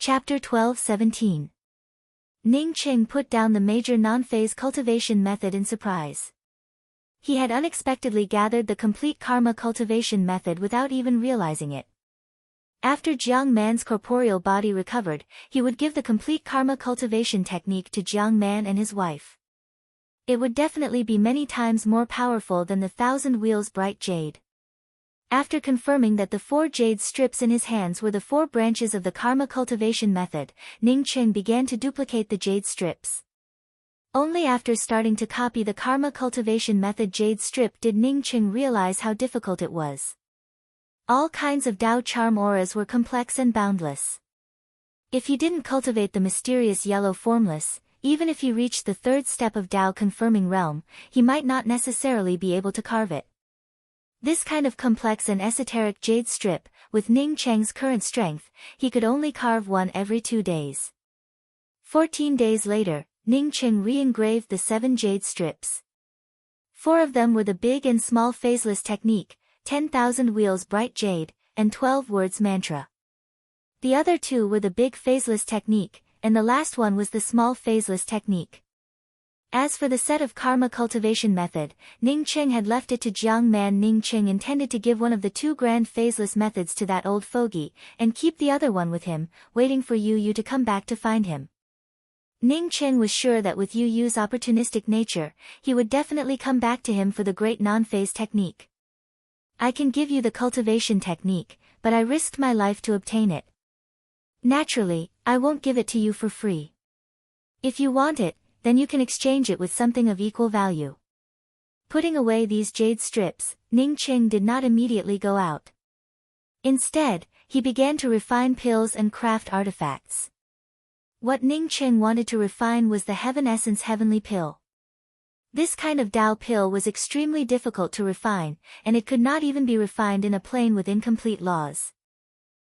Chapter 12-17. Ning Qing put down the major non-phase cultivation method in surprise. He had unexpectedly gathered the complete karma cultivation method without even realizing it. After Jiang Man's corporeal body recovered, he would give the complete karma cultivation technique to Jiang Man and his wife. It would definitely be many times more powerful than the 1,000 wheels bright jade. After confirming that the 4 jade strips in his hands were the 4 branches of the karma cultivation method, Ning Qing began to duplicate the jade strips. Only after starting to copy the karma cultivation method jade strip did Ning Qing realize how difficult it was. All kinds of Dao charm auras were complex and boundless. If he didn't cultivate the mysterious yellow formless, even if he reached the 3rd step of Dao confirming realm, he might not necessarily be able to carve it. This kind of complex and esoteric jade strip, with Ning Cheng's current strength, he could only carve one every 2 days. 14 days later, Ning Qing re-engraved the 7 jade strips. 4 of them were the big and small phaseless technique, 10,000 wheels bright jade, and 12 words mantra. The other 2 were the big phaseless technique, and the last one was the small phaseless technique. As for the set of karma cultivation method, Ning Qing had left it to Jiang Man. Ning Qing intended to give one of the 2 grand phaseless methods to that old fogey, and keep the other one with him, waiting for Yu to come back to find him. Ning Qing was sure that with Yu's opportunistic nature, he would definitely come back to him for the great non-phase technique. I can give you the cultivation technique, but I risked my life to obtain it. Naturally, I won't give it to you for free. If you want it, then you can exchange it with something of equal value. Putting away these jade strips, Ning Qing did not immediately go out. Instead, he began to refine pills and craft artifacts. What Ning Qing wanted to refine was the Heaven Essence Heavenly Pill. This kind of Dao pill was extremely difficult to refine, and it could not even be refined in a plane with incomplete laws.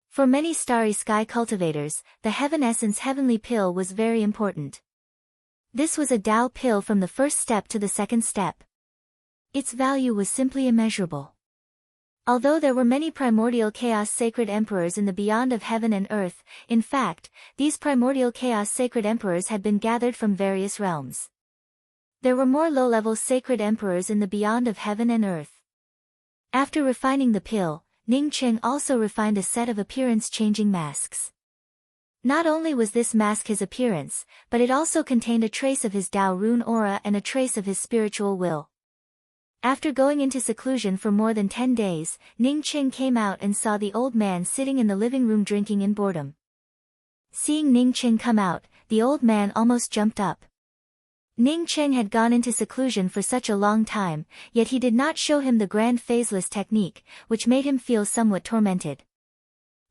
For many starry sky cultivators, the Heaven Essence Heavenly Pill was very important. This was a Dao pill from the 1st step to the 2nd step. Its value was simply immeasurable. Although there were many primordial chaos sacred emperors in the beyond of heaven and earth, in fact, these primordial chaos sacred emperors had been gathered from various realms. There were more low-level sacred emperors in the beyond of heaven and earth. After refining the pill, Ning Qing also refined a set of appearance-changing masks. Not only was this mask his appearance, but it also contained a trace of his Dao rune aura and a trace of his spiritual will. After going into seclusion for more than 10 days, Ning Qing came out and saw the old man sitting in the living room drinking in boredom. Seeing Ning Qing come out, the old man almost jumped up. Ning Qing had gone into seclusion for such a long time, yet he did not show him the grand phaseless technique, which made him feel somewhat tormented.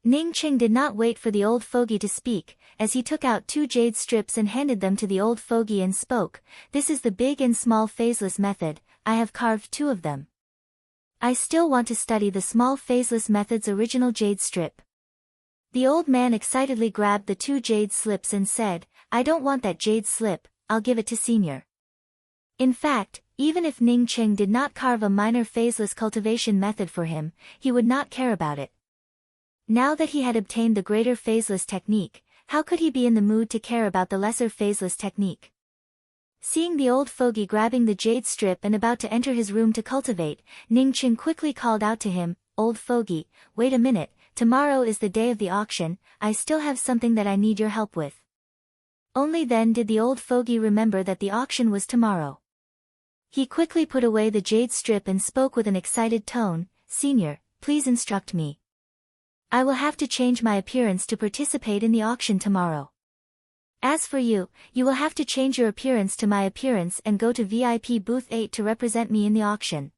Ning Qing did not wait for the old fogey to speak, as he took out 2 jade strips and handed them to the old fogey and spoke, "This is the big and small phaseless method, I have carved 2 of them. I still want to study the small phaseless method's original jade strip." The old man excitedly grabbed the 2 jade slips and said, "I don't want that jade slip, I'll give it to Senior." In fact, even if Ning Qing did not carve a minor phaseless cultivation method for him, he would not care about it. Now that he had obtained the greater phaseless technique, how could he be in the mood to care about the lesser phaseless technique? Seeing the old fogey grabbing the jade strip and about to enter his room to cultivate, Ning Qing quickly called out to him, "Old fogey, wait a minute, tomorrow is the day of the auction, I still have something that I need your help with." Only then did the old fogey remember that the auction was tomorrow. He quickly put away the jade strip and spoke with an excited tone, "Senior, please instruct me. I will have to change my appearance to participate in the auction tomorrow. As for you, you will have to change your appearance to my appearance and go to VIP booth 8 to represent me in the auction."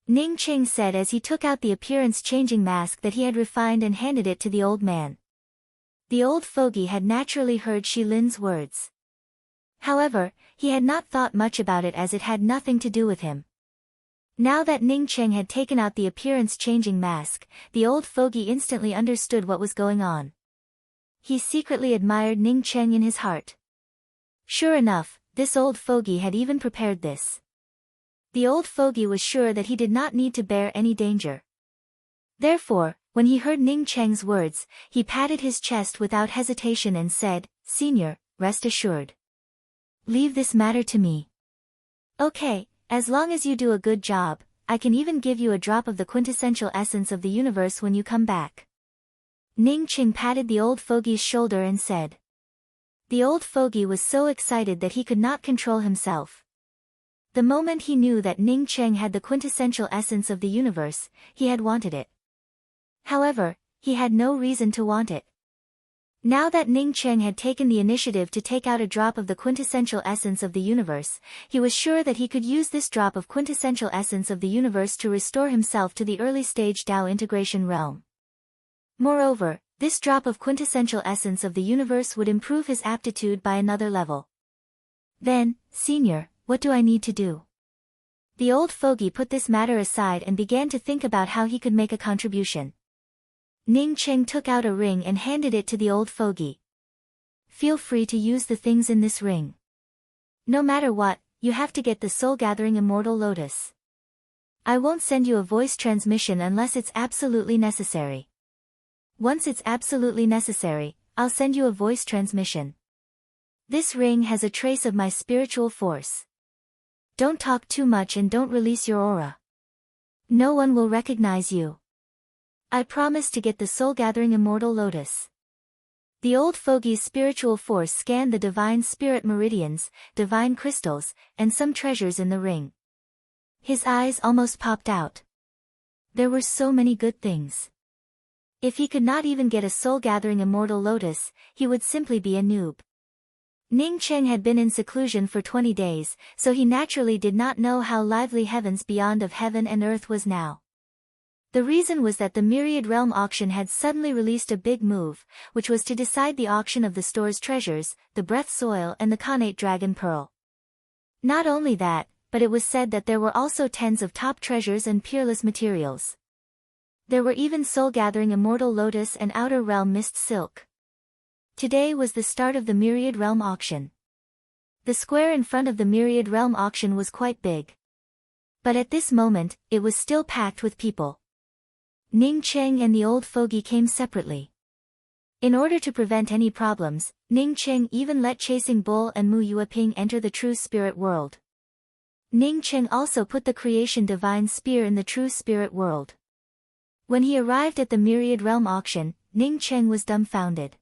Ning Qing said as he took out the appearance-changing mask that he had refined and handed it to the old man. The old fogey had naturally heard Shi Lin's words. However, he had not thought much about it as it had nothing to do with him. Now that Ning Qing had taken out the appearance-changing mask, the old fogey instantly understood what was going on. He secretly admired Ning Qing in his heart. Sure enough, this old fogey had even prepared this. The old fogey was sure that he did not need to bear any danger. Therefore, When he heard Ning Cheng's words, he patted his chest without hesitation and said, "Senior, rest assured. Leave this matter to me. Okay, as long as you do a good job, I can even give you a drop of the quintessential essence of the universe when you come back." Ning Cheng patted the old fogey's shoulder and said. The old fogey was so excited that he could not control himself. The moment he knew that Ning Cheng had the quintessential essence of the universe, he had wanted it. However, he had no reason to want it. Now that Ning Cheng had taken the initiative to take out a drop of the quintessential essence of the universe, he was sure that he could use this drop of quintessential essence of the universe to restore himself to the early stage Tao integration realm. Moreover, this drop of quintessential essence of the universe would improve his aptitude by another level. Then, Senior, what do I need to do? The old fogey put this matter aside and began to think about how he could make a contribution. Ning Cheng took out a ring and handed it to the old fogey. Feel free to use the things in this ring. No matter what, you have to get the soul-gathering immortal lotus. I won't send you a voice transmission unless it's absolutely necessary. Once it's absolutely necessary, I'll send you a voice transmission. This ring has a trace of my spiritual force. Don't talk too much and don't release your aura. No one will recognize you. I promise to get the soul-gathering immortal lotus. The old fogey's spiritual force scanned the divine spirit meridians, divine crystals, and some treasures in the ring. His eyes almost popped out. There were so many good things. If he could not even get a soul-gathering immortal lotus, he would simply be a noob. Ning Cheng had been in seclusion for 20 days, so he naturally did not know how lively heavens beyond of heaven and earth was now. The reason was that the Myriad Realm auction had suddenly released a big move, which was to decide the auction of the store's treasures, the breath soil and the connate dragon pearl. Not only that, but it was said that there were also tens of top treasures and peerless materials. There were even soul-gathering immortal lotus and outer realm mist silk. Today was the start of the Myriad Realm auction. The square in front of the Myriad Realm auction was quite big. But at this moment, it was still packed with people. Ning Cheng and the old fogey came separately. In order to prevent any problems, Ning Cheng even let Chasing Bull and Mu Yueping enter the true spirit world. Ning Cheng also put the creation divine spear in the true spirit world. When he arrived at the Myriad Realm auction, Ning Cheng was dumbfounded.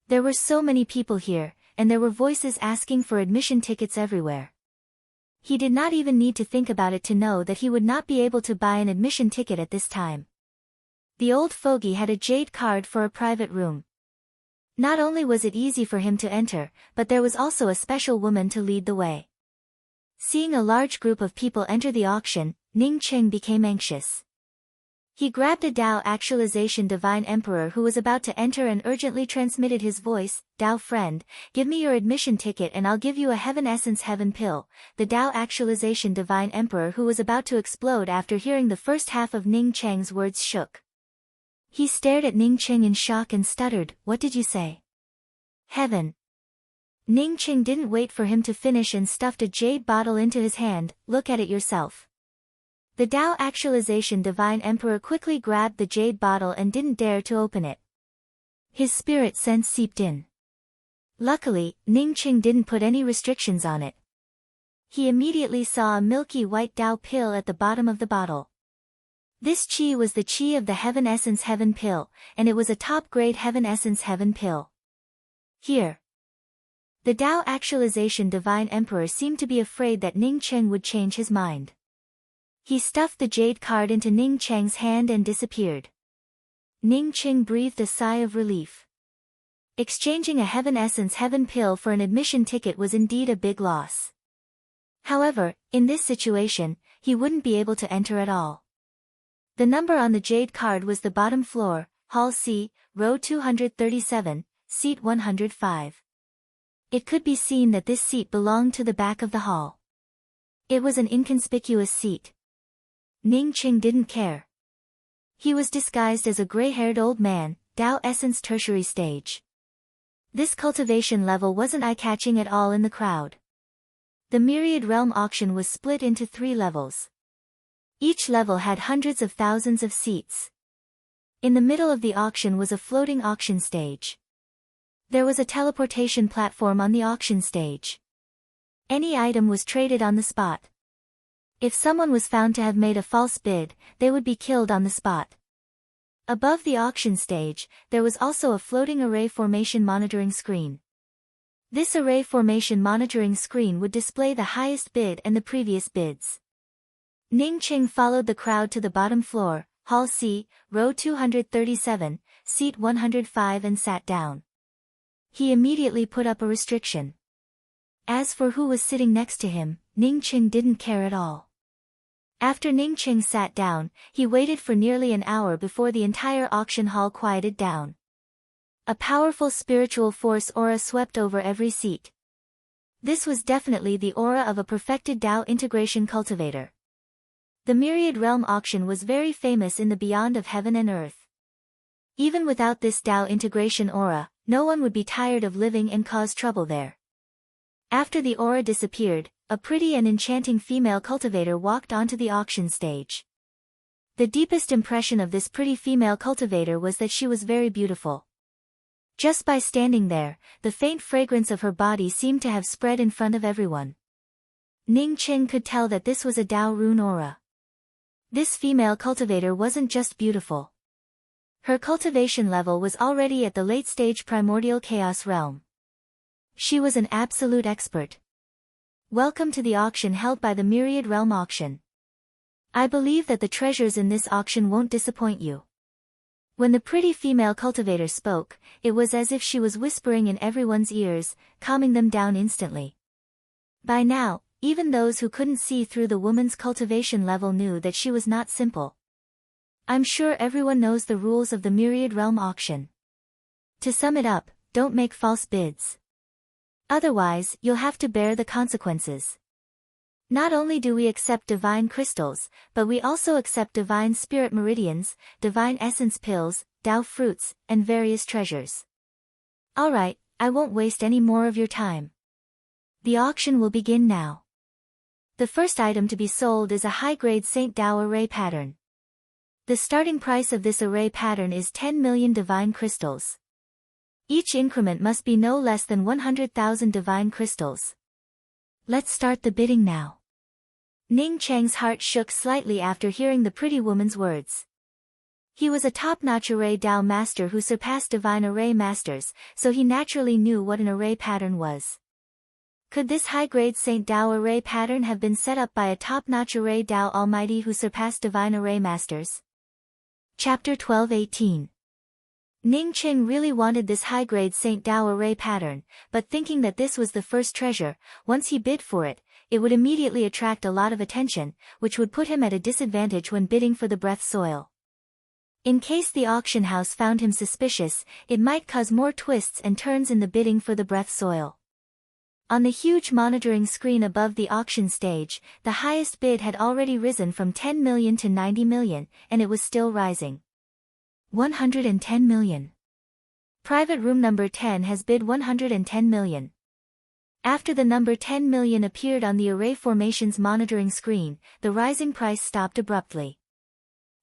There were so many people here, and there were voices asking for admission tickets everywhere. He did not even need to think about it to know that he would not be able to buy an admission ticket at this time. The old fogey had a jade card for a private room. Not only was it easy for him to enter, but there was also a special woman to lead the way. Seeing a large group of people enter the auction, Ning Cheng became anxious. He grabbed a Tao Actualization Divine Emperor who was about to enter and urgently transmitted his voice, "Tao friend, give me your admission ticket and I'll give you a Heaven Essence Heaven Pill." The Tao Actualization Divine Emperor who was about to explode after hearing the first half of Ning Cheng's words shook. He stared at Ning Cheng in shock and stuttered, "What did you say?" "Heaven." Ning Cheng didn't wait for him to finish and stuffed a jade bottle into his hand. "Look at it yourself." The Tao Actualization Divine Emperor quickly grabbed the jade bottle and didn't dare to open it. His spirit sense seeped in. Luckily, Ning Cheng didn't put any restrictions on it. He immediately saw a milky white Tao pill at the bottom of the bottle. This chi was the chi of the Heaven Essence Heaven Pill, and it was a top-grade Heaven Essence Heaven Pill. Here. The Tao Actualization Divine Emperor seemed to be afraid that Ning Cheng would change his mind. He stuffed the jade card into Ning Cheng's hand and disappeared. Ning Cheng breathed a sigh of relief. Exchanging a Heaven Essence Heaven Pill for an admission ticket was indeed a big loss. However, in this situation, he wouldn't be able to enter at all. The number on the jade card was the bottom floor, Hall C, row 237, seat 105. It could be seen that this seat belonged to the back of the hall. It was an inconspicuous seat. Ning Cheng didn't care. He was disguised as a gray-haired old man, Tao Essence Tertiary Stage. This cultivation level wasn't eye-catching at all in the crowd. The Myriad Realm auction was split into 3 levels. Each level had hundreds of thousands of seats. In the middle of the auction was a floating auction stage. There was a teleportation platform on the auction stage. Any item was traded on the spot. If someone was found to have made a false bid, they would be killed on the spot. Above the auction stage, there was also a floating array formation monitoring screen. This array formation monitoring screen would display the highest bid and the previous bids. Ning Qing followed the crowd to the bottom floor, Hall C, row 237, seat 105 and sat down. He immediately put up a restriction. As for who was sitting next to him, Ning Qing didn't care at all. After Ning Qing sat down, he waited for nearly an hour before the entire auction hall quieted down. A powerful spiritual force aura swept over every seat. This was definitely the aura of a perfected Tao integration cultivator. The Myriad Realm auction was very famous in the beyond of heaven and earth. Even without this Tao integration aura, no one would be tired of living and cause trouble there. After the aura disappeared, a pretty and enchanting female cultivator walked onto the auction stage. The deepest impression of this pretty female cultivator was that she was very beautiful. Just by standing there, the faint fragrance of her body seemed to have spread in front of everyone. Ning Qing could tell that this was a Tao rune aura. This female cultivator wasn't just beautiful. Her cultivation level was already at the late-stage primordial chaos realm. She was an absolute expert. Welcome to the auction held by the Myriad Realm auction. I believe that the treasures in this auction won't disappoint you. When the pretty female cultivator spoke, it was as if she was whispering in everyone's ears, calming them down instantly. By now, even those who couldn't see through the woman's cultivation level knew that she was not simple. I'm sure everyone knows the rules of the Myriad Realm auction. To sum it up, don't make false bids. Otherwise, you'll have to bear the consequences. Not only do we accept divine crystals, but we also accept divine spirit meridians, divine essence pills, Tao fruits, and various treasures. Alright, I won't waste any more of your time. The auction will begin now. The first item to be sold is a high-grade Saint Tao array pattern. The starting price of this array pattern is 10 million divine crystals. Each increment must be no less than 100,000 divine crystals. Let's start the bidding now. Ning Cheng's heart shook slightly after hearing the pretty woman's words. He was a top-notch array Tao master who surpassed divine array masters, so he naturally knew what an array pattern was. Could this high-grade Saint Tao array pattern have been set up by a top-notch array Tao Almighty who surpassed divine array masters? Chapter 12:18. Ning Qing really wanted this high-grade Saint Tao array pattern, but thinking that this was the first treasure, once he bid for it, it would immediately attract a lot of attention, which would put him at a disadvantage when bidding for the breath soil. In case the auction house found him suspicious, it might cause more twists and turns in the bidding for the breath soil. On the huge monitoring screen above the auction stage, the highest bid had already risen from 10 million to 90 million, and it was still rising. 110 million. Private room number 10 has bid 110 million. After the number 10 million appeared on the array formations monitoring screen, the rising price stopped abruptly.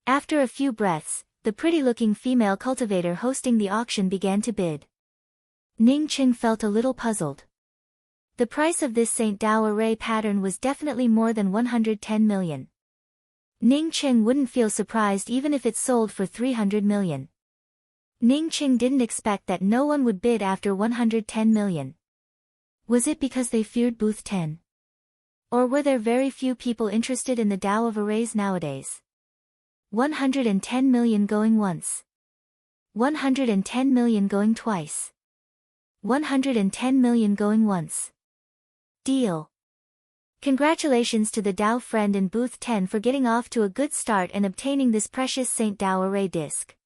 After a few breaths, the pretty-looking female cultivator hosting the auction began to bid. Ning Qing felt a little puzzled. The price of this Saint Tao array pattern was definitely more than 110 million. Ning Qing wouldn't feel surprised even if it sold for 300 million. Ning Qing didn't expect that no one would bid after 110 million. Was it because they feared Booth 10? Or were there very few people interested in the Tao of arrays nowadays? 110 million going once. 110 million going twice. 110 million going once. Deal. Congratulations to the Tao friend in booth 10 for getting off to a good start and obtaining this precious Saint Tao array disc.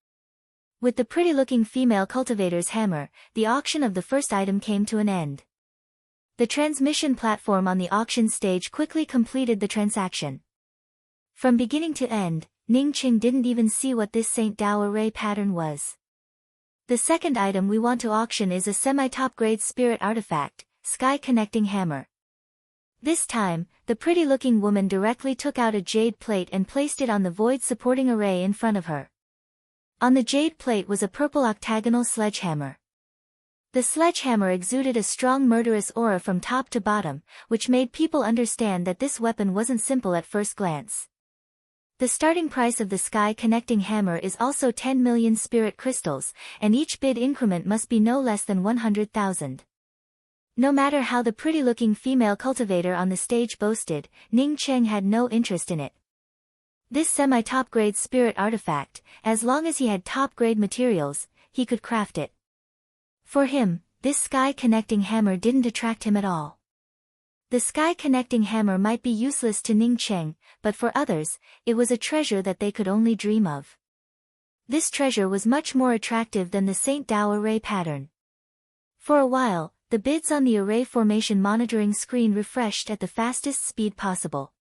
With the pretty-looking female cultivator's hammer, the auction of the first item came to an end. The transmission platform on the auction stage quickly completed the transaction. From beginning to end, Ning Qing didn't even see what this Saint Tao array pattern was. The second item we want to auction is a semi-top grade spirit artifact, Sky Connecting Hammer. This time, the pretty-looking woman directly took out a jade plate and placed it on the void supporting array in front of her. On the jade plate was a purple octagonal sledgehammer. The sledgehammer exuded a strong murderous aura from top to bottom, which made people understand that this weapon wasn't simple at first glance. The starting price of the sky-connecting hammer is also 10 million spirit crystals, and each bid increment must be no less than 100,000. No matter how the pretty-looking female cultivator on the stage boasted, Ning Cheng had no interest in it. This semi-top-grade spirit artifact, as long as he had top-grade materials, he could craft it. For him, this sky-connecting hammer didn't attract him at all. The sky-connecting hammer might be useless to Ning Cheng, but for others, it was a treasure that they could only dream of. This treasure was much more attractive than the St. Dao array pattern. For a while, the bids on the array formation monitoring screen refreshed at the fastest speed possible.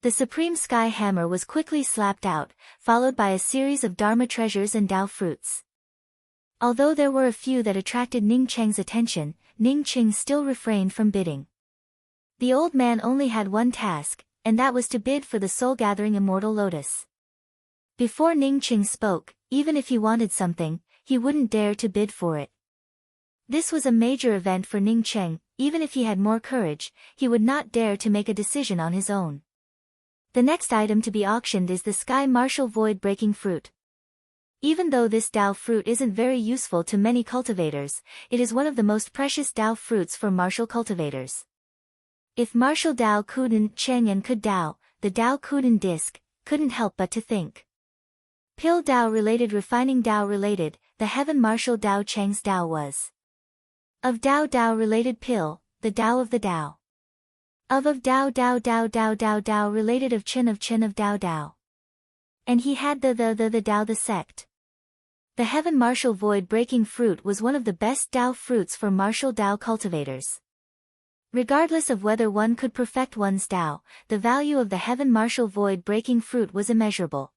The Supreme Sky Hammer was quickly slapped out, followed by a series of Dharma treasures and Dao fruits. Although there were a few that attracted Ning Cheng's attention, Ning Cheng still refrained from bidding. The old man only had one task, and that was to bid for the soul-gathering immortal lotus. Before Ning Cheng spoke, even if he wanted something, he wouldn't dare to bid for it. This was a major event for Ning Cheng. Even if he had more courage, he would not dare to make a decision on his own. The next item to be auctioned is the Sky Martial Void Breaking Fruit. Even though this Dao fruit isn't very useful to many cultivators, it is one of the most precious Dao fruits for martial cultivators. If martial Dao couldn't Cheng and could Dao, the Dao couldn't disc, couldn't help but to think. Pill Dao related refining Dao related, the heaven martial Dao Cheng's Dao was. Of Dao Dao related pill, the Dao of the Dao. Of Dao Dao Dao Dao Dao Dao related of Chen of Dao Dao. And he had the Dao the sect. The heaven martial void breaking fruit was one of the best Dao fruits for martial Dao cultivators. Regardless of whether one could perfect one's Dao, the value of the heaven martial void breaking fruit was immeasurable.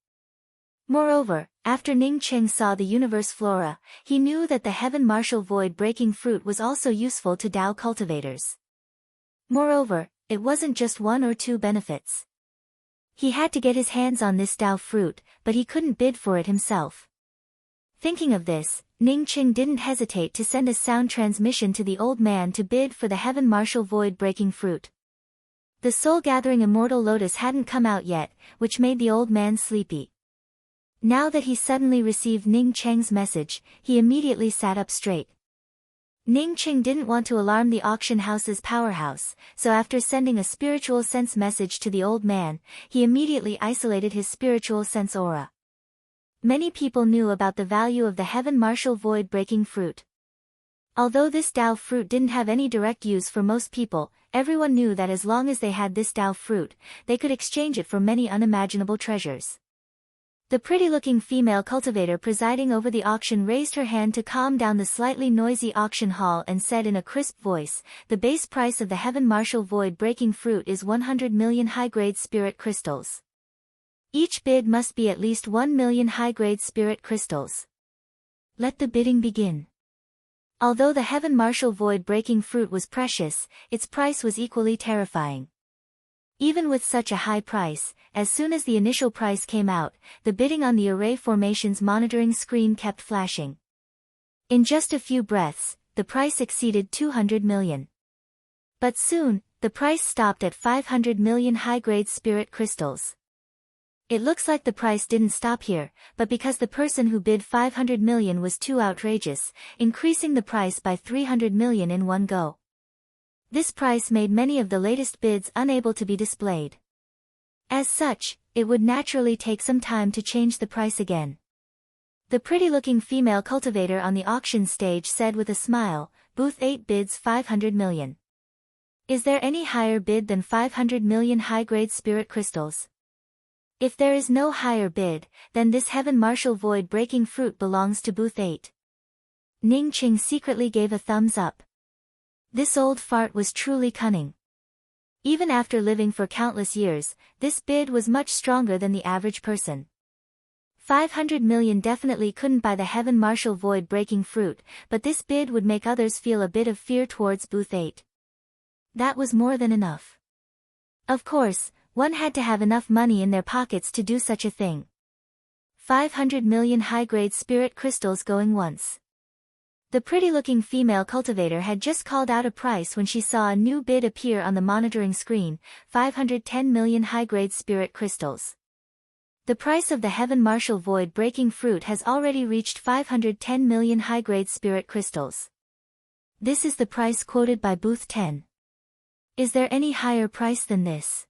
Moreover, after Ning Cheng saw the universe flora, he knew that the heaven martial void breaking fruit was also useful to Dao cultivators. Moreover, it wasn't just one or two benefits. He had to get his hands on this Dao fruit, but he couldn't bid for it himself. Thinking of this, Ning Cheng didn't hesitate to send a sound transmission to the old man to bid for the heaven martial void breaking fruit. The soul-gathering immortal lotus hadn't come out yet, which made the old man sleepy. Now that he suddenly received Ning Cheng's message, he immediately sat up straight. Ning Cheng didn't want to alarm the auction house's powerhouse, so after sending a spiritual sense message to the old man, he immediately isolated his spiritual sense aura. Many people knew about the value of the heaven martial void breaking fruit. Although this Dao fruit didn't have any direct use for most people, everyone knew that as long as they had this Dao fruit, they could exchange it for many unimaginable treasures. The pretty-looking female cultivator presiding over the auction raised her hand to calm down the slightly noisy auction hall and said in a crisp voice, "The base price of the heaven martial void breaking fruit is 100 million high-grade spirit crystals. Each bid must be at least 1 million high-grade spirit crystals. Let the bidding begin." Although the heaven martial void breaking fruit was precious, its price was equally terrifying. Even with such a high price, as soon as the initial price came out, the bidding on the array formation's monitoring screen kept flashing. In just a few breaths, the price exceeded 200 million. But soon, the price stopped at 500 million high-grade spirit crystals. It looks like the price didn't stop here, but because the person who bid 500 million was too outrageous, increasing the price by 300 million in one go. This price made many of the latest bids unable to be displayed. As such, it would naturally take some time to change the price again. The pretty-looking female cultivator on the auction stage said with a smile, "Booth 8 bids 500 million. Is there any higher bid than 500 million high-grade spirit crystals? If there is no higher bid, then this heaven martial void breaking fruit belongs to booth 8. Ning Cheng secretly gave a thumbs up. This old fart was truly cunning. Even after living for countless years, this bid was much stronger than the average person. 500 million definitely couldn't buy the heaven martial void breaking fruit, but this bid would make others feel a bit of fear towards booth 8. That was more than enough. Of course, one had to have enough money in their pockets to do such a thing. 500 million high-grade spirit crystals going once. The pretty-looking female cultivator had just called out a price when she saw a new bid appear on the monitoring screen, 510 million high-grade spirit crystals. The price of the Heaven Martial Void-breaking fruit has already reached 510 million high-grade spirit crystals. This is the price quoted by Booth 10. Is there any higher price than this?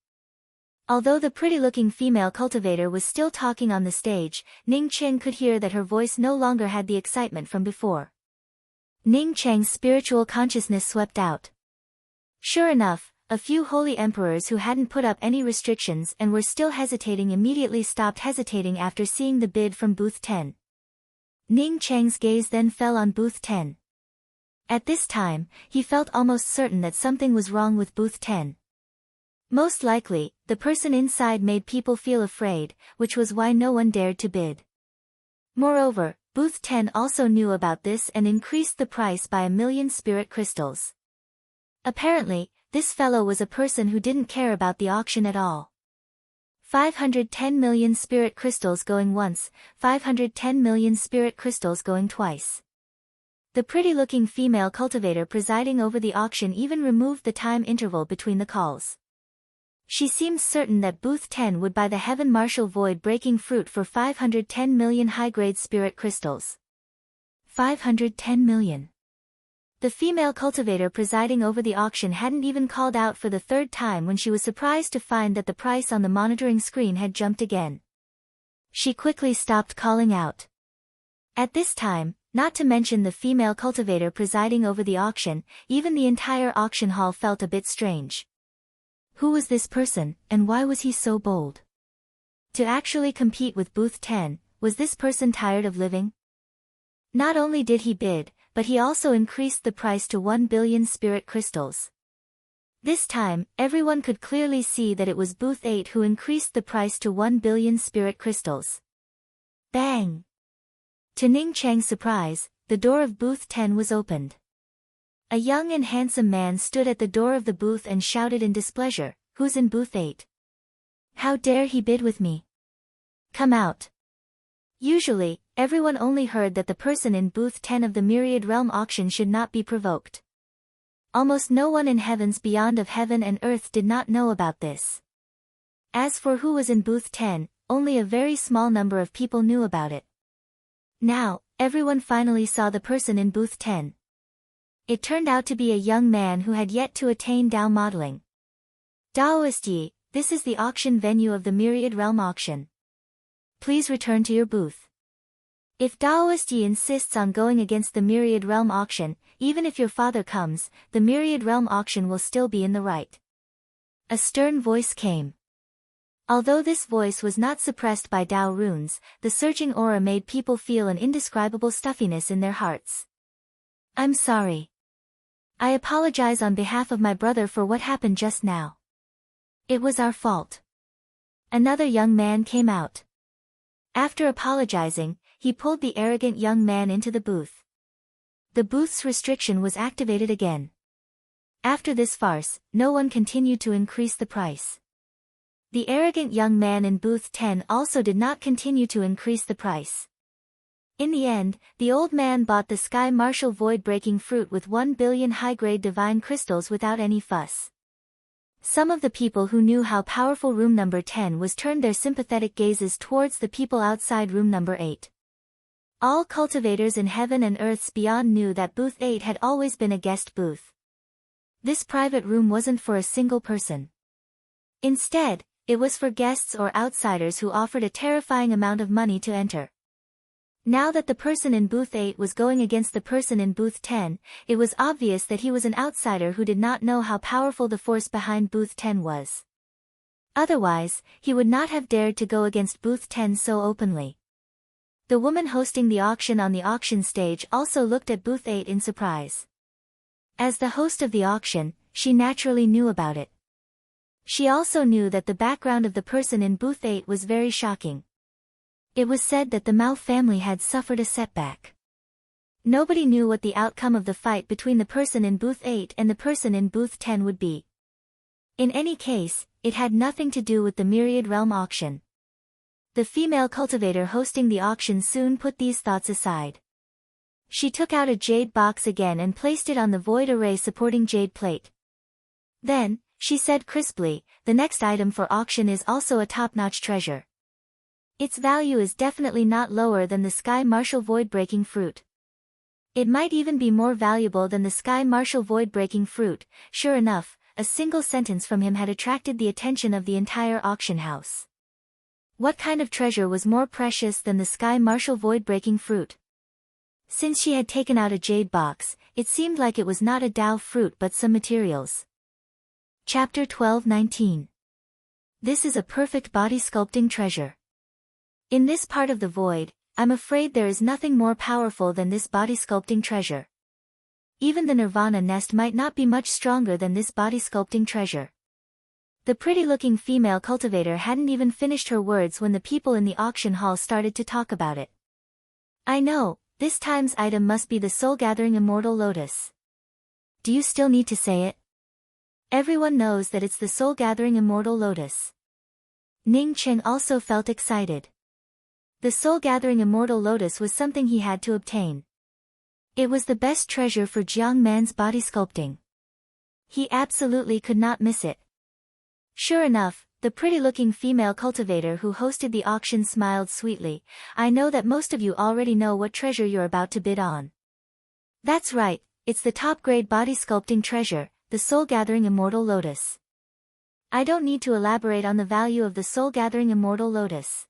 Although the pretty-looking female cultivator was still talking on the stage, Ning Cheng could hear that her voice no longer had the excitement from before. Ning Cheng's spiritual consciousness swept out. Sure enough, a few holy emperors who hadn't put up any restrictions and were still hesitating immediately stopped hesitating after seeing the bid from Booth 10. Ning Cheng's gaze then fell on Booth 10. At this time, he felt almost certain that something was wrong with Booth 10. Most likely, the person inside made people feel afraid, which was why no one dared to bid. Moreover, Booth 10 also knew about this and increased the price by 1 million spirit crystals. Apparently, this fellow was a person who didn't care about the auction at all. 510 million spirit crystals going once, 510 million spirit crystals going twice. The pretty-looking female cultivator presiding over the auction even removed the time interval between the calls. She seemed certain that Booth 10 would buy the Heaven Martial Void-breaking fruit for 510 million high-grade spirit crystals. 510 million. The female cultivator presiding over the auction hadn't even called out for the third time when she was surprised to find that the price on the monitoring screen had jumped again. She quickly stopped calling out. At this time, not to mention the female cultivator presiding over the auction, even the entire auction hall felt a bit strange. Who was this person, and why was he so bold? To actually compete with Booth 10, was this person tired of living? Not only did he bid, but he also increased the price to 1 billion spirit crystals. This time, everyone could clearly see that it was Booth 8 who increased the price to 1 billion spirit crystals. Bang! To Ning Cheng's surprise, the door of Booth 10 was opened. A young and handsome man stood at the door of the booth and shouted in displeasure, "Who's in Booth 8? How dare he bid with me? Come out." Usually, everyone only heard that the person in Booth 10 of the Myriad Realm auction should not be provoked. Almost no one in heavens beyond of heaven and earth did not know about this. As for who was in Booth 10, only a very small number of people knew about it. Now, everyone finally saw the person in Booth 10. It turned out to be a young man who had yet to attain Dao modeling. Daoist Yi, this is the auction venue of the Myriad Realm auction. Please return to your booth. If Daoist Yi insists on going against the Myriad Realm auction, even if your father comes, the Myriad Realm auction will still be in the right. A stern voice came. Although this voice was not suppressed by Dao runes, the surging aura made people feel an indescribable stuffiness in their hearts. I'm sorry. I apologize on behalf of my brother for what happened just now. It was our fault. Another young man came out. After apologizing, he pulled the arrogant young man into the booth. The booth's restriction was activated again. After this farce, no one continued to increase the price. The arrogant young man in booth 10 also did not continue to increase the price. In the end, the old man bought the Sky Martial Void-breaking fruit with 1 billion high-grade divine crystals without any fuss. Some of the people who knew how powerful room number 10 was turned their sympathetic gazes towards the people outside room number 8. All cultivators in heaven and earths beyond knew that booth 8 had always been a guest booth. This private room wasn't for a single person. Instead, it was for guests or outsiders who offered a terrifying amount of money to enter. Now that the person in booth 8 was going against the person in booth 10, it was obvious that he was an outsider who did not know how powerful the force behind booth 10 was. Otherwise, he would not have dared to go against booth 10 so openly. The woman hosting the auction on the auction stage also looked at booth 8 in surprise. As the host of the auction, she naturally knew about it. She also knew that the background of the person in booth 8 was very shocking. It was said that the Mao family had suffered a setback. Nobody knew what the outcome of the fight between the person in booth 8 and the person in booth 10 would be. In any case, it had nothing to do with the Myriad Realm auction. The female cultivator hosting the auction soon put these thoughts aside. She took out a jade box again and placed it on the void array supporting jade plate. Then, she said crisply, the next item for auction is also a top-notch treasure. Its value is definitely not lower than the Sky Marshal void-breaking fruit. It might even be more valuable than the Sky Marshal void-breaking fruit. Sure enough, a single sentence from him had attracted the attention of the entire auction house. What kind of treasure was more precious than the Sky Marshal void-breaking fruit? Since she had taken out a jade box, it seemed like it was not a Dao fruit but some materials. Chapter 12:19. This is a perfect body sculpting treasure. In this part of the void, I'm afraid there is nothing more powerful than this body sculpting treasure. Even the Nirvana nest might not be much stronger than this body sculpting treasure. The pretty-looking female cultivator hadn't even finished her words when the people in the auction hall started to talk about it. I know, this time's item must be the soul-gathering immortal lotus. Do you still need to say it? Everyone knows that it's the soul-gathering immortal lotus. Ning Cheng also felt excited. The soul-gathering immortal lotus was something he had to obtain. It was the best treasure for Jiang Man's body sculpting. He absolutely could not miss it. Sure enough, the pretty-looking female cultivator who hosted the auction smiled sweetly. I know that most of you already know what treasure you're about to bid on. That's right, it's the top-grade body sculpting treasure, the soul-gathering immortal lotus. I don't need to elaborate on the value of the soul-gathering immortal lotus.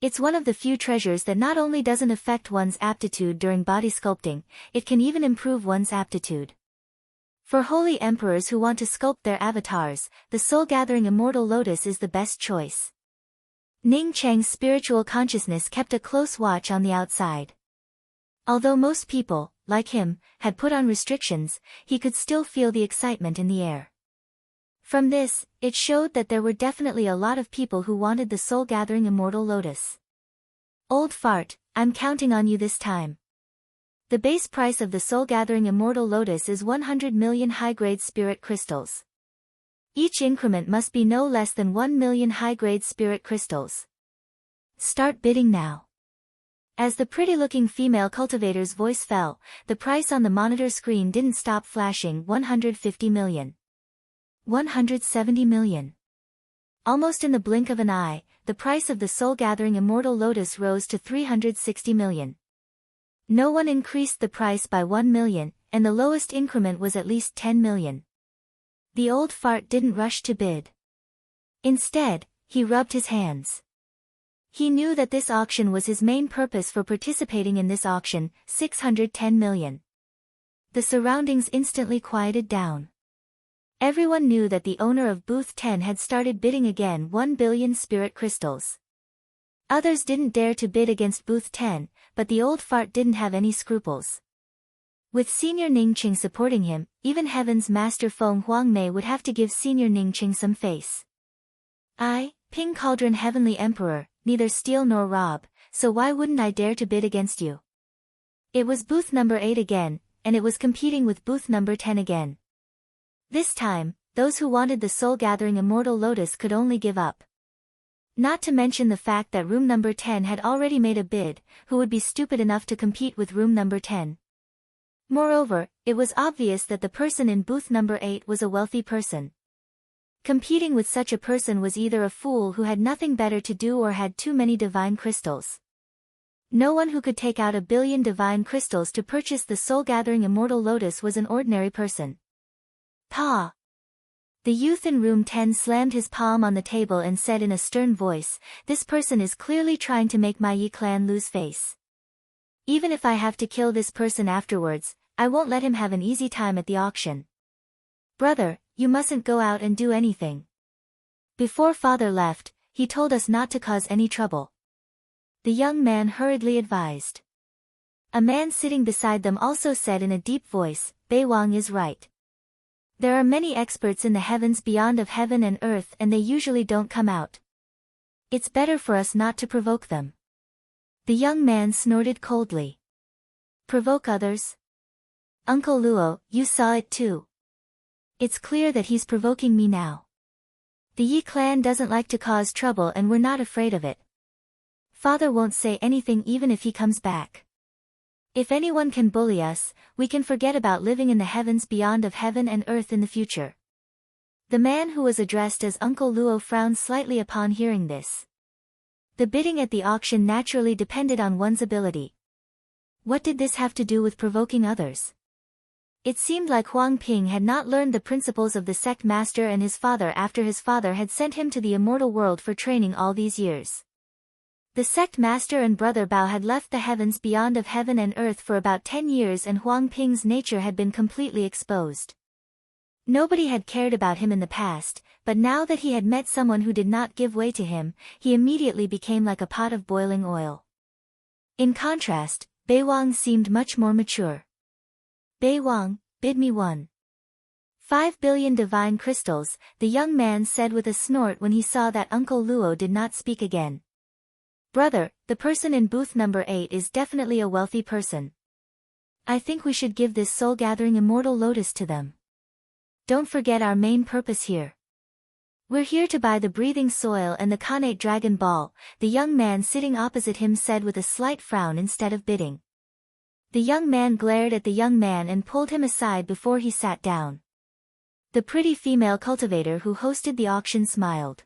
It's one of the few treasures that not only doesn't affect one's aptitude during body sculpting, it can even improve one's aptitude. For holy emperors who want to sculpt their avatars, the soul-gathering immortal lotus is the best choice. Ning Cheng's spiritual consciousness kept a close watch on the outside. Although most people, like him, had put on restrictions, he could still feel the excitement in the air. From this, it showed that there were definitely a lot of people who wanted the soul-gathering immortal lotus. Old fart, I'm counting on you this time. The base price of the soul-gathering immortal lotus is 100 million high-grade spirit crystals. Each increment must be no less than 1 million high-grade spirit crystals. Start bidding now. As the pretty-looking female cultivator's voice fell, the price on the monitor screen didn't stop flashing. 150 million. 170 million. Almost in the blink of an eye, the price of the soul-gathering immortal lotus rose to 360 million. No one increased the price by 1 million, and the lowest increment was at least 10 million. The old fart didn't rush to bid. Instead, he rubbed his hands. He knew that this auction was his main purpose for participating in this auction, 610 million. The surroundings instantly quieted down. Everyone knew that the owner of Booth 10 had started bidding again 1 billion spirit crystals. Others didn't dare to bid against Booth 10, but the old fart didn't have any scruples. With Senior Ningqing supporting him, even Heaven's Master Feng Huangmei would have to give Senior Ningqing some face. I, Ping Cauldron Heavenly Emperor, neither steal nor rob, so why wouldn't I dare to bid against you? It was booth number 8 again, and it was competing with booth number 10 again. This time, those who wanted the soul-gathering immortal lotus could only give up. Not to mention the fact that room number 10 had already made a bid, who would be stupid enough to compete with room number 10. Moreover, it was obvious that the person in booth number 8 was a wealthy person. Competing with such a person was either a fool who had nothing better to do or had too many divine crystals. No one who could take out 1 billion divine crystals to purchase the soul-gathering immortal lotus was an ordinary person. Pa! The youth in room 10 slammed his palm on the table and said in a stern voice, "This person is clearly trying to make my Yi clan lose face. Even if I have to kill this person afterwards, I won't let him have an easy time at the auction. Brother, you mustn't go out and do anything. Before father left, he told us not to cause any trouble." The young man hurriedly advised. A man sitting beside them also said in a deep voice, "Bei Wang is right. There are many experts in the heavens beyond of heaven and earth and they usually don't come out. It's better for us not to provoke them." The young man snorted coldly. "Provoke others? Uncle Luo, you saw it too. It's clear that he's provoking me now. The Yi clan doesn't like to cause trouble and we're not afraid of it. Father won't say anything even if he comes back. If anyone can bully us, we can forget about living in the heavens beyond of heaven and earth in the future. The man who was addressed as Uncle Luo frowned slightly upon hearing this. The bidding at the auction naturally depended on one's ability. What did this have to do with provoking others? It seemed like Huang Ping had not learned the principles of the sect master and his father after his father had sent him to the immortal world for training all these years. The sect master and brother Bao had left the heavens beyond of heaven and earth for about 10 years, and Huang Ping's nature had been completely exposed. Nobody had cared about him in the past, but now that he had met someone who did not give way to him, he immediately became like a pot of boiling oil. In contrast, Bei Wang seemed much more mature. Bei Wang, bid me 1.5 billion divine crystals, the young man said with a snort when he saw that Uncle Luo did not speak again. Brother, the person in booth number 8 is definitely a wealthy person. I think we should give this soul-gathering immortal lotus to them. Don't forget our main purpose here. We're here to buy the breathing soil and the Khanate Dragon Ball, the young man sitting opposite him said with a slight frown instead of bidding. The young man glared at the young man and pulled him aside before he sat down. The pretty female cultivator who hosted the auction smiled.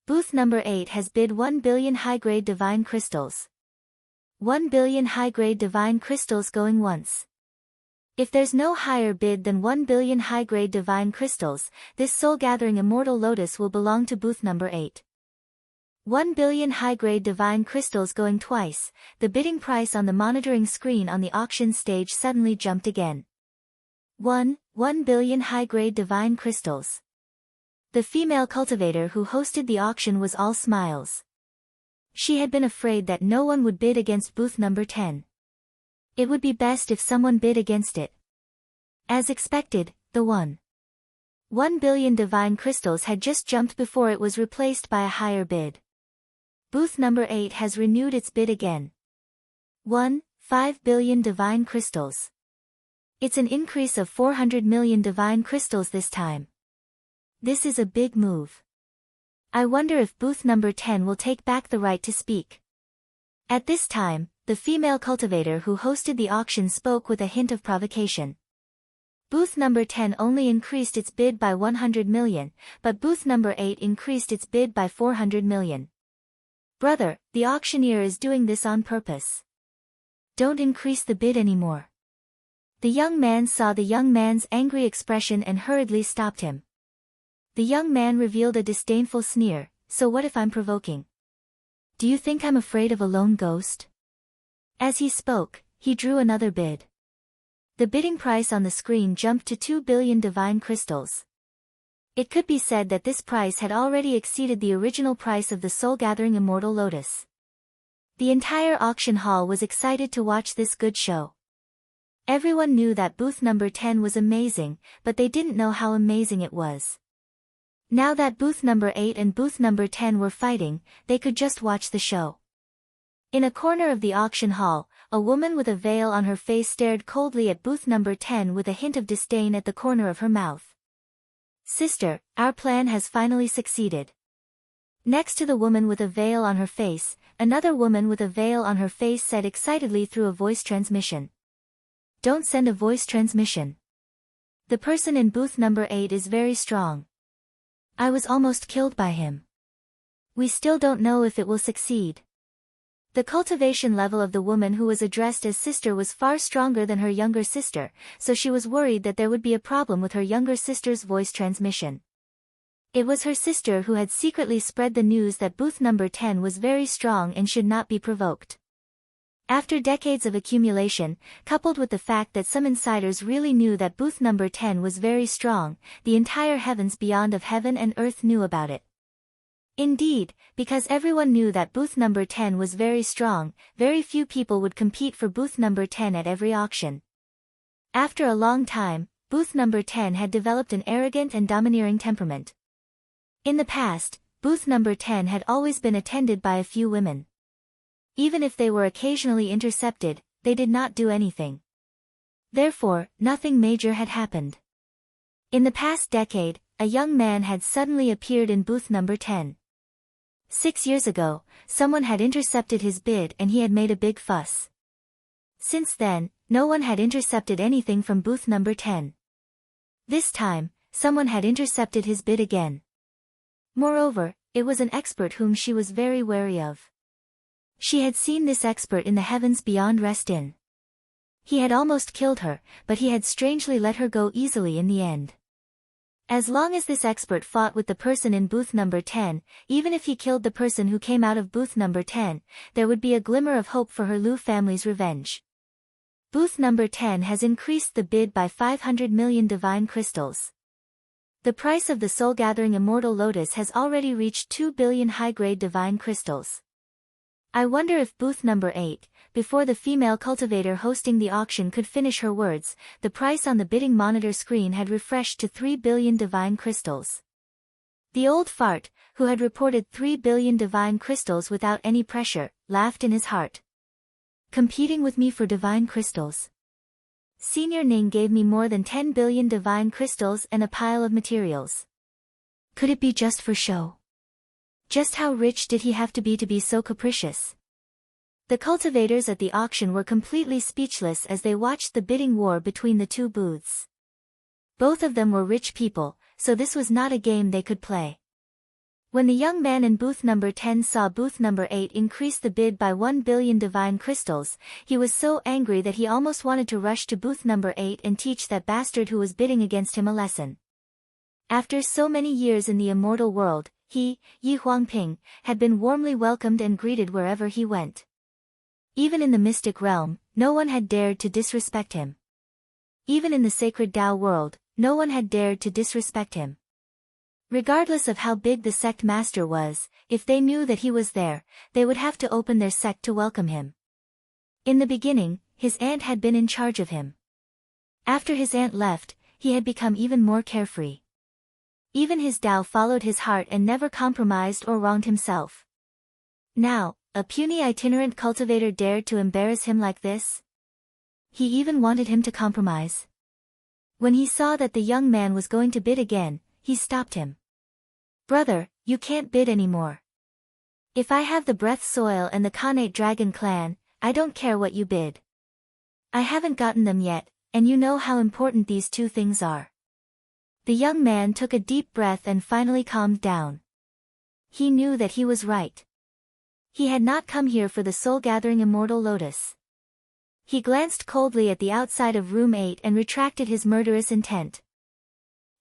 Booth number 8 has bid 1 billion high-grade divine crystals. 1 billion high-grade divine crystals going once. If there's no higher bid than 1 billion high-grade divine crystals, this soul-gathering immortal lotus will belong to booth number 8. 1 billion high-grade divine crystals going twice, the bidding price on the monitoring screen on the auction stage suddenly jumped again. 1 billion high-grade divine crystals. The female cultivator who hosted the auction was all smiles. She had been afraid that no one would bid against booth number 10. It would be best if someone bid against it. As expected, the 1 billion divine crystals had just jumped before it was replaced by a higher bid. Booth number 8 has renewed its bid again. 1.5 billion divine crystals. It's an increase of 400 million divine crystals this time. This is a big move. I wonder if booth number 10 will take back the right to speak. At this time, the female cultivator who hosted the auction spoke with a hint of provocation. Booth number 10 only increased its bid by 100 million, but booth number 8 increased its bid by 400 million. Brother, the auctioneer is doing this on purpose. Don't increase the bid anymore. The young man saw the young man's angry expression and hurriedly stopped him. The young man revealed a disdainful sneer, so what if I'm provoking? Do you think I'm afraid of a lone ghost? As he spoke, he drew another bid. The bidding price on the screen jumped to 2 billion divine crystals. It could be said that this price had already exceeded the original price of the soul-gathering immortal lotus. The entire auction hall was excited to watch this good show. Everyone knew that booth number 10 was amazing, but they didn't know how amazing it was. Now that booth number 8 and booth number 10 were fighting, they could just watch the show. In a corner of the auction hall, a woman with a veil on her face stared coldly at booth number 10 with a hint of disdain at the corner of her mouth. Sister, our plan has finally succeeded. Next to the woman with a veil on her face, another woman with a veil on her face said excitedly through a voice transmission. Don't send a voice transmission. The person in booth number 8 is very strong. I was almost killed by him. We still don't know if it will succeed. The cultivation level of the woman who was addressed as sister was far stronger than her younger sister, so she was worried that there would be a problem with her younger sister's voice transmission. It was her sister who had secretly spread the news that booth number 10 was very strong and should not be provoked. After decades of accumulation, coupled with the fact that some insiders really knew that booth number 10 was very strong, the entire heavens beyond of heaven and earth knew about it. Indeed, because everyone knew that booth number 10 was very strong, very few people would compete for booth number 10 at every auction. After a long time, booth number 10 had developed an arrogant and domineering temperament. In the past, booth number 10 had always been attended by a few women. Even if they were occasionally intercepted, they did not do anything. Therefore, nothing major had happened. In the past decade, a young man had suddenly appeared in booth number 10. 6 years ago, someone had intercepted his bid and he had made a big fuss. Since then, no one had intercepted anything from booth number 10. This time, someone had intercepted his bid again. Moreover, it was an expert whom she was very wary of. She had seen this expert in the heavens beyond rest in. He had almost killed her, but he had strangely let her go easily in the end. As long as this expert fought with the person in booth number 10, even if he killed the person who came out of booth number 10, there would be a glimmer of hope for her Lu family's revenge. Booth number 10 has increased the bid by 500 million divine crystals. The price of the soul-gathering immortal lotus has already reached 2 billion high-grade divine crystals. I wonder if booth number 8, before the female cultivator hosting the auction could finish her words, the price on the bidding monitor screen had refreshed to 3 billion divine crystals. The old fart, who had reported 3 billion divine crystals without any pressure, laughed in his heart. Competing with me for divine crystals? Senior Ning gave me more than 10 billion divine crystals and a pile of materials. Could it be just for show? Just how rich did he have to be so capricious? The cultivators at the auction were completely speechless as they watched the bidding war between the two booths. Both of them were rich people, so this was not a game they could play. When the young man in booth number 10 saw booth number 8 increase the bid by 1 billion divine crystals, he was so angry that he almost wanted to rush to booth number 8 and teach that bastard who was bidding against him a lesson. After so many years in the immortal world, he, Yi Huangping, had been warmly welcomed and greeted wherever he went. Even in the mystic realm, no one had dared to disrespect him. Even in the sacred Tao world, no one had dared to disrespect him. Regardless of how big the sect master was, if they knew that he was there, they would have to open their sect to welcome him. In the beginning, his aunt had been in charge of him. After his aunt left, he had become even more carefree. Even his Tao followed his heart and never compromised or wronged himself. Now, a puny itinerant cultivator dared to embarrass him like this? He even wanted him to compromise. When he saw that the young man was going to bid again, he stopped him. Brother, you can't bid anymore. If I have the breath soil and the Khanate dragon clan, I don't care what you bid. I haven't gotten them yet, and you know how important these two things are. The young man took a deep breath and finally calmed down. He knew that he was right. He had not come here for the soul-gathering immortal lotus. He glanced coldly at the outside of room 8 and retracted his murderous intent.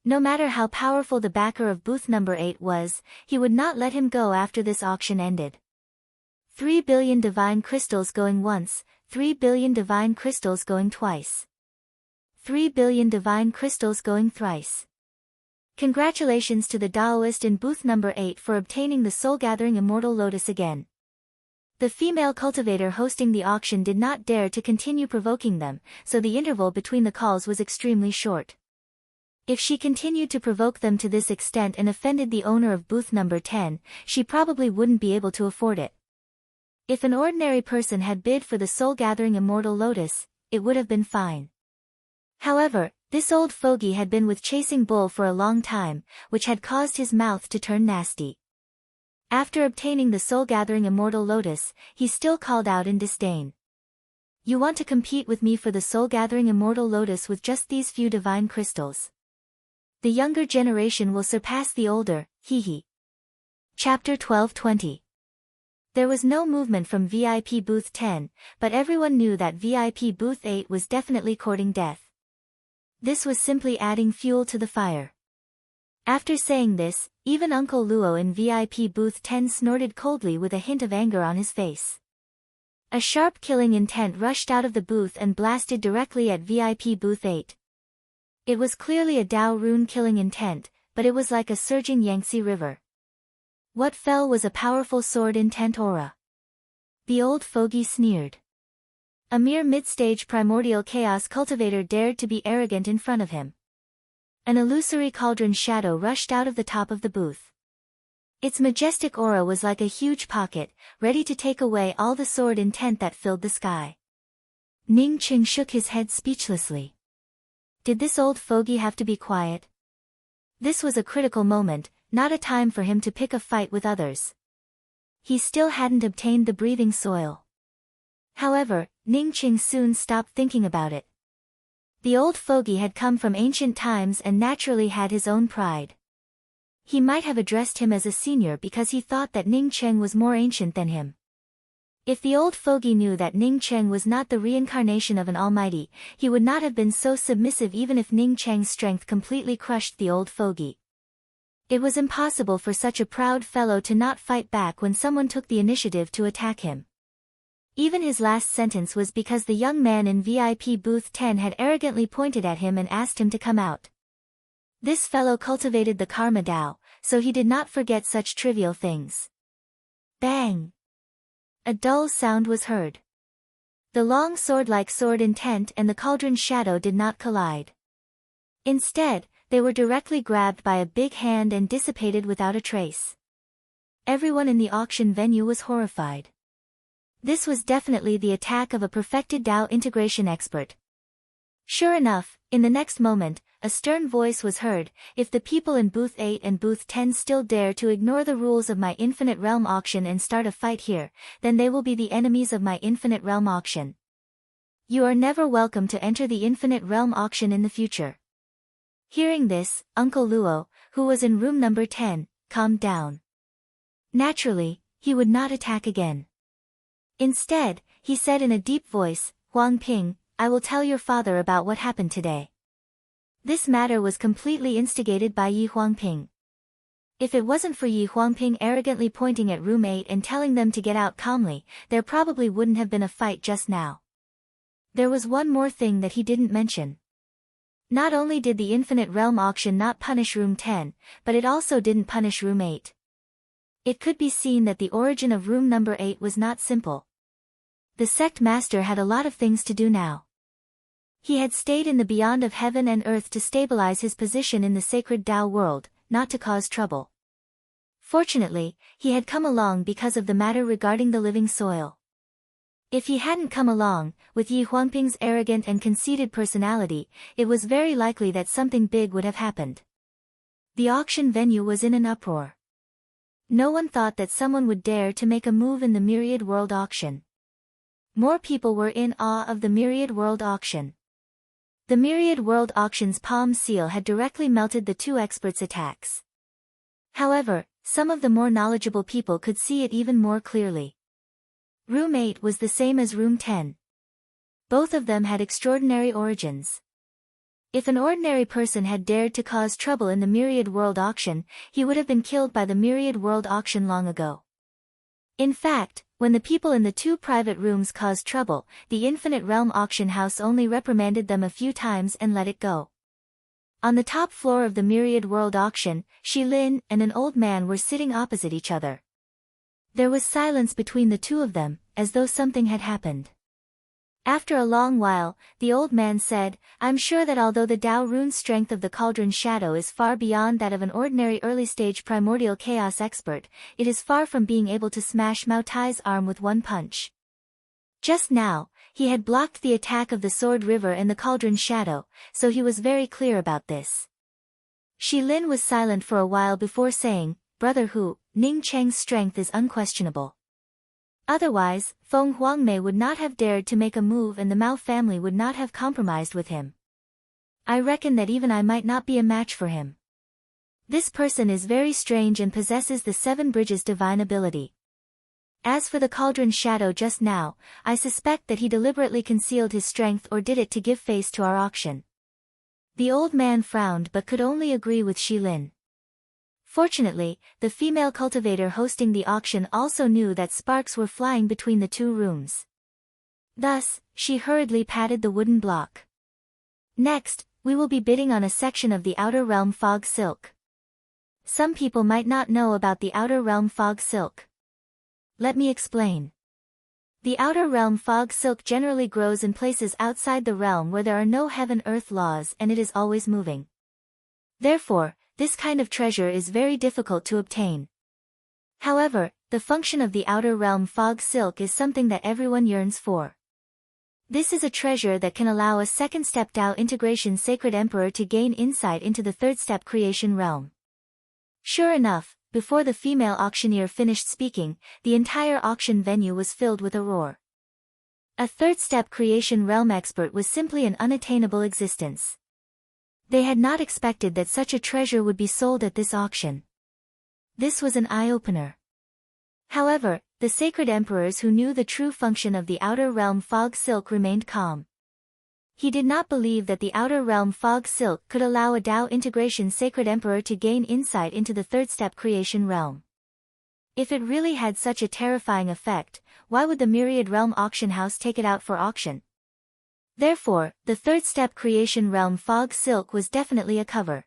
No matter how powerful the backer of booth number 8 was, he would not let him go after this auction ended. 3 billion divine crystals going once, 3 billion divine crystals going twice. 3 billion divine crystals going thrice. Congratulations to the Taoist in booth number 8 for obtaining the soul-gathering immortal lotus again. The female cultivator hosting the auction did not dare to continue provoking them, so the interval between the calls was extremely short. If she continued to provoke them to this extent and offended the owner of booth number 10, she probably wouldn't be able to afford it. If an ordinary person had bid for the soul-gathering immortal lotus, it would have been fine. However, this old fogey had been with Chasing Bull for a long time, which had caused his mouth to turn nasty. After obtaining the soul-gathering immortal lotus, he still called out in disdain. You want to compete with me for the soul-gathering immortal lotus with just these few divine crystals? The younger generation will surpass the older, hee. Chapter 12:20. There was no movement from VIP booth 10, but everyone knew that VIP booth 8 was definitely courting death. This was simply adding fuel to the fire. After saying this, even Uncle Luo in VIP booth 10 snorted coldly with a hint of anger on his face. A sharp killing intent rushed out of the booth and blasted directly at VIP booth 8. It was clearly a Dao rune killing intent, but it was like a surging Yangtze River. What fell was a powerful sword intent aura. The old fogey sneered. A mere mid-stage primordial chaos cultivator dared to be arrogant in front of him. An illusory cauldron shadow rushed out of the top of the booth. Its majestic aura was like a huge pocket, ready to take away all the sword intent that filled the sky. Ning Qing shook his head speechlessly. Did this old fogey have to be quiet? This was a critical moment, not a time for him to pick a fight with others. he still hadn't obtained the breathing soil. However, Ning Qing soon stopped thinking about it. The old fogey had come from ancient times and naturally had his own pride. He might have addressed him as a senior because he thought that Ning Cheng was more ancient than him. If the old fogey knew that Ning Cheng was not the reincarnation of an almighty, he would not have been so submissive even if Ning Cheng's strength completely crushed the old fogey. It was impossible for such a proud fellow to not fight back when someone took the initiative to attack him. Even his last sentence was because the young man in VIP booth 10 had arrogantly pointed at him and asked him to come out. This fellow cultivated the karma Tao, so he did not forget such trivial things. Bang! A dull sound was heard. The long sword-like sword intent and the cauldron shadow did not collide. Instead, they were directly grabbed by a big hand and dissipated without a trace. Everyone in the auction venue was horrified. This was definitely the attack of a perfected Tao integration expert. Sure enough, in the next moment, a stern voice was heard, "If the people in booth 8 and booth 10 still dare to ignore the rules of my Infinite Realm auction and start a fight here, then they will be the enemies of my Infinite Realm auction. You are never welcome to enter the Infinite Realm auction in the future." Hearing this, Uncle Luo, who was in room number 10, calmed down. Naturally, he would not attack again. Instead, he said in a deep voice, "Huang Ping, I will tell your father about what happened today." This matter was completely instigated by Yi Huangping. If it wasn't for Yi Huangping arrogantly pointing at room 8 and telling them to get out calmly, there probably wouldn't have been a fight just now. There was one more thing that he didn't mention. Not only did the Infinite Realm auction not punish room 10, but it also didn't punish room 8. It could be seen that the origin of room number 8 was not simple. The sect master had a lot of things to do now. He had stayed in the beyond of heaven and earth to stabilize his position in the sacred Tao world, not to cause trouble. Fortunately, he had come along because of the matter regarding the living soil. If he hadn't come along, with Yi Huangping's arrogant and conceited personality, it was very likely that something big would have happened. The auction venue was in an uproar. No one thought that someone would dare to make a move in the Myriad World auction. More people were in awe of the Myriad World auction. The Myriad World auction's palm seal had directly melted the two experts' attacks. However, some of the more knowledgeable people could see it even more clearly. Room 8 was the same as room 10. Both of them had extraordinary origins. If an ordinary person had dared to cause trouble in the Myriad World auction, he would have been killed by the Myriad World auction long ago. In fact, when the people in the two private rooms caused trouble, the Infinite Realm auction house only reprimanded them a few times and let it go. On the top floor of the Myriad World auction, Shi Lin and an old man were sitting opposite each other. There was silence between the two of them, as though something had happened. After a long while, the old man said, "I'm sure that although the Tao rune strength of the cauldron shadow is far beyond that of an ordinary early-stage primordial chaos expert, it is far from being able to smash Mao Tai's arm with one punch." Just now, he had blocked the attack of the Sword River and the cauldron shadow, so he was very clear about this. Shi Lin was silent for a while before saying, "Brother Hu, Ning Cheng's strength is unquestionable. Otherwise, Feng Huangmei would not have dared to make a move and the Mao family would not have compromised with him. I reckon that even I might not be a match for him. This person is very strange and possesses the Seven Bridges divine ability. As for the cauldron shadow just now, I suspect that he deliberately concealed his strength or did it to give face to our auction." The old man frowned but could only agree with Shi Lin. Fortunately, the female cultivator hosting the auction also knew that sparks were flying between the two rooms. Thus, she hurriedly patted the wooden block. "Next, we will be bidding on a section of the Outer Realm Fog Silk. Some people might not know about the Outer Realm Fog Silk. Let me explain. The Outer Realm Fog Silk generally grows in places outside the realm where there are no heaven-earth laws and it is always moving. Therefore, this kind of treasure is very difficult to obtain. However, the function of the Outer Realm Fog Silk is something that everyone yearns for. This is a treasure that can allow a second-step Tao integration Sacred Emperor to gain insight into the third-step creation realm. Sure enough, before the female auctioneer finished speaking, the entire auction venue was filled with a roar. A third-step creation realm expert was simply an unattainable existence. They had not expected that such a treasure would be sold at this auction. This was an eye-opener. However, the sacred emperors who knew the true function of the outer realm fog silk remained calm. He did not believe that the outer realm fog silk could allow a Tao integration sacred emperor to gain insight into the third-step creation realm. If it really had such a terrifying effect, why would the myriad realm auction house take it out for auction? Therefore, the third-step creation realm fog silk was definitely a cover.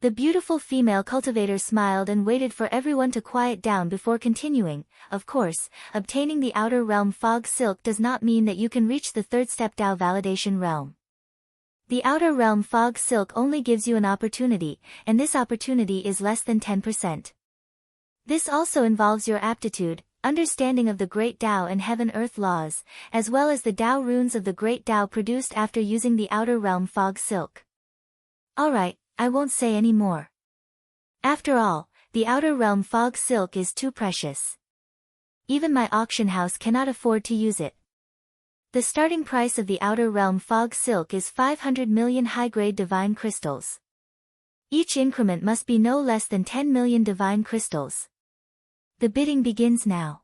The beautiful female cultivator smiled and waited for everyone to quiet down before continuing. Of course, obtaining the outer realm fog silk does not mean that you can reach the third-step Tao validation realm. The outer realm fog silk only gives you an opportunity, and this opportunity is less than 10%. This also involves your aptitude, understanding of the great Tao and heaven-earth laws, as well as the Tao runes of the great Tao produced after using the outer realm fog silk. Alright, I won't say any more. After all, the outer realm fog silk is too precious. Even my auction house cannot afford to use it. The starting price of the outer realm fog silk is 500 million high-grade divine crystals. Each increment must be no less than 10 million divine crystals. The bidding begins now.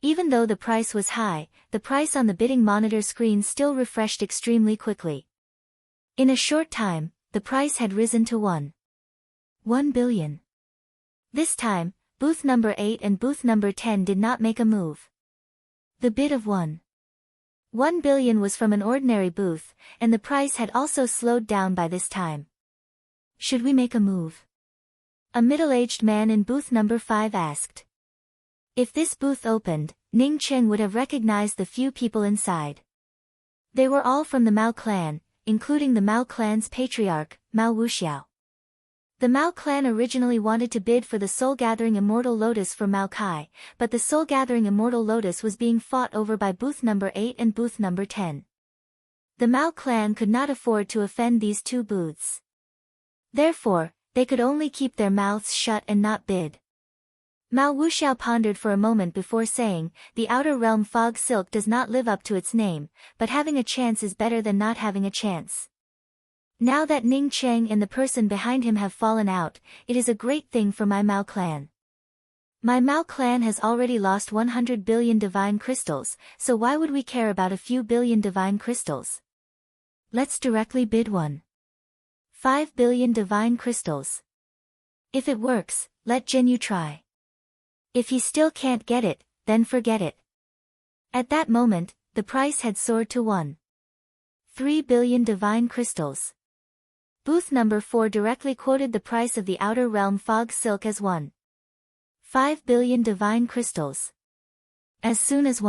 Even though the price was high, the price on the bidding monitor screen still refreshed extremely quickly. In a short time, the price had risen to 1 billion. This time, booth number 8 and booth number 10 did not make a move. The bid of 1 billion was from an ordinary booth, and the price had also slowed down by this time. Should we make a move? A middle-aged man in booth number 5 asked. If this booth opened, Ning Cheng would have recognized the few people inside. They were all from the Mao clan, including the Mao clan's patriarch, Mao Wuxiao. The Mao clan originally wanted to bid for the soul-gathering immortal lotus for Mao Kai, but the soul-gathering immortal lotus was being fought over by booth number 8 and booth number 10. The Mao clan could not afford to offend these two booths. Therefore, they could only keep their mouths shut and not bid. Mao Wuxiao pondered for a moment before saying, the outer realm fog silk does not live up to its name, but having a chance is better than not having a chance. Now that Ning Cheng and the person behind him have fallen out, it is a great thing for my Mao clan. My Mao clan has already lost 100 billion divine crystals, so why would we care about a few billion divine crystals? Let's directly bid 5 billion divine crystals. If it works, let Jinyu try. If he still can't get it, then forget it. At that moment, the price had soared to 3 billion divine crystals. Booth number 4 directly quoted the price of the outer realm fog silk as 5 billion divine crystals. As soon as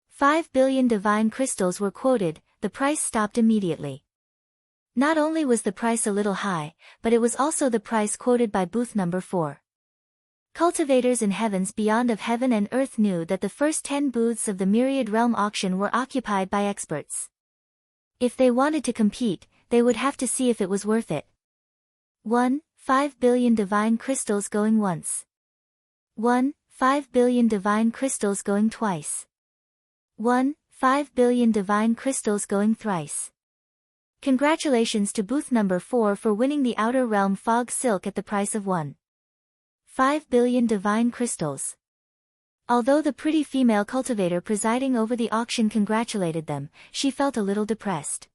5 billion divine crystals were quoted, the price stopped immediately. Not only was the price a little high, but it was also the price quoted by booth number 4. Cultivators in heavens beyond of heaven and earth knew that the first 10 booths of the Myriad Realm auction were occupied by experts. If they wanted to compete, they would have to see if it was worth it. 5 billion divine crystals going once. 5 billion divine crystals going twice. 5 billion divine crystals going thrice. Congratulations to booth number 4 for winning the Outer Realm Fog Silk at the price of 5 billion divine crystals. Although the pretty female cultivator presiding over the auction congratulated them, she felt a little depressed.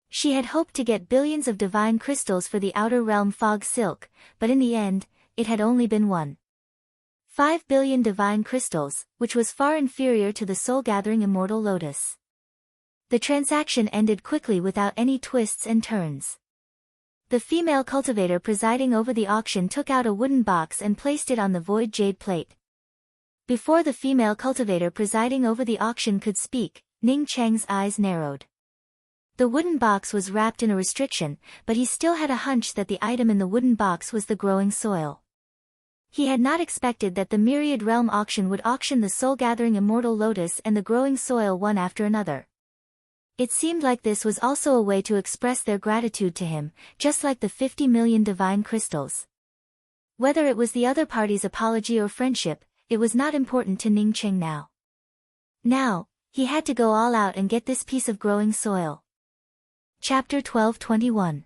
She had hoped to get billions of divine crystals for the Outer Realm Fog Silk, but in the end, it had only been 5 billion divine crystals, which was far inferior to the soul-gathering immortal lotus. The transaction ended quickly without any twists and turns. The female cultivator presiding over the auction took out a wooden box and placed it on the void jade plate. Before the female cultivator presiding over the auction could speak, Ning Cheng's eyes narrowed. The wooden box was wrapped in a restriction, but he still had a hunch that the item in the wooden box was the growing soil. He had not expected that the Myriad Realm auction would auction the soul-gathering immortal lotus and the growing soil one after another. It seemed like this was also a way to express their gratitude to him, just like the 50 million divine crystals. Whether it was the other party's apology or friendship, it was not important to Ning Cheng now. Now, he had to go all out and get this piece of growing soil. Chapter 12:21.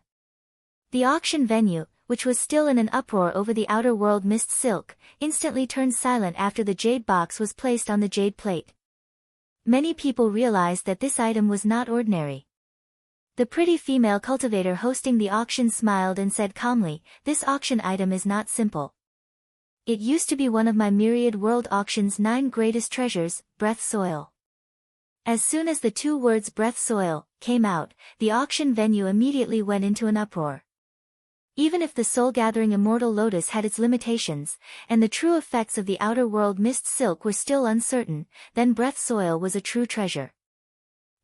The auction venue, which was still in an uproar over the outer world mist silk, instantly turned silent after the jade box was placed on the jade plate. Many people realized that this item was not ordinary. The pretty female cultivator hosting the auction smiled and said calmly, "This auction item is not simple. It used to be one of my myriad world auction's 9 greatest treasures, breath soil." As soon as the 2 words breath soil came out, the auction venue immediately went into an uproar. Even if the soul-gathering immortal lotus had its limitations, and the true effects of the outer world mist silk were still uncertain, then breath soil was a true treasure.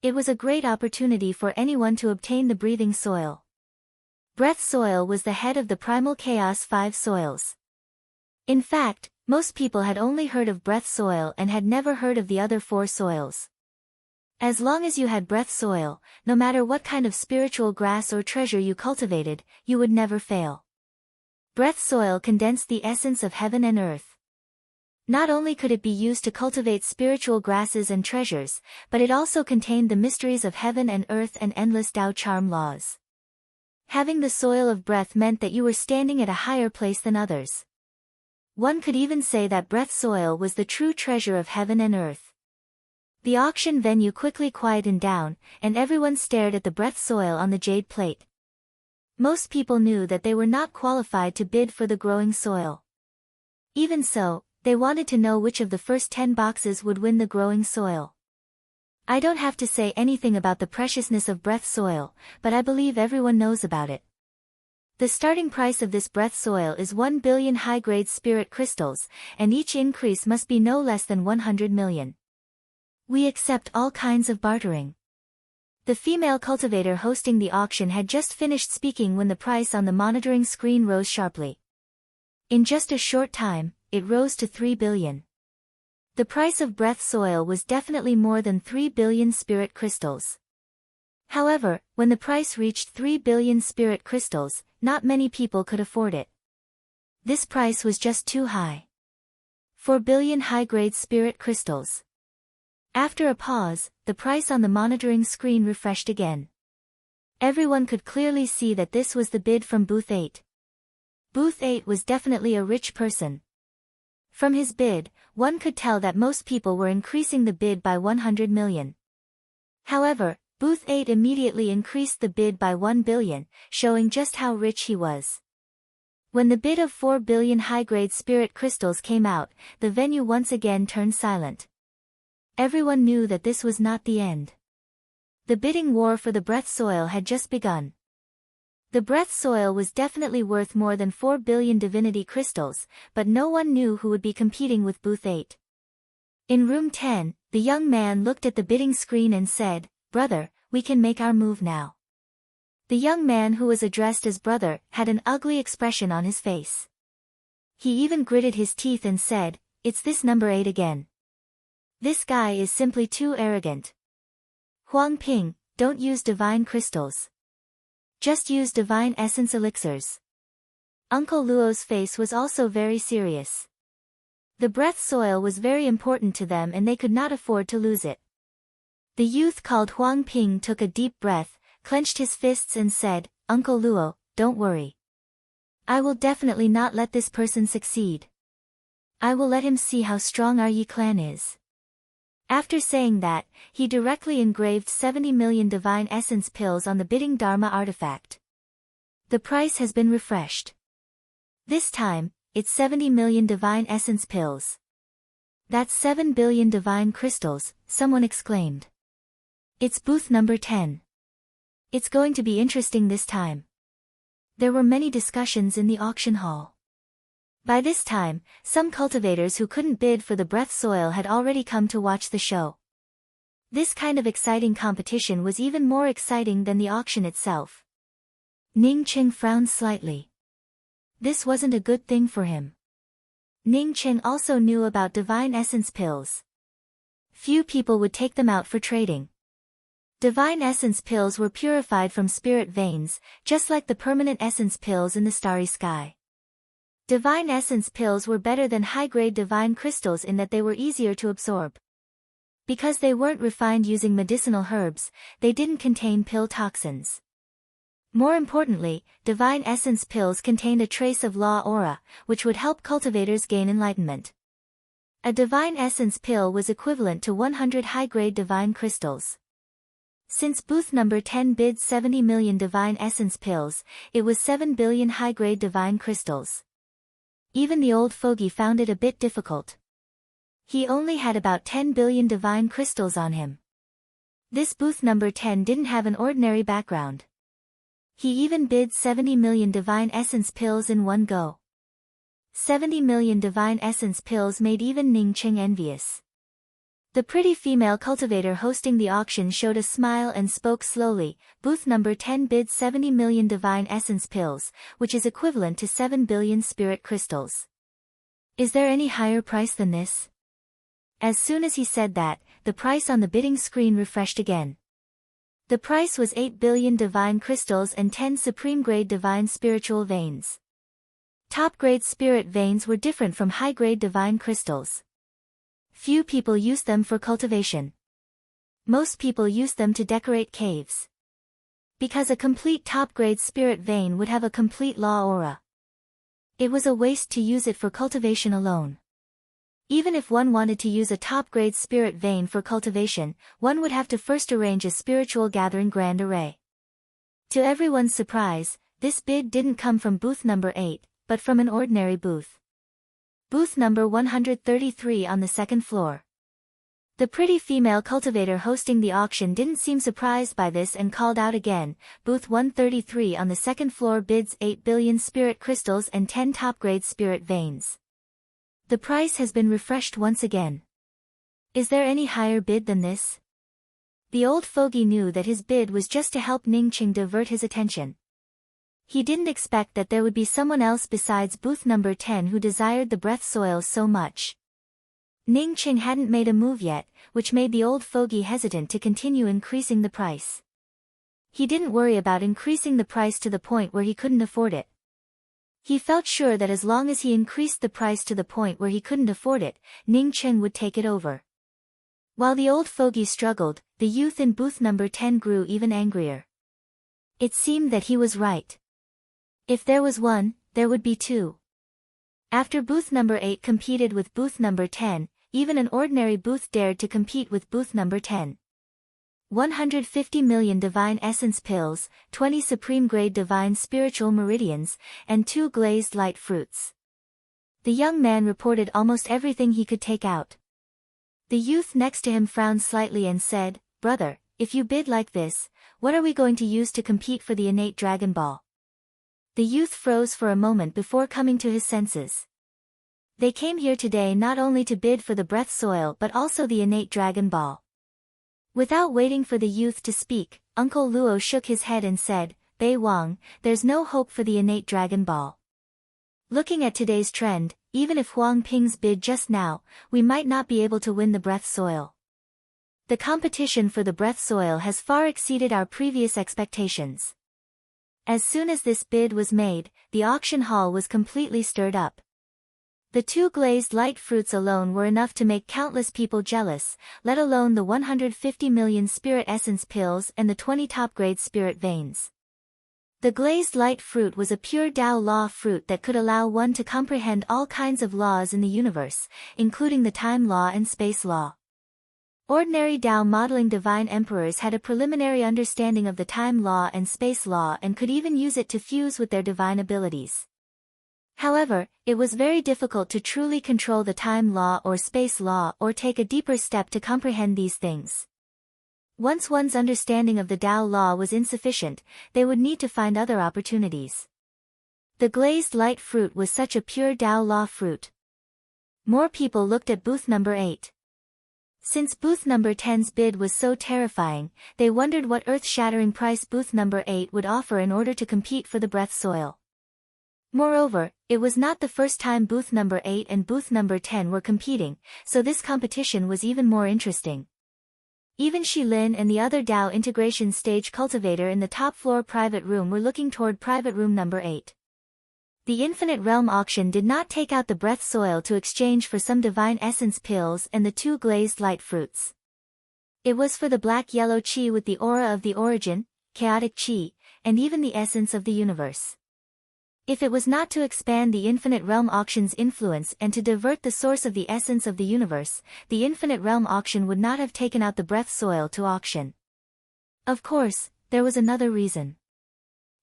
It was a great opportunity for anyone to obtain the breathing soil. Breath soil was the head of the primal chaos 5 soils. In fact, most people had only heard of breath soil and had never heard of the other 4 soils. As long as you had breath soil, no matter what kind of spiritual grass or treasure you cultivated, you would never fail. Breath soil condensed the essence of heaven and earth. Not only could it be used to cultivate spiritual grasses and treasures, but it also contained the mysteries of heaven and earth and endless Tao charm laws. Having the soil of breath meant that you were standing at a higher place than others. One could even say that breath soil was the true treasure of heaven and earth. The auction venue quickly quieted down, and everyone stared at the breath soil on the jade plate. Most people knew that they were not qualified to bid for the growing soil. Even so, they wanted to know which of the first 10 boxes would win the growing soil. I don't have to say anything about the preciousness of breath soil, but I believe everyone knows about it. The starting price of this breath soil is 1 billion high-grade spirit crystals, and each increase must be no less than 100 million. We accept all kinds of bartering. The female cultivator hosting the auction had just finished speaking when the price on the monitoring screen rose sharply. In just a short time, it rose to 3 billion. The price of breath soil was definitely more than 3 billion spirit crystals. However, when the price reached 3 billion spirit crystals, not many people could afford it. This price was just too high. 4 billion high-grade spirit crystals. After a pause, the price on the monitoring screen refreshed again. Everyone could clearly see that this was the bid from Booth 8. Booth 8 was definitely a rich person. From his bid, one could tell that most people were increasing the bid by 100 million. However, Booth 8 immediately increased the bid by 1 billion, showing just how rich he was. When the bid of 4 billion high-grade spirit crystals came out, the venue once again turned silent. Everyone knew that this was not the end. The bidding war for the breath soil had just begun. The breath soil was definitely worth more than 4 billion divinity crystals, but no one knew who would be competing with Booth 8. In room 10, the young man looked at the bidding screen and said, "Brother, we can make our move now." The young man who was addressed as brother had an ugly expression on his face. He even gritted his teeth and said, "It's this number 8 again. This guy is simply too arrogant. Huang Ping, don't use divine crystals. Just use divine essence elixirs." Uncle Luo's face was also very serious. The breath soil was very important to them and they could not afford to lose it. The youth called Huang Ping took a deep breath, clenched his fists and said, "Uncle Luo, don't worry. I will definitely not let this person succeed. I will let him see how strong our Yi clan is." After saying that, he directly engraved 70 million divine essence pills on the bidding Dharma artifact. The price has been refreshed. This time, it's 70 million divine essence pills. That's 7 billion divine crystals, someone exclaimed. It's booth number 10. It's going to be interesting this time. There were many discussions in the auction hall. By this time, some cultivators who couldn't bid for the breath soil had already come to watch the show. This kind of exciting competition was even more exciting than the auction itself. Ning Cheng frowned slightly. This wasn't a good thing for him. Ning Cheng also knew about divine essence pills. Few people would take them out for trading. Divine essence pills were purified from spirit veins, just like the permanent essence pills in the starry sky. Divine Essence pills were better than high-grade divine crystals in that they were easier to absorb. Because they weren't refined using medicinal herbs, they didn't contain pill toxins. More importantly, Divine Essence pills contained a trace of law aura, which would help cultivators gain enlightenment. A Divine Essence pill was equivalent to 100 high-grade divine crystals. Since booth number 10 bid 70 million Divine Essence pills, it was 7 billion high-grade divine crystals. Even the old fogey found it a bit difficult. He only had about 10 billion divine crystals on him. This booth number 10 didn't have an ordinary background. He even bid 70 million Divine Essence pills in one go. 70 million Divine Essence pills made even Ning Qing envious. The pretty female cultivator hosting the auction showed a smile and spoke slowly. Booth number 10 bid 70 million Divine Essence pills, which is equivalent to 7 billion spirit crystals. Is there any higher price than this? As soon as he said that, the price on the bidding screen refreshed again. The price was 8 billion divine crystals and 10 supreme-grade divine spiritual veins. Top-grade spirit veins were different from high-grade divine crystals. Few people used them for cultivation. Most people used them to decorate caves. Because a complete top-grade spirit vein would have a complete law aura. It was a waste to use it for cultivation alone. Even if one wanted to use a top-grade spirit vein for cultivation, one would have to first arrange a spiritual gathering grand array. To everyone's surprise, this bid didn't come from booth number 8, but from an ordinary booth. Booth number 133 on the second floor. The pretty female cultivator hosting the auction didn't seem surprised by this and called out again. Booth 133 on the second floor bids 8 billion spirit crystals and 10 top-grade spirit veins. The price has been refreshed once again. Is there any higher bid than this? The old fogey knew that his bid was just to help Ning Qing divert his attention. He didn't expect that there would be someone else besides booth number 10 who desired the breath soil so much. Ning Qing hadn't made a move yet, which made the old fogey hesitant to continue increasing the price. He didn't worry about increasing the price to the point where he couldn't afford it. He felt sure that as long as he increased the price to the point where he couldn't afford it, Ning Qing would take it over. While the old fogey struggled, the youth in booth number 10 grew even angrier. It seemed that he was right. If there was one, there would be two. After booth number 8 competed with booth number 10, even an ordinary booth dared to compete with booth number 10. 150 million divine essence pills, 20 supreme-grade divine spiritual meridians, and 2 glazed light fruits. The young man reported almost everything he could take out. The youth next to him frowned slightly and said, "Brother, if you bid like this, what are we going to use to compete for the innate Dragon Ball?" The youth froze for a moment before coming to his senses. They came here today not only to bid for the breath soil but also the innate Dragon Ball. Without waiting for the youth to speak, Uncle Luo shook his head and said, "Bei Wang, there's no hope for the innate Dragon Ball. Looking at today's trend, even if Huang Ping's bid just now, we might not be able to win the breath soil. The competition for the breath soil has far exceeded our previous expectations." As soon as this bid was made, the auction hall was completely stirred up. The 2 glazed light fruits alone were enough to make countless people jealous, let alone the 150 million spirit essence pills and the 20 top-grade spirit veins. The glazed light fruit was a pure Tao law fruit that could allow one to comprehend all kinds of laws in the universe, including the time law and space law. Ordinary Tao modeling divine emperors had a preliminary understanding of the time law and space law and could even use it to fuse with their divine abilities. However, it was very difficult to truly control the time law or space law or take a deeper step to comprehend these things. Once one's understanding of the Tao law was insufficient, they would need to find other opportunities. The glazed light fruit was such a pure Tao law fruit. More people looked at booth number 8. Since booth number 10's bid was so terrifying, they wondered what earth-shattering price booth number 8 would offer in order to compete for the breath soil. Moreover, it was not the first time booth number 8 and booth number 10 were competing, so this competition was even more interesting. Even Shilin and the other Tao integration stage cultivator in the top floor private room were looking toward private room number 8. The Infinite Realm auction did not take out the breath soil to exchange for some divine essence pills and the 2 glazed light fruits. It was for the black-yellow chi with the aura of the origin, chaotic chi, and even the essence of the universe. If it was not to expand the Infinite Realm auction's influence and to divert the source of the essence of the universe, the Infinite Realm auction would not have taken out the breath soil to auction. Of course, there was another reason.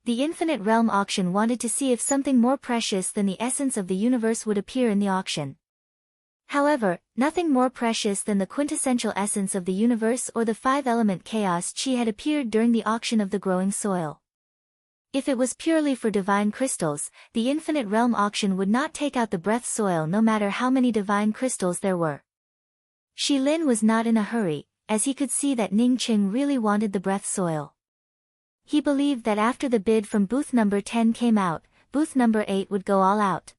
The Infinite Realm auction wanted to see if something more precious than the essence of the universe would appear in the auction. However, nothing more precious than the quintessential essence of the universe or the 5-element chaos chi had appeared during the auction of the growing soil. If it was purely for divine crystals, the Infinite Realm auction would not take out the breath soil no matter how many divine crystals there were. Shi Lin was not in a hurry, as he could see that Ning Qing really wanted the breath soil. He believed that after the bid from booth number 10 came out, booth number 8 would go all out.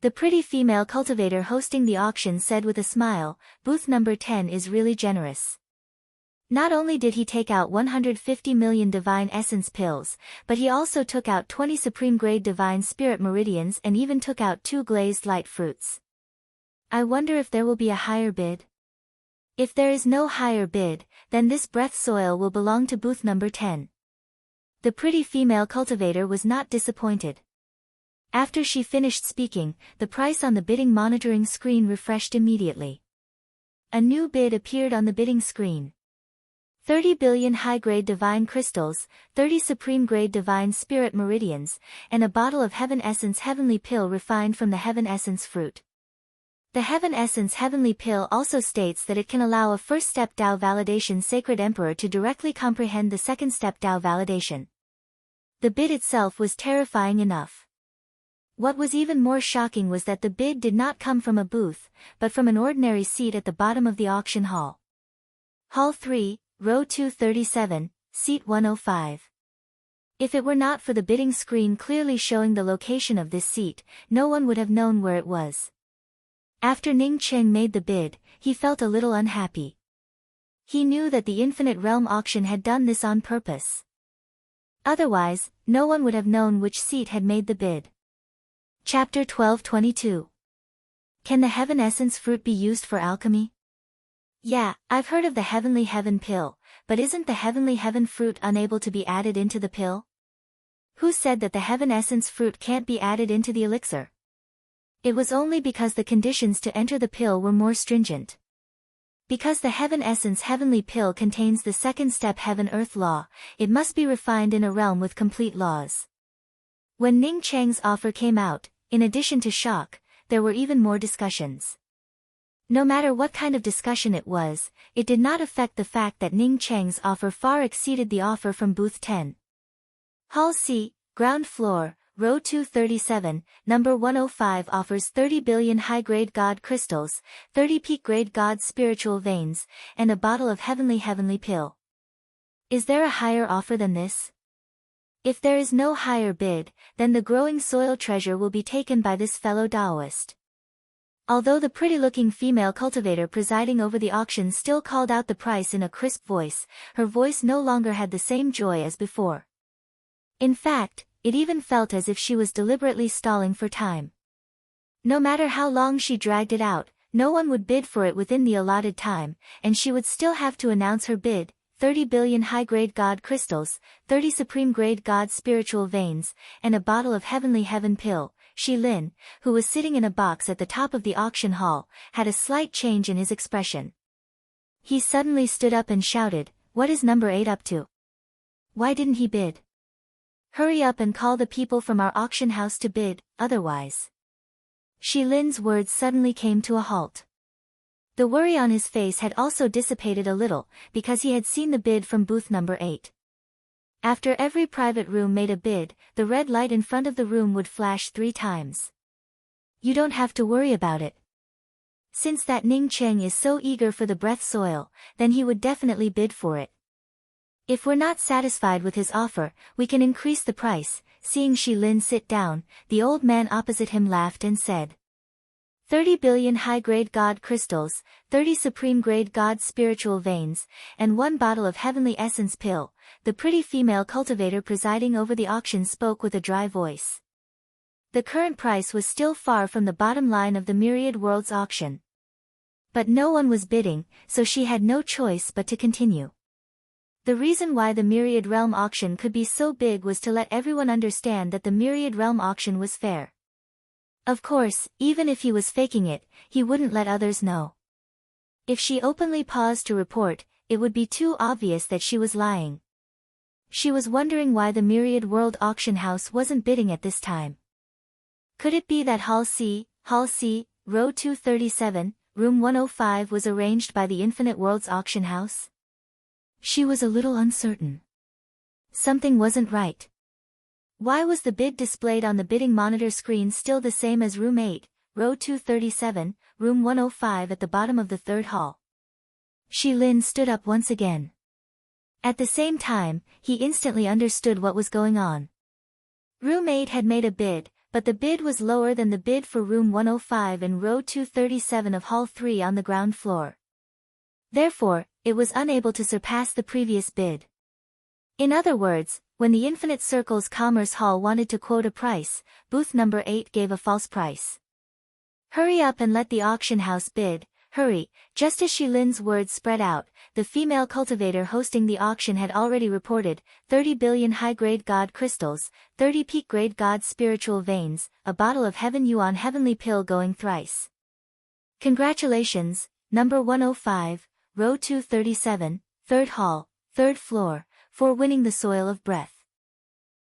The pretty female cultivator hosting the auction said with a smile, "Booth number 10 is really generous." Not only did he take out 150 million divine essence pills, but he also took out 20 supreme-grade divine spirit meridians and even took out 2 glazed light fruits. I wonder if there will be a higher bid. If there is no higher bid, then this breath soil will belong to booth number 10. The pretty female cultivator was not disappointed. After she finished speaking, the price on the bidding monitoring screen refreshed immediately. A new bid appeared on the bidding screen. 30 billion high-grade divine crystals, 30 supreme-grade divine spirit meridians, and a bottle of Heaven Essence Heavenly Pill refined from the Heaven Essence fruit. The Heaven Essence Heavenly Pill also states that it can allow a first-step Tao validation Sacred Emperor to directly comprehend the second-step Tao validation. The bid itself was terrifying enough. What was even more shocking was that the bid did not come from a booth, but from an ordinary seat at the bottom of the auction hall. Hall 3, Row 237, Seat 105. If it were not for the bidding screen clearly showing the location of this seat, no one would have known where it was. After Ning Qing made the bid, he felt a little unhappy. He knew that the Infinite Realm auction had done this on purpose. Otherwise, no one would have known which seat had made the bid. Chapter 12:22. Can the Heaven Essence fruit be used for alchemy? Yeah, I've heard of the Heavenly Heaven pill, but isn't the Heavenly Heaven fruit unable to be added into the pill? Who said that the Heaven Essence fruit can't be added into the elixir? It was only because the conditions to enter the pill were more stringent. Because the Heaven Essence Heavenly Pill contains the second-step Heaven-Earth law, it must be refined in a realm with complete laws. When Ning Chang's offer came out, in addition to shock, there were even more discussions. No matter what kind of discussion it was, it did not affect the fact that Ning Chang's offer far exceeded the offer from booth 10. Hall C, ground floor, row 237, number 105 offers 30 billion high-grade God crystals, 30 peak-grade God spiritual veins, and a bottle of Heavenly Pill. Is there a higher offer than this? If there is no higher bid, then the growing soil treasure will be taken by this fellow Taoist. Although the pretty-looking female cultivator presiding over the auction still called out the price in a crisp voice, her voice no longer had the same joy as before. In fact, it even felt as if she was deliberately stalling for time. No matter how long she dragged it out, no one would bid for it within the allotted time, and she would still have to announce her bid: 30 billion high-grade God crystals, 30 supreme-grade God spiritual veins, and a bottle of Heaven Pill. Shi Lin, who was sitting in a box at the top of the auction hall, had a slight change in his expression. He suddenly stood up and shouted, "What is number 8 up to? Why didn't he bid? Hurry up and call the people from our auction house to bid, otherwise." Shi Lin's words suddenly came to a halt. The worry on his face had also dissipated a little, because he had seen the bid from booth number 8. After every private room made a bid, the red light in front of the room would flash 3 times. You don't have to worry about it. Since that Ning Cheng is so eager for the breath soil, then he would definitely bid for it. If we're not satisfied with his offer, we can increase the price. Seeing Shi Lin sit down, the old man opposite him laughed and said, 30 billion high-grade God crystals, 30 supreme-grade God spiritual veins, and 1 bottle of Heavenly Essence Pill. The pretty female cultivator presiding over the auction spoke with a dry voice. The current price was still far from the bottom line of the Myriad Worlds auction. But no one was bidding, so she had no choice but to continue. The reason why the Myriad Realm auction could be so big was to let everyone understand that the Myriad Realm auction was fair. Of course, even if he was faking it, he wouldn't let others know. If she openly paused to report, it would be too obvious that she was lying. She was wondering why the Myriad World auction house wasn't bidding at this time. Could it be that Hall C, row 237, room 105 was arranged by the Infinite Worlds auction house? She was a little uncertain. Something wasn't right. Why was the bid displayed on the bidding monitor screen still the same as room 8, row 237, room 105 at the bottom of the third hall? Shi-Lin stood up once again. At the same time, he instantly understood what was going on. Room 8 had made a bid, but the bid was lower than the bid for room 105 and row 237 of hall 3 on the ground floor. Therefore, it was unable to surpass the previous bid. In other words, when the Infinite Circles Commerce Hall wanted to quote a price, booth number 8 gave a false price. "Hurry up and let the auction house bid, hurry." Just as Shi-Lin's words spread out, the female cultivator hosting the auction had already reported 30 billion high-grade god crystals, 30 peak-grade god spiritual veins, a bottle of heaven yuan heavenly pill going thrice. Congratulations, number 105, row 237, third hall, third floor, for winning the soil of breath.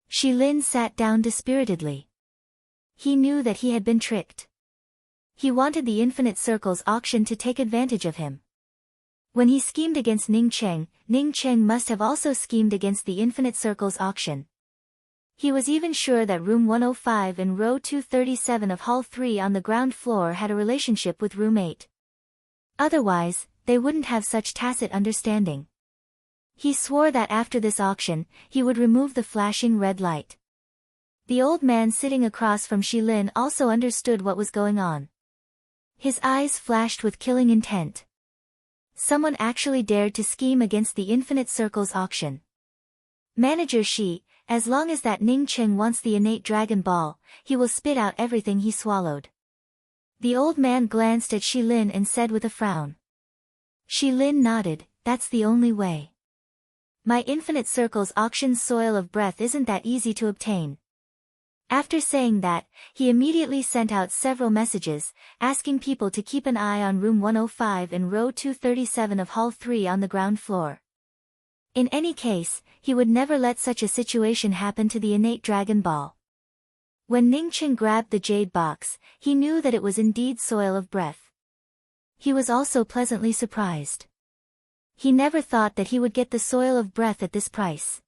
Shi-Lin sat down dispiritedly. He knew that he had been tricked. He wanted the Infinite Circles auction to take advantage of him. When he schemed against Ning Cheng must have also schemed against the Infinite Circles auction. He was even sure that room 105 and row 237 of hall 3 on the ground floor had a relationship with room 8. Otherwise, they wouldn't have such tacit understanding. He swore that after this auction, he would remove the flashing red light. The old man sitting across from Shi-Lin also understood what was going on. His eyes flashed with killing intent. Someone actually dared to scheme against the Infinite Circles auction. Manager Shi, as long as that Ning Cheng wants the innate Dragon Ball, he will spit out everything he swallowed. The old man glanced at Shi-Lin and said with a frown. Shi-Lin nodded, "That's the only way. My Infinite Circles auction's soil of breath isn't that easy to obtain." After saying that, he immediately sent out several messages, asking people to keep an eye on room 105 and row 237 of hall 3 on the ground floor. In any case, he would never let such a situation happen to the innate Dragon Ball. When Ning Cheng grabbed the jade box, he knew that it was indeed soil of breath. He was also pleasantly surprised. He never thought that he would get the soil of breath at this price.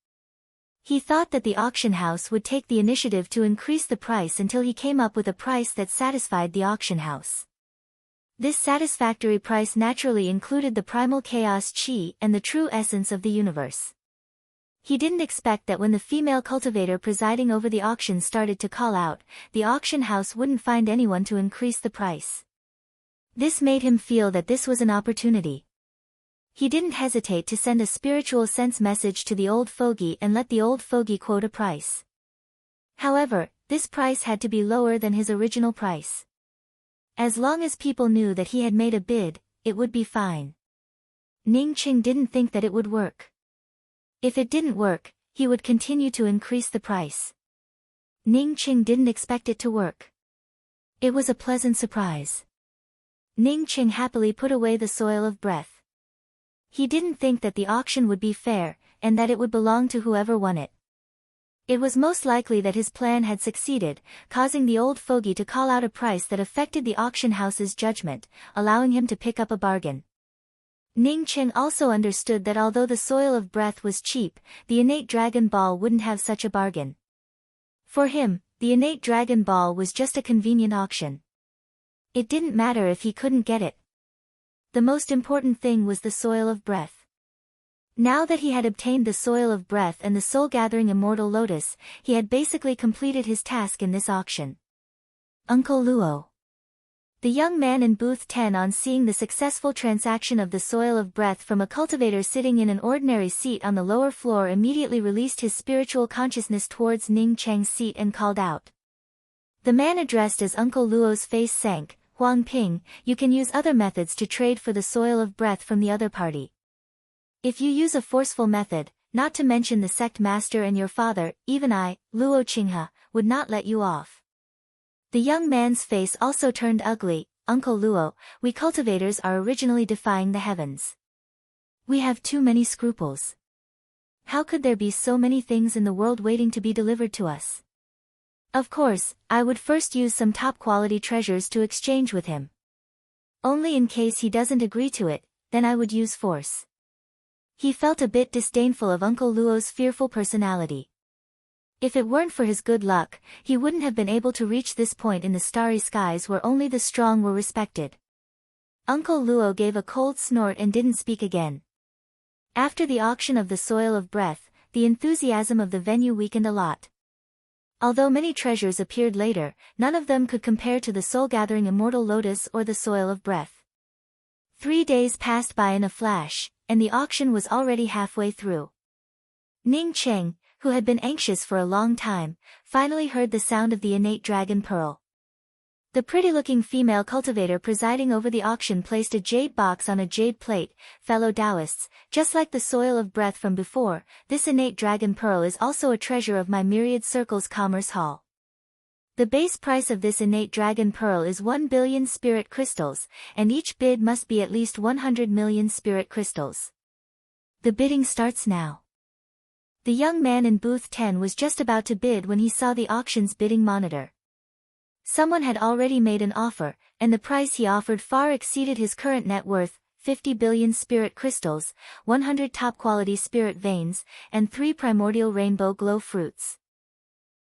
He thought that the auction house would take the initiative to increase the price until he came up with a price that satisfied the auction house. This satisfactory price naturally included the primal chaos chi and the true essence of the universe. He didn't expect that when the female cultivator presiding over the auction started to call out, the auction house wouldn't find anyone to increase the price. This made him feel that this was an opportunity. He didn't hesitate to send a spiritual sense message to the old fogey and let the old fogey quote a price. However, this price had to be lower than his original price. As long as people knew that he had made a bid, it would be fine. Ning Cheng didn't think that it would work. If it didn't work, he would continue to increase the price. Ning Cheng didn't expect it to work. It was a pleasant surprise. Ning Cheng happily put away the soil of breath. He didn't think that the auction would be fair, and that it would belong to whoever won it. It was most likely that his plan had succeeded, causing the old fogey to call out a price that affected the auction house's judgment, allowing him to pick up a bargain. Ning Cheng also understood that although the soil of breath was cheap, the innate Dragon Ball wouldn't have such a bargain. For him, the innate Dragon Ball was just a convenient auction. It didn't matter if he couldn't get it. The most important thing was the soil of breath. Now that he had obtained the soil of breath and the soul-gathering immortal lotus, he had basically completed his task in this auction. Uncle Luo. The young man in booth 10, on seeing the successful transaction of the soil of breath from a cultivator sitting in an ordinary seat on the lower floor, immediately released his spiritual consciousness towards Ning Cheng's seat and called out. The man addressed as Uncle Luo's face sank. Huang Ping, you can use other methods to trade for the soil of breath from the other party. If you use a forceful method, not to mention the sect master and your father, even I, Luo Qinghe, would not let you off. The young man's face also turned ugly. Uncle Luo, we cultivators are originally defying the heavens. We have too many scruples. How could there be so many things in the world waiting to be delivered to us? Of course, I would first use some top-quality treasures to exchange with him. Only in case he doesn't agree to it, then I would use force. He felt a bit disdainful of Uncle Luo's fearful personality. If it weren't for his good luck, he wouldn't have been able to reach this point in the starry skies where only the strong were respected. Uncle Luo gave a cold snort and didn't speak again. After the auction of the soil of breath, the enthusiasm of the venue weakened a lot. Although many treasures appeared later, none of them could compare to the soul-gathering immortal lotus or the soil of breath. 3 days passed by in a flash, and the auction was already halfway through. Ning Cheng, who had been anxious for a long time, finally heard the sound of the innate dragon pearl. The pretty-looking female cultivator presiding over the auction placed a jade box on a jade plate. Fellow Taoists, just like the soil of breath from before, this innate dragon pearl is also a treasure of my myriad circles commerce hall. The base price of this innate dragon pearl is 1 billion spirit crystals, and each bid must be at least 100 million spirit crystals. The bidding starts now. The young man in booth 10 was just about to bid when he saw the auction's bidding monitor. Someone had already made an offer, and the price he offered far exceeded his current net worth: 50 billion spirit crystals, 100 top-quality spirit veins, and 3 primordial rainbow glow fruits.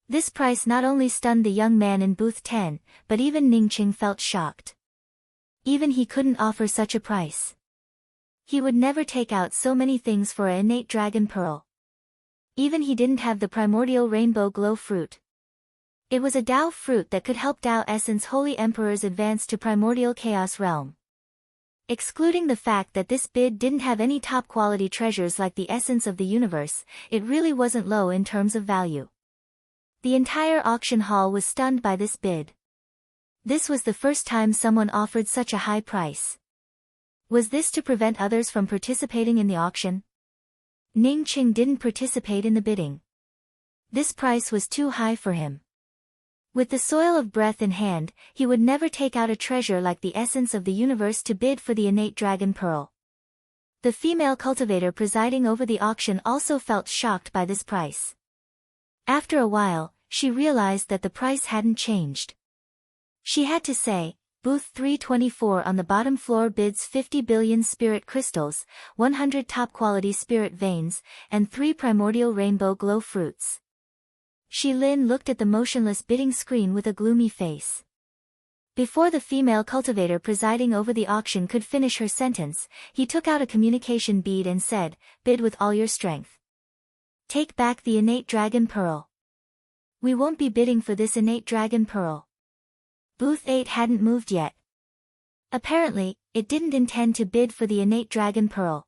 This price not only stunned the young man in booth 10, but even Ning Qing felt shocked. Even he couldn't offer such a price. He would never take out so many things for an innate dragon pearl. Even he didn't have the primordial rainbow glow fruit. It was a Tao fruit that could help Tao Essence Holy Emperors advance to primordial chaos realm. Excluding the fact that this bid didn't have any top-quality treasures like the essence of the universe, it really wasn't low in terms of value. The entire auction hall was stunned by this bid. This was the first time someone offered such a high price. Was this to prevent others from participating in the auction? Ning Qing didn't participate in the bidding. This price was too high for him. With the soil of breath in hand, he would never take out a treasure like the essence of the universe to bid for the innate dragon pearl. The female cultivator presiding over the auction also felt shocked by this price. After a while, she realized that the price hadn't changed. She had to say, Booth 324 on the bottom floor bids 50 billion spirit crystals, 100 top-quality spirit veins, and 3 primordial rainbow glow fruits. Shi Lin looked at the motionless bidding screen with a gloomy face. Before the female cultivator presiding over the auction could finish her sentence, he took out a communication bead and said, "Bid with all your strength. Take back the innate dragon pearl. We won't be bidding for this innate dragon pearl." Booth 8 hadn't moved yet. Apparently, it didn't intend to bid for the innate dragon pearl.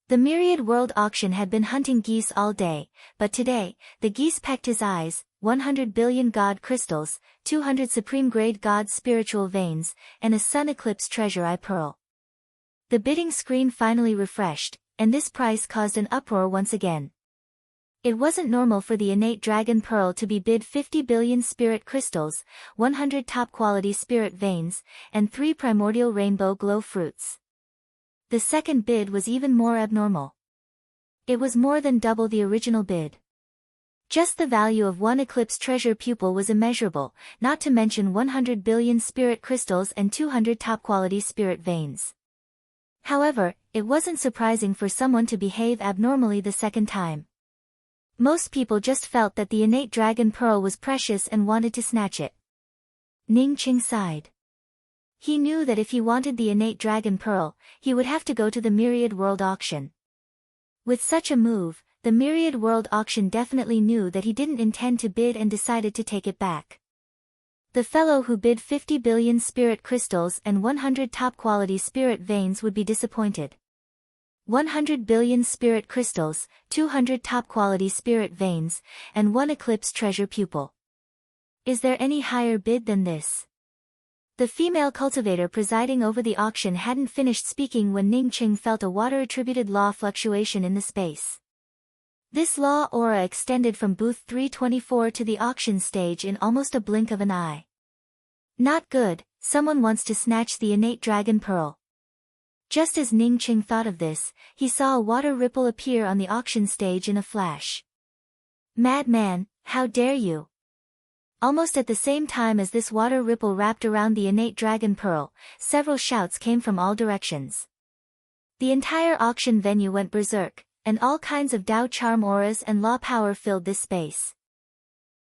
The myriad world auction had been hunting geese all day, but today, the geese pecked his eyes: 100 billion god crystals, 200 supreme grade god spiritual veins, and a sun eclipse treasure eye pearl. The bidding screen finally refreshed, and this price caused an uproar once again. It wasn't normal for the innate dragon pearl to be bid 50 billion spirit crystals, 100 top-quality spirit veins, and 3 primordial rainbow glow fruits. The second bid was even more abnormal. It was more than double the original bid. Just the value of one eclipse treasure pupil was immeasurable, not to mention 100 billion spirit crystals and 200 top-quality spirit veins. However, it wasn't surprising for someone to behave abnormally the second time. Most people just felt that the innate dragon pearl was precious and wanted to snatch it. Ning Qing sighed. He knew that if he wanted the innate dragon pearl, he would have to go to the myriad world auction. With such a move, the myriad world auction definitely knew that he didn't intend to bid and decided to take it back. The fellow who bid 50 billion spirit crystals and 100 top-quality spirit veins would be disappointed. 100 billion spirit crystals, 200 top-quality spirit veins, and 1 eclipse treasure pupil. Is there any higher bid than this? The female cultivator presiding over the auction hadn't finished speaking when Ning Qing felt a water-attributed law fluctuation in the space. This law aura extended from booth 324 to the auction stage in almost a blink of an eye. Not good, someone wants to snatch the innate dragon pearl. Just as Ning Qing thought of this, he saw a water ripple appear on the auction stage in a flash. Madman, how dare you! Almost at the same time as this water ripple wrapped around the innate dragon pearl, several shouts came from all directions. The entire auction venue went berserk, and all kinds of Dao charm auras and law power filled this space.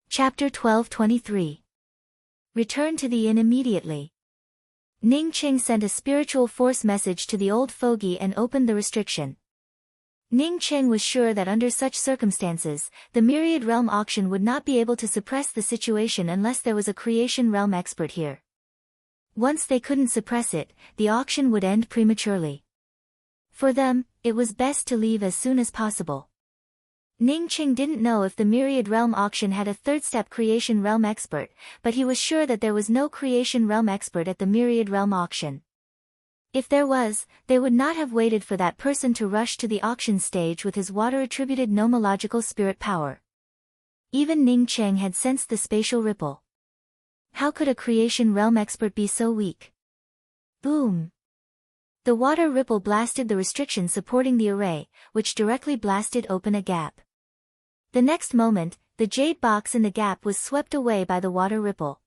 Chapter 1223. Return to the inn immediately. Ning Qing sent a spiritual force message to the old fogey and opened the restriction. Ning Qing was sure that under such circumstances, the Myriad Realm auction would not be able to suppress the situation unless there was a Creation Realm expert here. Once they couldn't suppress it, the auction would end prematurely. For them, it was best to leave as soon as possible. Ning Qing didn't know if the Myriad Realm auction had a third-step Creation Realm expert, but he was sure that there was no Creation Realm expert at the Myriad Realm auction. If there was, they would not have waited for that person to rush to the auction stage with his water-attributed nomological spirit power. Even Ning Qing had sensed the spatial ripple. How could a Creation Realm expert be so weak? Boom! The water ripple blasted the restriction supporting the array, which directly blasted open a gap. The next moment, the jade box in the gap was swept away by the water ripple.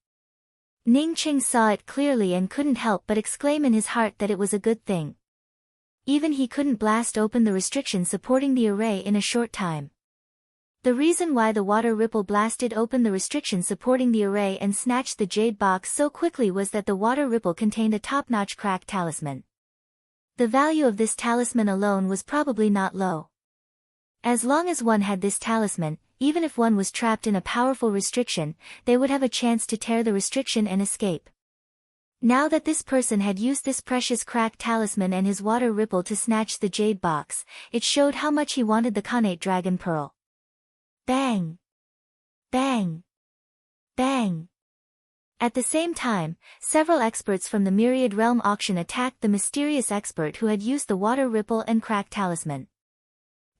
Ning Qing saw it clearly and couldn't help but exclaim in his heart that it was a good thing. Even he couldn't blast open the restriction supporting the array in a short time. The reason why the water ripple blasted open the restriction supporting the array and snatched the jade box so quickly was that the water ripple contained a top-notch crack talisman. The value of this talisman alone was probably not low. As long as one had this talisman, even if one was trapped in a powerful restriction, they would have a chance to tear the restriction and escape. Now that this person had used this precious crack talisman and his water ripple to snatch the jade box, it showed how much he wanted the connate dragon pearl. Bang! Bang! Bang! At the same time, several experts from the Myriad Realm auction attacked the mysterious expert who had used the water ripple and crack talisman.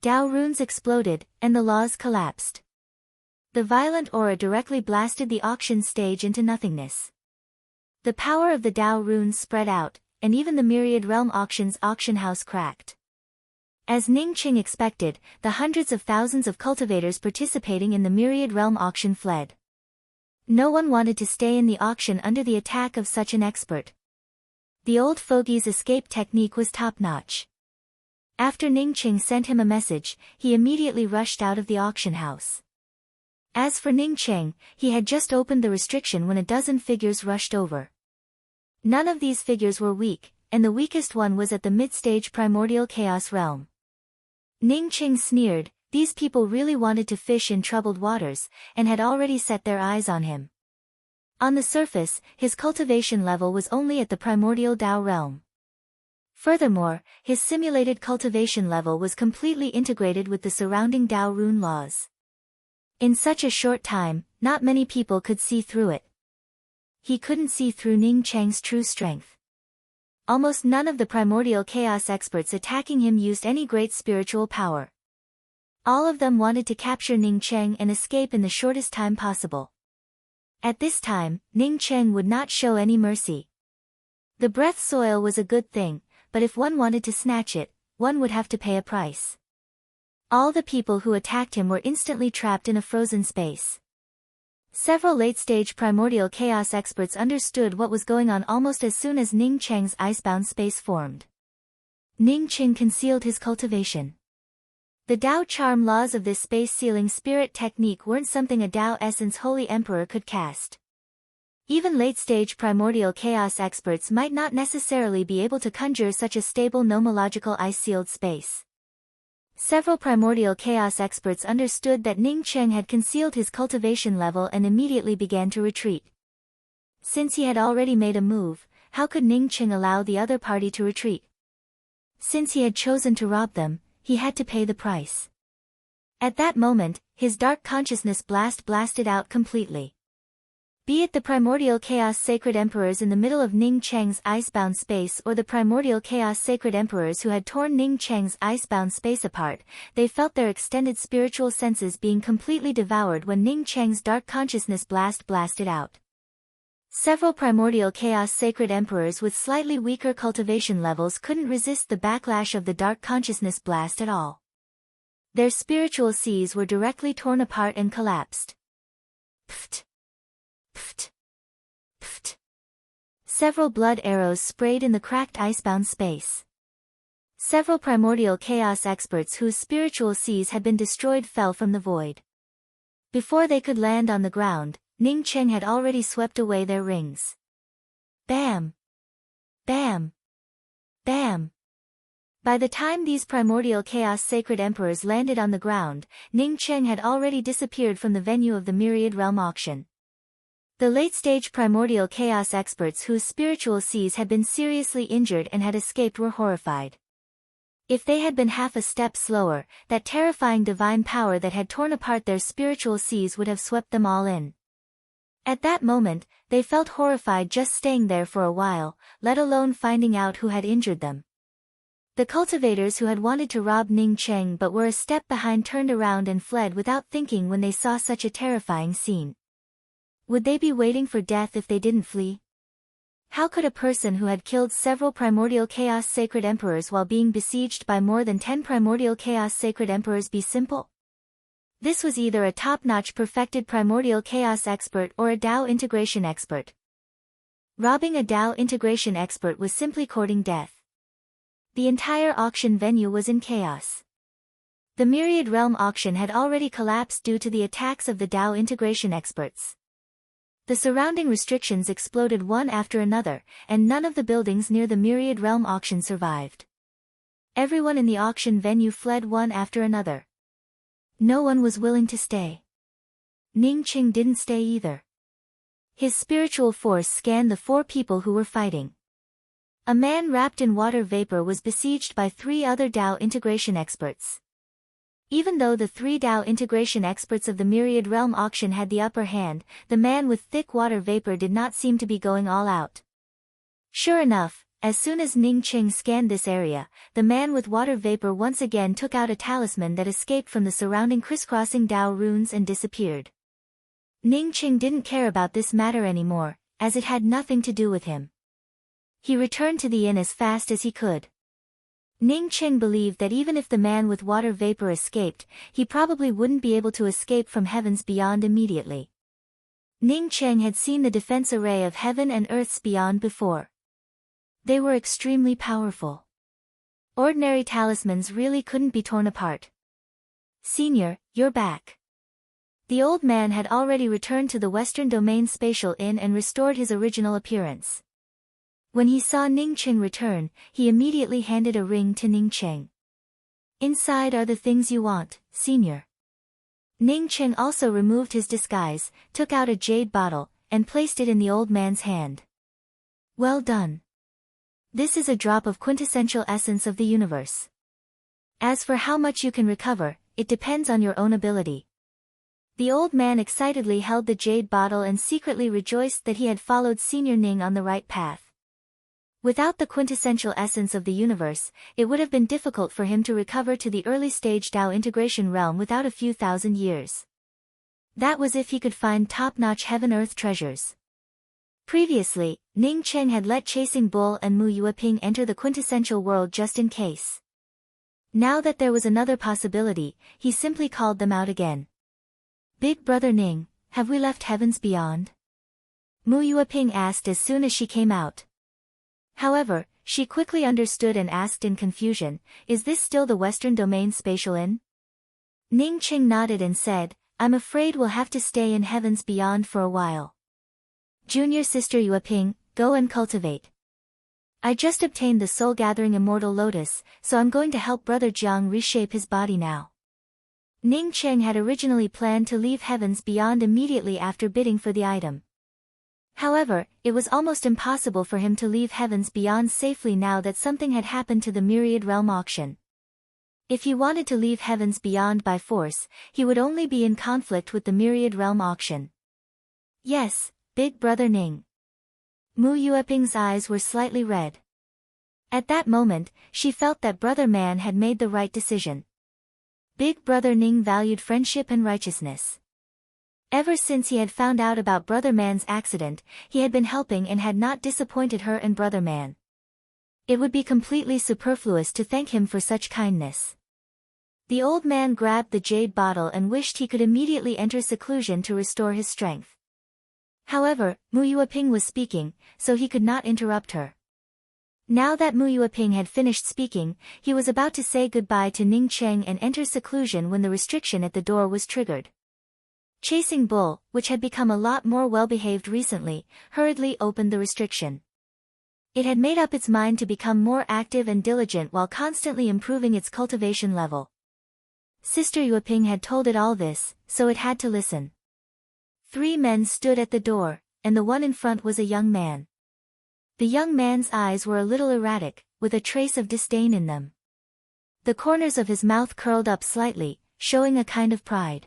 Dao runes exploded, and the laws collapsed. The violent aura directly blasted the auction stage into nothingness. The power of the Dao runes spread out, and even the Myriad Realm auction's auction house cracked. As Ning Qing expected, the hundreds of thousands of cultivators participating in the Myriad Realm auction fled. No one wanted to stay in the auction under the attack of such an expert. The old fogey's escape technique was top-notch. After Ning Qing sent him a message, he immediately rushed out of the auction house. As for Ning Qing, he had just opened the restriction when a dozen figures rushed over. None of these figures were weak, and the weakest one was at the mid-stage primordial chaos realm. Ning Qing sneered, these people really wanted to fish in troubled waters, and had already set their eyes on him. On the surface, his cultivation level was only at the primordial Dao realm. Furthermore, his simulated cultivation level was completely integrated with the surrounding Dao rune laws. In such a short time, not many people could see through it. He couldn't see through Ning Qing's true strength. Almost none of the primordial chaos experts attacking him used any great spiritual power. All of them wanted to capture Ning Qing and escape in the shortest time possible. At this time, Ning Qing would not show any mercy. The breath soil was a good thing, but if one wanted to snatch it, one would have to pay a price. All the people who attacked him were instantly trapped in a frozen space. Several late-stage primordial chaos experts understood what was going on almost as soon as Ning Qing's icebound space formed. Ning Qing concealed his cultivation. The Dao charm laws of this space-sealing spirit technique weren't something a Dao essence holy emperor could cast. Even late-stage primordial chaos experts might not necessarily be able to conjure such a stable nomological ice-sealed space. Several primordial chaos experts understood that Ning Qing had concealed his cultivation level and immediately began to retreat. Since he had already made a move, how could Ning Qing allow the other party to retreat? Since he had chosen to rob them, he had to pay the price. At that moment, his dark consciousness blasted out completely. Be it the primordial chaos sacred emperors in the middle of Ning Cheng's icebound space or the primordial chaos sacred emperors who had torn Ning Cheng's icebound space apart, they felt their extended spiritual senses being completely devoured when Ning Cheng's dark consciousness blasted out. Several primordial chaos sacred emperors with slightly weaker cultivation levels couldn't resist the backlash of the dark consciousness blast at all. Their spiritual seas were directly torn apart and collapsed. Pft. Pft. Pft. Several blood arrows sprayed in the cracked icebound space. Several primordial chaos experts whose spiritual seas had been destroyed fell from the void. Before they could land on the ground, Ning Cheng had already swept away their rings. Bam! Bam! Bam! By the time these primordial chaos sacred emperors landed on the ground, Ning Cheng had already disappeared from the venue of the Myriad Realm auction. The late-stage primordial chaos experts whose spiritual seas had been seriously injured and had escaped were horrified. If they had been half a step slower, that terrifying divine power that had torn apart their spiritual seas would have swept them all in. At that moment, they felt horrified just staying there for a while, let alone finding out who had injured them. The cultivators who had wanted to rob Ning Cheng but were a step behind turned around and fled without thinking when they saw such a terrifying scene. Would they be waiting for death if they didn't flee? How could a person who had killed several primordial chaos sacred emperors while being besieged by more than 10 primordial chaos sacred emperors be simple? This was either a top-notch perfected primordial chaos expert or a Dao integration expert. Robbing a Dao integration expert was simply courting death. The entire auction venue was in chaos. The Myriad Realm auction had already collapsed due to the attacks of the Dao integration experts. The surrounding restrictions exploded one after another, and none of the buildings near the Myriad Realm auction survived. Everyone in the auction venue fled one after another. No one was willing to stay. Ning Cheng didn't stay either. His spiritual force scanned the 4 people who were fighting. A man wrapped in water vapor was besieged by 3 other Dao integration experts. Even though the 3 Dao integration experts of the Myriad Realm auction had the upper hand, the man with thick water vapor did not seem to be going all out. Sure enough, as soon as Ning Cheng scanned this area, the man with water vapor once again took out a talisman that escaped from the surrounding crisscrossing Dao runes and disappeared. Ning Cheng didn't care about this matter anymore, as it had nothing to do with him. He returned to the inn as fast as he could. Ning Cheng believed that even if the man with water vapor escaped, he probably wouldn't be able to escape from Heavens Beyond immediately. Ning Cheng had seen the defense array of Heaven and Earth's Beyond before. They were extremely powerful. Ordinary talismans really couldn't be torn apart. "Senior, you're back." The old man had already returned to the Western Domain Spatial Inn and restored his original appearance. When he saw Ning Cheng return, he immediately handed a ring to Ning Cheng. "Inside are the things you want, Senior." Ning Cheng also removed his disguise, took out a jade bottle, and placed it in the old man's hand. "Well done. This is a drop of quintessential essence of the universe. As for how much you can recover, it depends on your own ability." The old man excitedly held the jade bottle and secretly rejoiced that he had followed Senior Ning on the right path. Without the quintessential essence of the universe, it would have been difficult for him to recover to the early-stage Dao integration realm without a few thousand years. That was if he could find top-notch heaven-earth treasures. Previously, Ning Cheng had let Chasing Bull and Mu Yueping enter the quintessential world just in case. Now that there was another possibility, he simply called them out again. "Big Brother Ning, have we left Heavens Beyond?" Mu Yueping asked as soon as she came out. However, she quickly understood and asked in confusion, "Is this still the Western Domain Spatial Inn?" Ning Cheng nodded and said, "I'm afraid we'll have to stay in Heavens Beyond for a while. Junior Sister Yueping, go and cultivate. I just obtained the soul-gathering immortal lotus, so I'm going to help Brother Jiang reshape his body now." Ning Cheng had originally planned to leave Heavens Beyond immediately after bidding for the item. However, it was almost impossible for him to leave Heavens Beyond safely now that something had happened to the Myriad Realm auction. If he wanted to leave Heavens Beyond by force, he would only be in conflict with the Myriad Realm auction. "Yes, Big Brother Ning. Mu Yueping's eyes were slightly red. At that moment, she felt that Brother Man had made the right decision. Big Brother Ning valued friendship and righteousness. Ever since he had found out about Brother Man's accident, he had been helping and had not disappointed her and Brother Man. It would be completely superfluous to thank him for such kindness. The old man grabbed the jade bottle and wished he could immediately enter seclusion to restore his strength. However, Mu Yueping was speaking, so he could not interrupt her. Now that Mu Yueping had finished speaking, he was about to say goodbye to Ning Cheng and enter seclusion when the restriction at the door was triggered. Chasing Bull, which had become a lot more well-behaved recently, hurriedly opened the restriction. It had made up its mind to become more active and diligent while constantly improving its cultivation level. Sister Yueping had told it all this, so it had to listen. 3 men stood at the door, and the one in front was a young man. The young man's eyes were a little erratic, with a trace of disdain in them. The corners of his mouth curled up slightly, showing a kind of pride.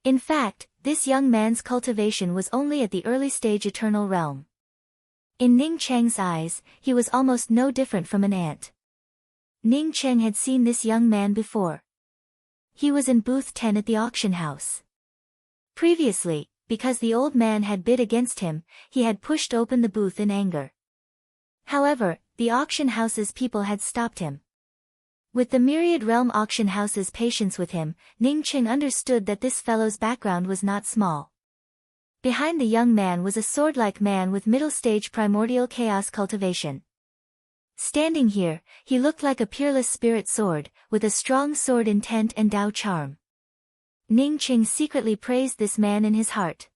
In fact, this young man's cultivation was only at the early stage eternal realm. In Ning Cheng's eyes, he was almost no different from an ant. Ning Cheng had seen this young man before. He was in booth 10 at the auction house. Previously, because the old man had bid against him, he had pushed open the booth in anger. However, the auction house's people had stopped him. With the myriad realm auction house's patience with him, Ning Cheng understood that this fellow's background was not small. Behind the young man was a sword-like man with middle-stage primordial chaos cultivation. Standing here, he looked like a peerless spirit sword, with a strong sword intent and Dao charm. Ning Cheng secretly praised this man in his heart.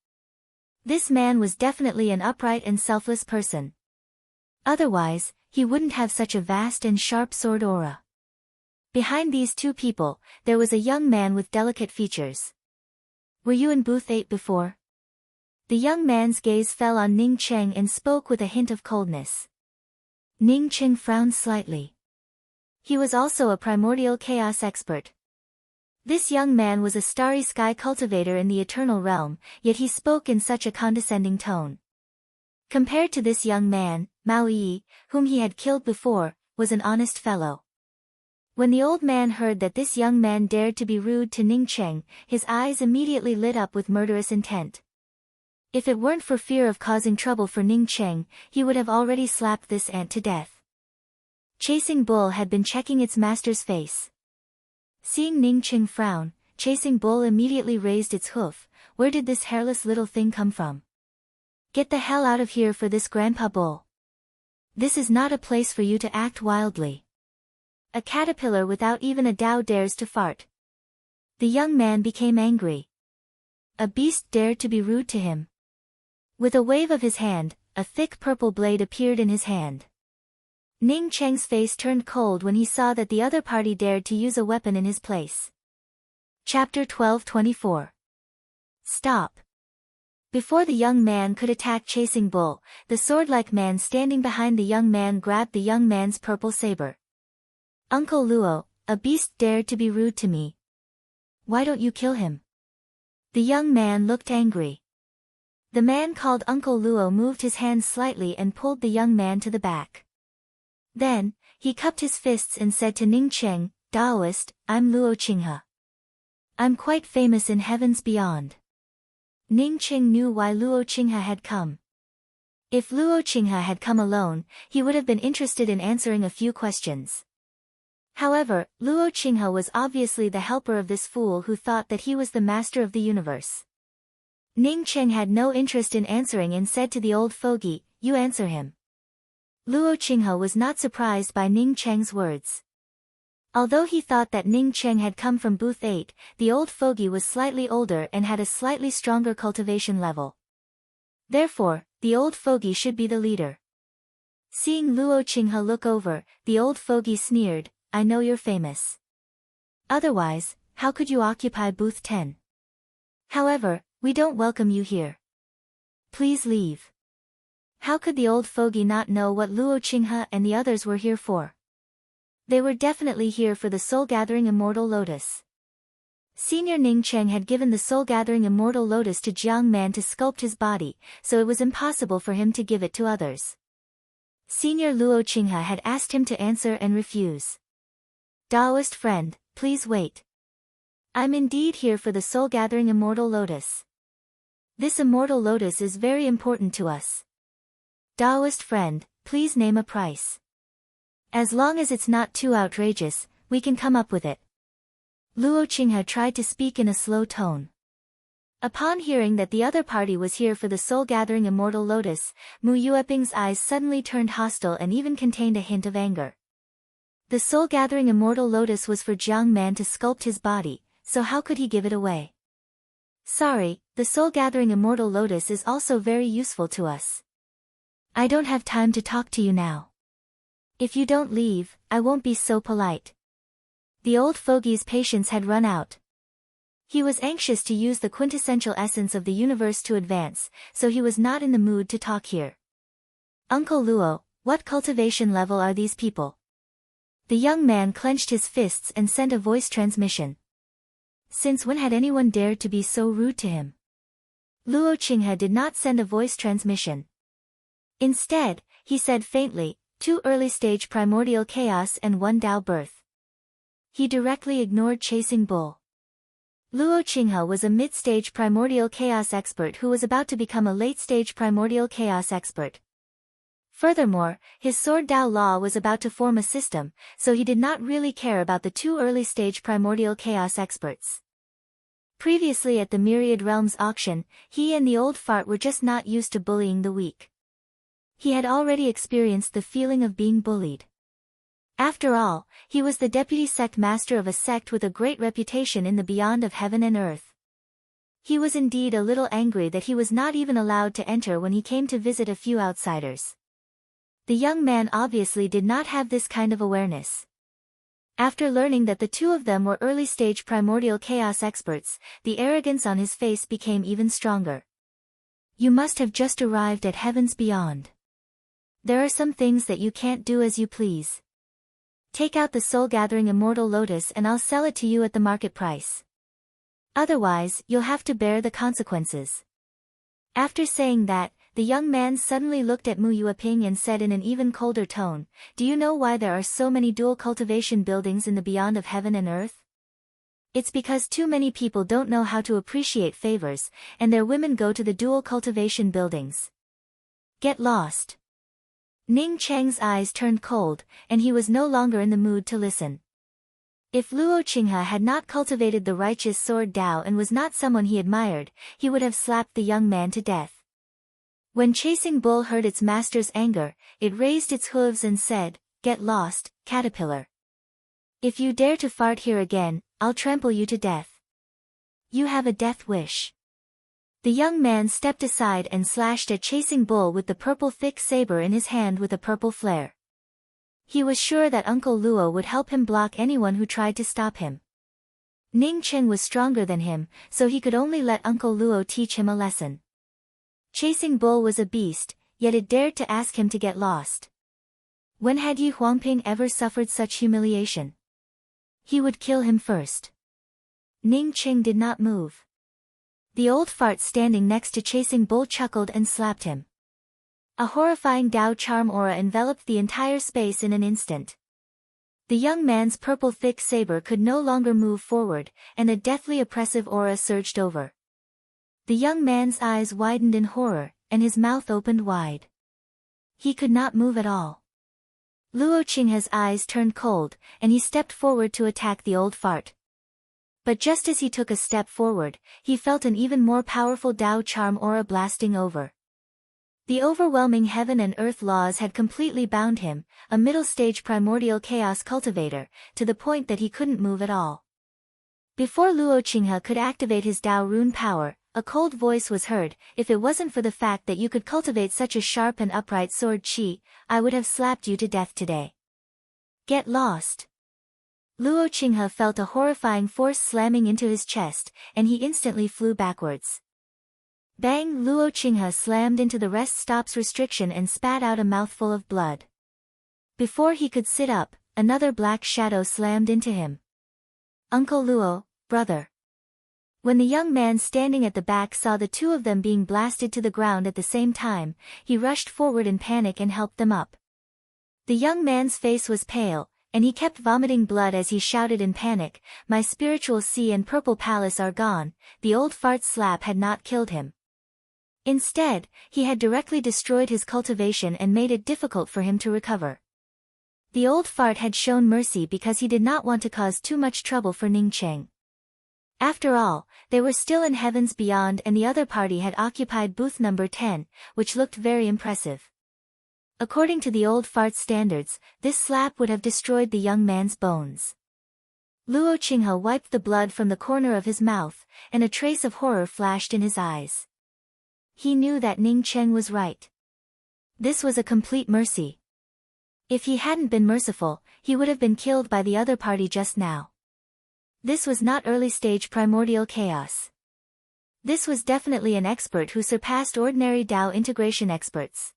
This man was definitely an upright and selfless person. Otherwise, he wouldn't have such a vast and sharp sword aura. Behind these 2 people, there was a young man with delicate features. Were you in booth 8 before? The young man's gaze fell on Ning Cheng and spoke with a hint of coldness. Ning Cheng frowned slightly. He was also a primordial chaos expert. This young man was a starry sky cultivator in the eternal realm, yet he spoke in such a condescending tone. Compared to this young man, Mao Yi, whom he had killed before, was an honest fellow. When the old man heard that this young man dared to be rude to Ning Cheng, his eyes immediately lit up with murderous intent. If it weren't for fear of causing trouble for Ning Cheng, he would have already slapped this ant to death. Chasing Bull had been checking its master's face. Seeing Ning Cheng frown, Chasing Bull immediately raised its hoof. Where did this hairless little thing come from? Get the hell out of here for this Grandpa Bull. This is not a place for you to act wildly. A caterpillar without even a Dao dares to fart. The young man became angry. A beast dared to be rude to him. With a wave of his hand, a thick purple blade appeared in his hand. Ning Cheng's face turned cold when he saw that the other party dared to use a weapon in his place. Chapter 12:24. Stop. Before the young man could attack Chasing Bull, the sword-like man standing behind the young man grabbed the young man's purple saber. Uncle Luo, a beast dared to be rude to me. Why don't you kill him? The young man looked angry. The man called Uncle Luo moved his hand slightly and pulled the young man to the back. Then, he cupped his fists and said to Ning Cheng, Daoist, I'm Luo Qinghe. I'm quite famous in heavens beyond. Ning Cheng knew why Luo Qinghe had come. If Luo Qinghe had come alone, he would have been interested in answering a few questions. However, Luo Qinghe was obviously the helper of this fool who thought that he was the master of the universe. Ning Cheng had no interest in answering and said to the old fogey, You answer him. Luo Qinghe was not surprised by Ning Cheng's words. Although he thought that Ning Cheng had come from booth 8, the old fogey was slightly older and had a slightly stronger cultivation level. Therefore, the old fogey should be the leader. Seeing Luo Qinghe look over, the old fogey sneered, I know you're famous. Otherwise, how could you occupy booth 10? However, we don't welcome you here. Please leave. How could the old fogey not know what Luo Qinghe and the others were here for? They were definitely here for the soul-gathering immortal lotus. Senior Ning Cheng had given the soul-gathering immortal lotus to Jiang Man to sculpt his body, so it was impossible for him to give it to others. Senior Luo Qinghe had asked him to answer and refuse. Taoist friend, please wait. I'm indeed here for the soul-gathering immortal lotus. This immortal lotus is very important to us. Taoist friend, please name a price. As long as it's not too outrageous, we can come up with it. Luo Qinghe tried to speak in a slow tone. Upon hearing that the other party was here for the soul-gathering immortal lotus, Mu Yueping's eyes suddenly turned hostile and even contained a hint of anger. The soul-gathering immortal lotus was for Jiang Man to sculpt his body, so how could he give it away? Sorry, the soul-gathering immortal lotus is also very useful to us. I don't have time to talk to you now. If you don't leave, I won't be so polite. The old fogey's patience had run out. He was anxious to use the quintessential essence of the universe to advance, so he was not in the mood to talk here. Uncle Luo, what cultivation level are these people? The young man clenched his fists and sent a voice transmission. Since when had anyone dared to be so rude to him? Luo Qinghe did not send a voice transmission. Instead, he said faintly, 2 early-stage primordial chaos and 1 Tao birth. He directly ignored Chasing Bull. Luo Qinghe was a mid-stage primordial chaos expert who was about to become a late-stage primordial chaos expert. Furthermore, his sword Tao law was about to form a system, so he did not really care about the 2 early-stage primordial chaos experts. Previously at the Myriad Realms auction, he and the old fart were just not used to bullying the weak. He had already experienced the feeling of being bullied. After all, he was the deputy sect master of a sect with a great reputation in the beyond of heaven and earth. He was indeed a little angry that he was not even allowed to enter when he came to visit a few outsiders. The young man obviously did not have this kind of awareness. After learning that the 2 of them were early-stage primordial chaos experts, the arrogance on his face became even stronger. You must have just arrived at heaven's beyond. There are some things that you can't do as you please. Take out the soul-gathering immortal lotus and I'll sell it to you at the market price. Otherwise, you'll have to bear the consequences. After saying that, the young man suddenly looked at Mu Yueping and said in an even colder tone, do you know why there are so many dual cultivation buildings in the beyond of heaven and earth? It's because too many people don't know how to appreciate favors, and their women go to the dual cultivation buildings. Get lost. Ning Cheng's eyes turned cold, and he was no longer in the mood to listen. If Luo Qinghe had not cultivated the righteous sword Tao and was not someone he admired, he would have slapped the young man to death. When Chasing Bull heard its master's anger, it raised its hooves and said, get lost, caterpillar. If you dare to fart here again, I'll trample you to death. You have a death wish. The young man stepped aside and slashed at Chasing Bull with the purple thick saber in his hand with a purple flare. He was sure that Uncle Luo would help him block anyone who tried to stop him. Ning Cheng was stronger than him, so he could only let Uncle Luo teach him a lesson. Chasing Bull was a beast, yet it dared to ask him to get lost. When had Yi Huangping ever suffered such humiliation? He would kill him first. Ning Cheng did not move. The old fart standing next to Chasing Bull chuckled and slapped him. A horrifying Tao charm aura enveloped the entire space in an instant. The young man's purple thick saber could no longer move forward, and a deathly oppressive aura surged over. The young man's eyes widened in horror, and his mouth opened wide. He could not move at all. Luo Qinghe's eyes turned cold, and he stepped forward to attack the old fart. But just as he took a step forward, he felt an even more powerful Tao charm aura blasting over. The overwhelming heaven and earth laws had completely bound him, a middle-stage primordial chaos cultivator, to the point that he couldn't move at all. Before Luo Qinghe could activate his Tao rune power, a cold voice was heard, if it wasn't for the fact that you could cultivate such a sharp and upright sword qi, I would have slapped you to death today. Get lost. Luo Qinghe felt a horrifying force slamming into his chest, and he instantly flew backwards. Bang! Luo Qinghe slammed into the rest stops restriction and spat out a mouthful of blood. Before he could sit up, another black shadow slammed into him. Uncle Luo, brother. When the young man standing at the back saw the two of them being blasted to the ground at the same time, he rushed forward in panic and helped them up. The young man's face was pale, and he kept vomiting blood as he shouted in panic, "My spiritual sea and purple palace are gone." The old fart's slap had not killed him. Instead, he had directly destroyed his cultivation and made it difficult for him to recover. The old fart had shown mercy because he did not want to cause too much trouble for Ning Cheng. After all, they were still in heavens beyond and the other party had occupied booth number 10, which looked very impressive. According to the old fart's standards, this slap would have destroyed the young man's bones. Luo Qinghe wiped the blood from the corner of his mouth, and a trace of horror flashed in his eyes. He knew that Ning Cheng was right. This was a complete mercy. If he hadn't been merciful, he would have been killed by the other party just now. This was not early-stage primordial chaos. This was definitely an expert who surpassed ordinary Dao integration experts.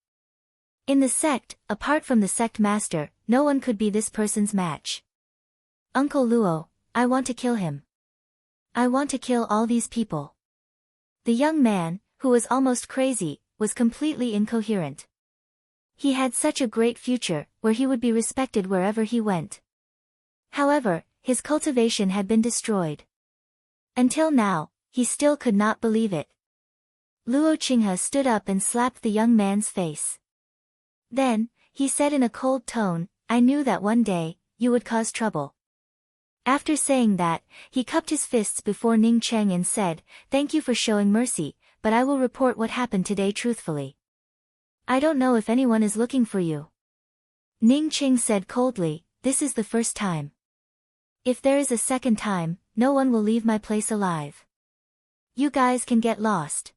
In the sect, apart from the sect master, no one could be this person's match. "Uncle Luo, I want to kill him. I want to kill all these people." The young man, who was almost crazy, was completely incoherent. He had such a great future, where he would be respected wherever he went. However, his cultivation had been destroyed. Until now, he still could not believe it. Luo Qinghe stood up and slapped the young man's face. Then, he said in a cold tone, "I knew that one day, you would cause trouble." After saying that, he cupped his fists before Ning Cheng and said, "Thank you for showing mercy, but I will report what happened today truthfully. I don't know if anyone is looking for you." Ning Cheng said coldly, "This is the first time. If there is a second time, no one will leave my place alive. You guys can get lost."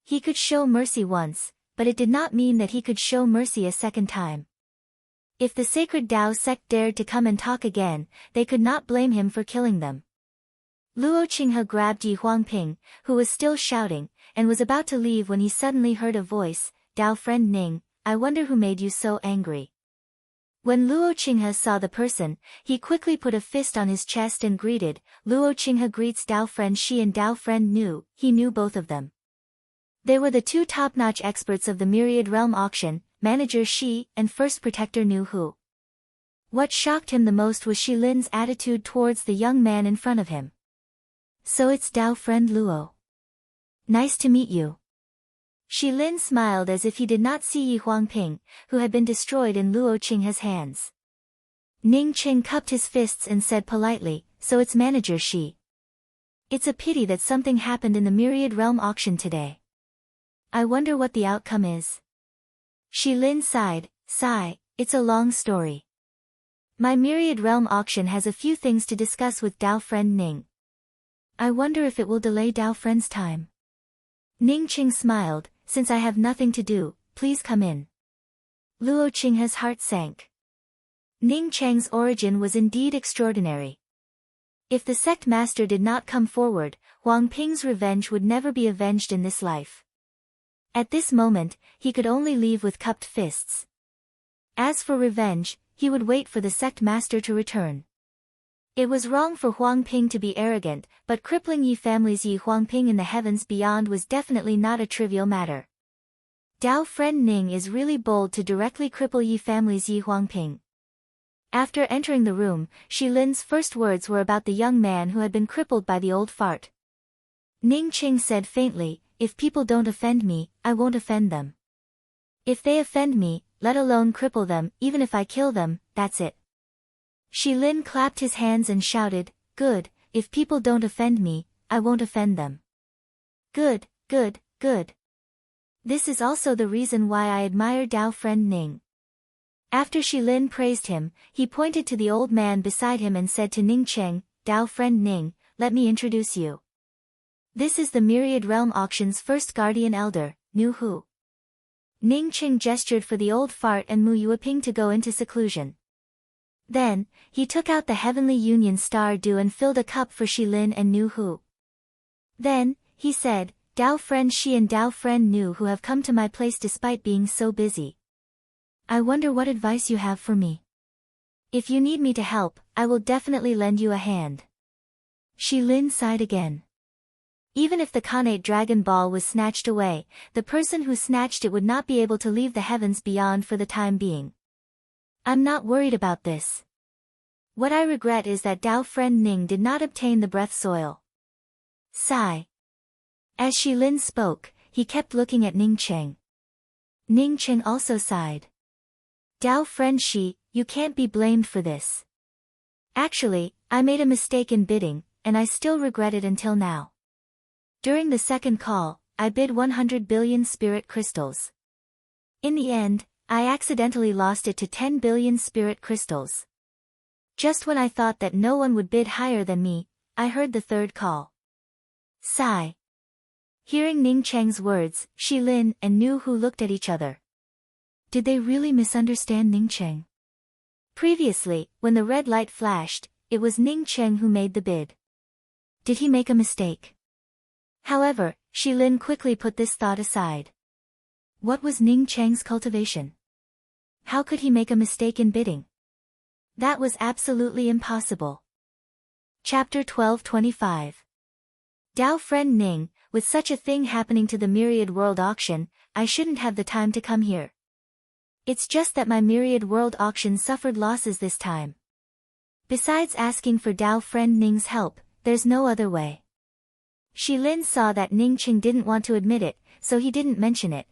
He could show mercy once, but it did not mean that he could show mercy a second time. If the sacred Dao sect dared to come and talk again, they could not blame him for killing them. Luo Qinghe grabbed Yi Huangping, who was still shouting, and was about to leave when he suddenly heard a voice, "Dao friend Ning, I wonder who made you so angry." When Luo Qinghe saw the person, he quickly put a fist on his chest and greeted, "Luo Qinghe greets Dao friend Shi and Dao friend Nu." He knew both of them. They were the two top-notch experts of the Myriad Realm auction, Manager Shi and First Protector Nu Hu. What shocked him the most was Shi Lin's attitude towards the young man in front of him. "So it's Dao friend Luo. Nice to meet you." Shi Lin smiled as if he did not see Yi Huangping, who had been destroyed in Luo Qinghe's hands. Ning Cheng cupped his fists and said politely, "So it's Manager Shi. It's a pity that something happened in the Myriad Realm auction today. I wonder what the outcome is." Shi Lin sighed, "Sigh, it's a long story. My Myriad Realm auction has a few things to discuss with Dao friend Ning. I wonder if it will delay Dao friend's time." Ning Cheng smiled, "Since I have nothing to do, please come in." Luo Qinghe's heart sank. Ning Cheng's origin was indeed extraordinary. If the sect master did not come forward, Huang Ping's revenge would never be avenged in this life. At this moment, he could only leave with cupped fists. As for revenge, he would wait for the sect master to return. It was wrong for Huang Ping to be arrogant, but crippling Yi family's Yi Huangping in the heavens beyond was definitely not a trivial matter. Dao friend Ning is really bold to directly cripple Yi family's Yi Huangping. After entering the room, Shi Lin's first words were about the young man who had been crippled by the old fart. Ning Cheng said faintly, "If people don't offend me, I won't offend them. If they offend me, let alone cripple them, even if I kill them, that's it." Shi Lin clapped his hands and shouted, "Good, if people don't offend me, I won't offend them. Good, good, good. This is also the reason why I admire Dao friend Ning." After Shi Lin praised him, he pointed to the old man beside him and said to Ning Cheng, "Dao friend Ning, let me introduce you. This is the Myriad Realm Auction's first guardian elder, Nu Hu." Ning Cheng gestured for the old fart and Mu Yueping to go into seclusion. Then, he took out the Heavenly Union Star Dew and filled a cup for Shi Lin and Nu Hu. Then, he said, "Dao friend Shi and Dao friend Nu who have come to my place despite being so busy. I wonder what advice you have for me. If you need me to help, I will definitely lend you a hand." Shi Lin sighed again. Even if the Khanate Dragon Ball was snatched away, the person who snatched it would not be able to leave the heavens beyond for the time being. I'm not worried about this. What I regret is that Dao friend Ning did not obtain the breath soil. Sigh. As Shi Lin spoke, he kept looking at Ning Cheng. Ning Cheng also sighed. Dao friend Shi, you can't be blamed for this. Actually, I made a mistake in bidding, and I still regret it until now. During the second call, I bid 100 billion spirit crystals. In the end, I accidentally lost it to 10 billion spirit crystals. Just when I thought that no one would bid higher than me, I heard the third call. Sigh. Hearing Ning Cheng's words, Shi Lin and Nu Hu looked at each other. Did they really misunderstand Ning Cheng? Previously, when the red light flashed, it was Ning Cheng who made the bid. Did he make a mistake? However, Shi Lin quickly put this thought aside. What was Ning Cheng's cultivation? How could he make a mistake in bidding? That was absolutely impossible. Chapter 12:25. Dao friend Ning, with such a thing happening to the Myriad World Auction, I shouldn't have the time to come here. It's just that my Myriad World Auction suffered losses this time. Besides asking for Dao friend Ning's help, there's no other way. Shi Lin saw that Ning Cheng didn't want to admit it, so he didn't mention it.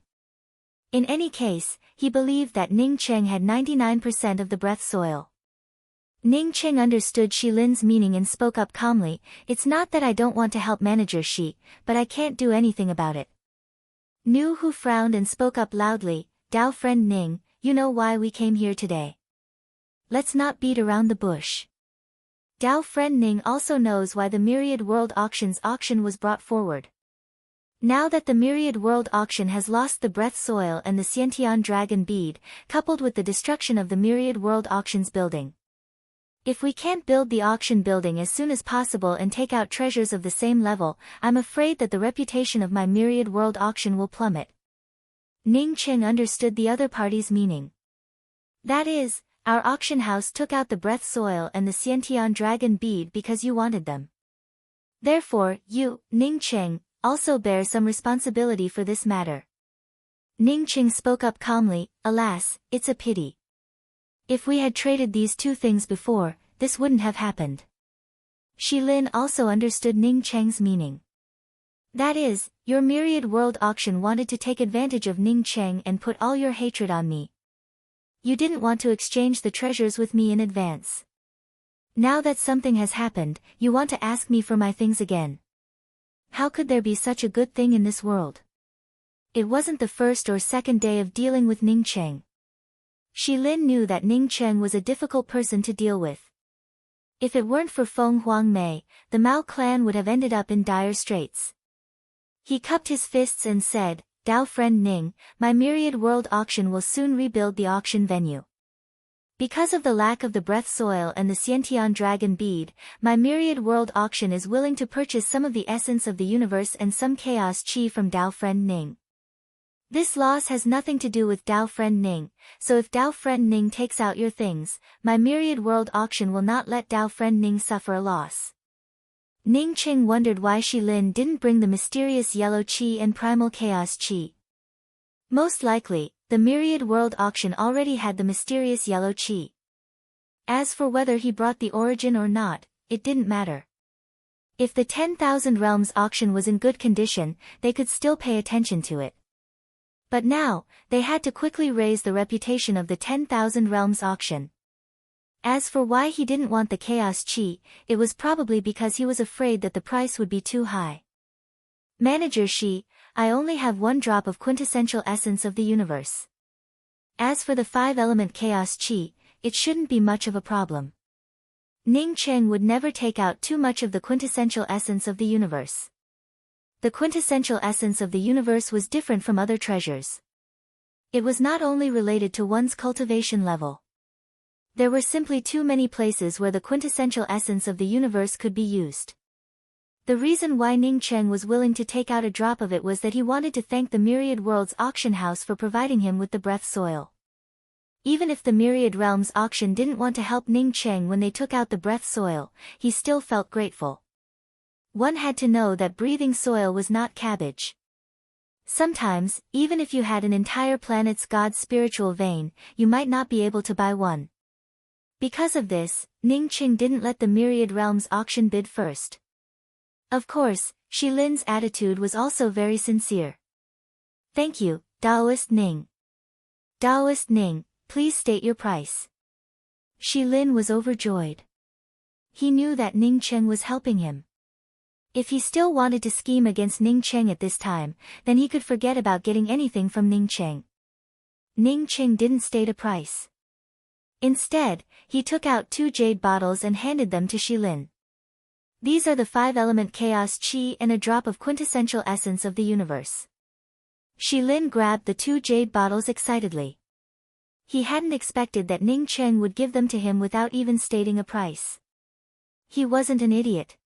In any case, he believed that Ning Cheng had 99% of the breath soil. Ning Cheng understood Shi Lin's meaning and spoke up calmly, "It's not that I don't want to help Manager Shi, but I can't do anything about it." Nu Hu frowned and spoke up loudly, "Dao friend Ning, you know why we came here today. Let's not beat around the bush." Dao friend Ning also knows why the Myriad World Auction's auction was brought forward. Now that the Myriad World Auction has lost the breath soil and the Xiantian Dragon Bead, coupled with the destruction of the Myriad World Auction's building. If we can't build the auction building as soon as possible and take out treasures of the same level, I'm afraid that the reputation of my Myriad World Auction will plummet. Ning Cheng understood the other party's meaning. That is, our auction house took out the breath soil and the Xiantian Dragon Bead because you wanted them. Therefore, you, Ning Cheng, also bear some responsibility for this matter. Ning Cheng spoke up calmly, "Alas, it's a pity. If we had traded these two things before, this wouldn't have happened." Shi Lin also understood Ning Cheng's meaning. That is, your Myriad World Auction wanted to take advantage of Ning Cheng and put all your hatred on me. You didn't want to exchange the treasures with me in advance. Now that something has happened, you want to ask me for my things again. How could there be such a good thing in this world? It wasn't the first or second day of dealing with Ning Cheng. Shi Lin knew that Ning Cheng was a difficult person to deal with. If it weren't for Feng Huang Mei, the Mao clan would have ended up in dire straits. He cupped his fists and said, "Dao friend Ning, my Myriad World Auction will soon rebuild the auction venue. Because of the lack of the breath soil and the Xiantian Dragon Bead, my Myriad World Auction is willing to purchase some of the essence of the universe and some chaos chi from Dao friend Ning. This loss has nothing to do with Dao friend Ning, so if Dao friend Ning takes out your things, my Myriad World Auction will not let Dao friend Ning suffer a loss." Ning Cheng wondered why Shi Lin didn't bring the mysterious yellow chi and primal chaos chi. Most likely, the Myriad World Auction already had the mysterious yellow chi. As for whether he brought the origin or not, it didn't matter. If the 10,000 Realms auction was in good condition, they could still pay attention to it. But now, they had to quickly raise the reputation of the 10,000 Realms auction. As for why he didn't want the chaos chi, it was probably because he was afraid that the price would be too high. "Manager Shi, I only have one drop of quintessential essence of the universe. As for the 5-element chaos chi, it shouldn't be much of a problem." Ning Cheng would never take out too much of the quintessential essence of the universe. The quintessential essence of the universe was different from other treasures. It was not only related to one's cultivation level. There were simply too many places where the quintessential essence of the universe could be used. The reason why Ning Cheng was willing to take out a drop of it was that he wanted to thank the Myriad Worlds auction house for providing him with the breath soil. Even if the Myriad Realms auction didn't want to help Ning Cheng when they took out the breath soil, he still felt grateful. One had to know that breathing soil was not cabbage. Sometimes, even if you had an entire planet's God's spiritual vein, you might not be able to buy one. Because of this, Ning Qing didn't let the Myriad Realms auction bid first. Of course, Shi Lin's attitude was also very sincere. "Thank you, Taoist Ning. Taoist Ning, please state your price." Shi Lin was overjoyed. He knew that Ning Cheng was helping him. If he still wanted to scheme against Ning Cheng at this time, then he could forget about getting anything from Ning Cheng. Ning Cheng didn't state a price. Instead, he took out 2 jade bottles and handed them to Shi Lin. "These are the 5-element chaos qi and a drop of quintessential essence of the universe." Shi Lin grabbed the 2 jade bottles excitedly. He hadn't expected that Ning Cheng would give them to him without even stating a price. He wasn't an idiot.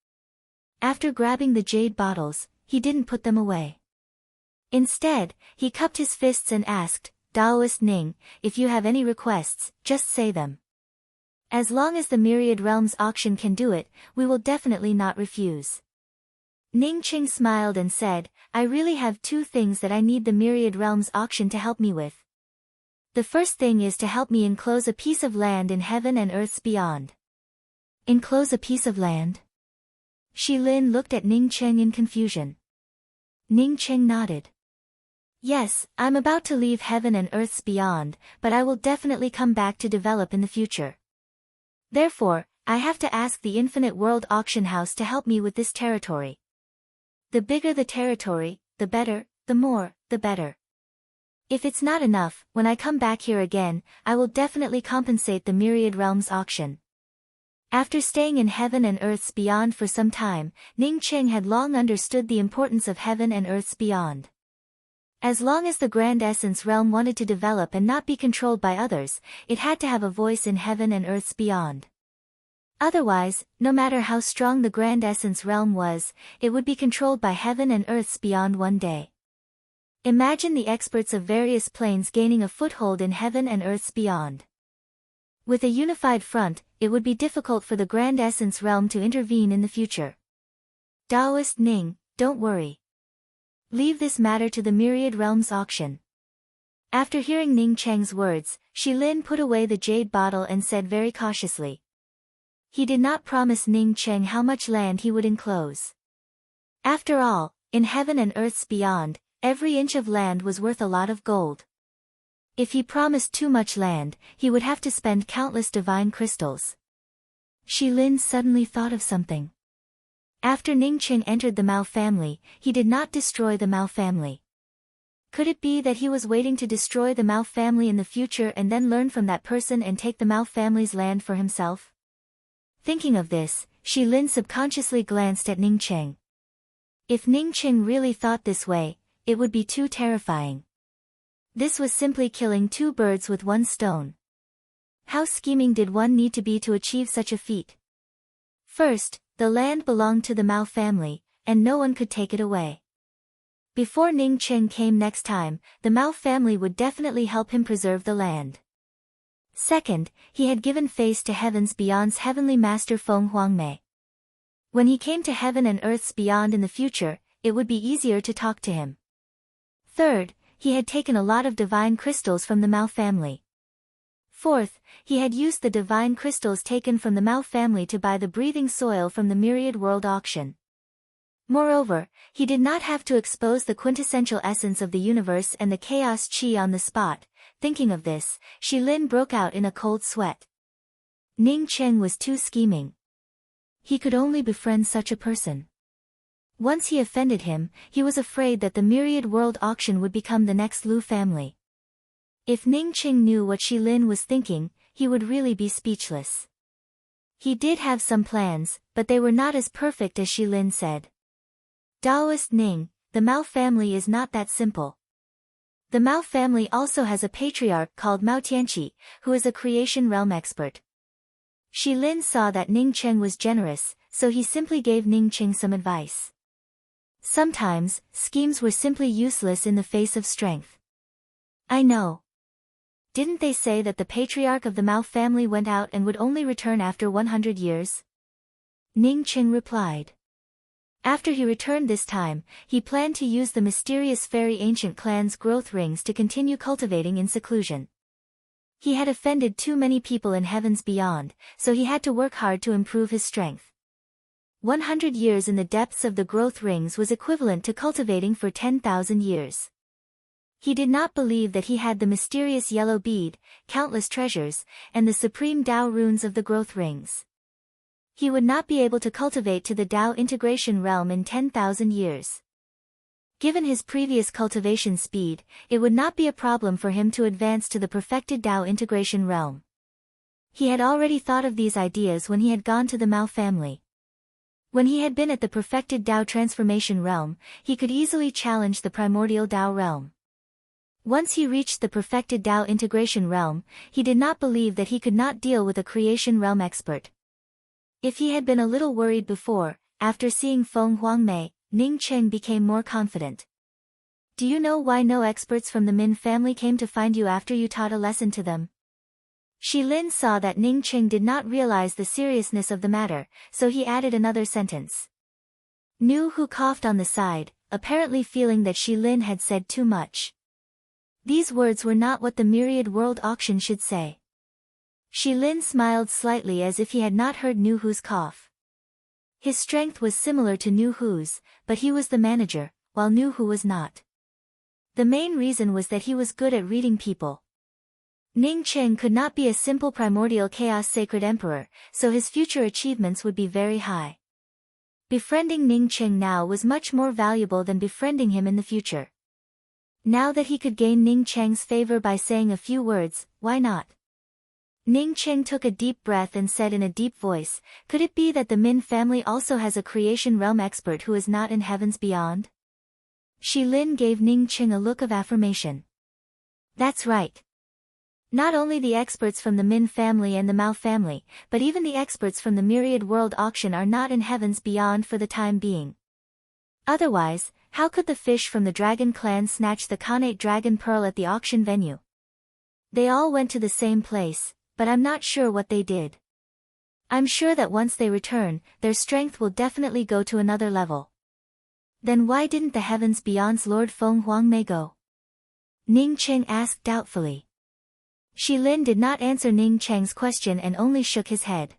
After grabbing the jade bottles, he didn't put them away. Instead, he cupped his fists and asked, "Taoist Ning, if you have any requests, just say them. As long as the Myriad Realms auction can do it, we will definitely not refuse." Ning Qing smiled and said, "I really have 2 things that I need the Myriad Realms auction to help me with. The first thing is to help me enclose a piece of land in heaven and earth's beyond." "Enclose a piece of land?" Shi Lin looked at Ning Cheng in confusion. Ning Cheng nodded. "Yes, I'm about to leave heaven and earth's beyond, but I will definitely come back to develop in the future. Therefore, I have to ask the Infinite World Auction House to help me with this territory. The bigger the territory, the better, the more, the better. If it's not enough, when I come back here again, I will definitely compensate the Myriad Realms auction." After staying in heaven and earth's beyond for some time, Ning Cheng had long understood the importance of heaven and earth's beyond. As long as the Grand Essence realm wanted to develop and not be controlled by others, it had to have a voice in heaven and earth's beyond. Otherwise, no matter how strong the Grand Essence realm was, it would be controlled by heaven and earth's beyond one day. Imagine the experts of various planes gaining a foothold in heaven and earth's beyond. With a unified front, it would be difficult for the Grand Essence realm to intervene in the future. "Taoist Ning, don't worry. Leave this matter to the Myriad Realms auction." After hearing Ning Cheng's words, Shi Lin put away the jade bottle and said very cautiously. He did not promise Ning Cheng how much land he would enclose. After all, in heaven and earth's beyond, every inch of land was worth a lot of gold. If he promised too much land, he would have to spend countless divine crystals. Shi Lin suddenly thought of something. After Ning Cheng entered the Mao family, he did not destroy the Mao family. Could it be that he was waiting to destroy the Mao family in the future and then learn from that person and take the Mao family's land for himself? Thinking of this, Shi Lin subconsciously glanced at Ning Cheng. If Ning Cheng really thought this way, it would be too terrifying. This was simply killing 2 birds with 1 stone. How scheming did one need to be to achieve such a feat? First, the land belonged to the Mao family, and no one could take it away. Before Ning Cheng came next time, the Mao family would definitely help him preserve the land. Second, he had given face to heaven's beyond's heavenly master Feng Huangmei. When he came to heaven and earth's beyond in the future, it would be easier to talk to him. Third, he had taken a lot of divine crystals from the Mao family. Fourth, he had used the divine crystals taken from the Mao family to buy the breathing soil from the Myriad World auction. Moreover, he did not have to expose the quintessential essence of the universe and the chaos qi on the spot. Thinking of this, Shi Lin broke out in a cold sweat. Ning Cheng was too scheming. He could only befriend such a person. Once he offended him, he was afraid that the Myriad World auction would become the next Lu family. If Ning Cheng knew what Shi Lin was thinking, he would really be speechless. He did have some plans, but they were not as perfect as Shi Lin said. "Taoist Ning, the Mao family is not that simple. The Mao family also has a patriarch called Mao Tianqi, who is a creation realm expert." Shi Lin saw that Ning Cheng was generous, so he simply gave Ning Cheng some advice. Sometimes, schemes were simply useless in the face of strength. "I know. Didn't they say that the patriarch of the Mao family went out and would only return after 100 years? Ning Cheng replied. After he returned this time, he planned to use the mysterious fairy ancient clan's growth rings to continue cultivating in seclusion. He had offended too many people in heavens beyond, so he had to work hard to improve his strength. 100 years in the depths of the growth rings was equivalent to cultivating for 10,000 years. He did not believe that he had the mysterious yellow bead, countless treasures, and the supreme Tao runes of the growth rings. He would not be able to cultivate to the Tao integration realm in 10,000 years. Given his previous cultivation speed, it would not be a problem for him to advance to the perfected Tao integration realm. He had already thought of these ideas when he had gone to the Mao family. When he had been at the perfected Tao transformation realm, he could easily challenge the primordial Tao realm. Once he reached the perfected Tao integration realm, he did not believe that he could not deal with a creation realm expert. If he had been a little worried before, after seeing Feng Huangmei, Ning Cheng became more confident. Do you know why no experts from the Min family came to find you after you taught a lesson to them? Shi Lin saw that Ning Cheng did not realize the seriousness of the matter, so he added another sentence. Nu Hu coughed on the side, apparently feeling that Shi Lin had said too much. These words were not what the myriad world auction should say. Shi Lin smiled slightly as if he had not heard Nu Hu's cough. His strength was similar to Nu Hu's, but he was the manager, while Nu Hu was not. The main reason was that he was good at reading people. Ning Cheng could not be a simple primordial chaos sacred emperor, so his future achievements would be very high. Befriending Ning Cheng now was much more valuable than befriending him in the future. Now that he could gain Ning Cheng's favor by saying a few words, why not? Ning Cheng took a deep breath and said in a deep voice, could it be that the Min family also has a creation realm expert who is not in heavens beyond? Shi Lin gave Ning Cheng a look of affirmation. That's right. Not only the experts from the Min family and the Mao family, but even the experts from the myriad world auction are not in heavens beyond for the time being. Otherwise, how could the fish from the dragon clan snatch the Khanate dragon pearl at the auction venue? They all went to the same place, but I'm not sure what they did. I'm sure that once they return, their strength will definitely go to another level. Then why didn't the heavens beyond's Lord Feng Huangmei go? Ning Cheng asked doubtfully. Shi Lin did not answer Ning Cheng's question and only shook his head.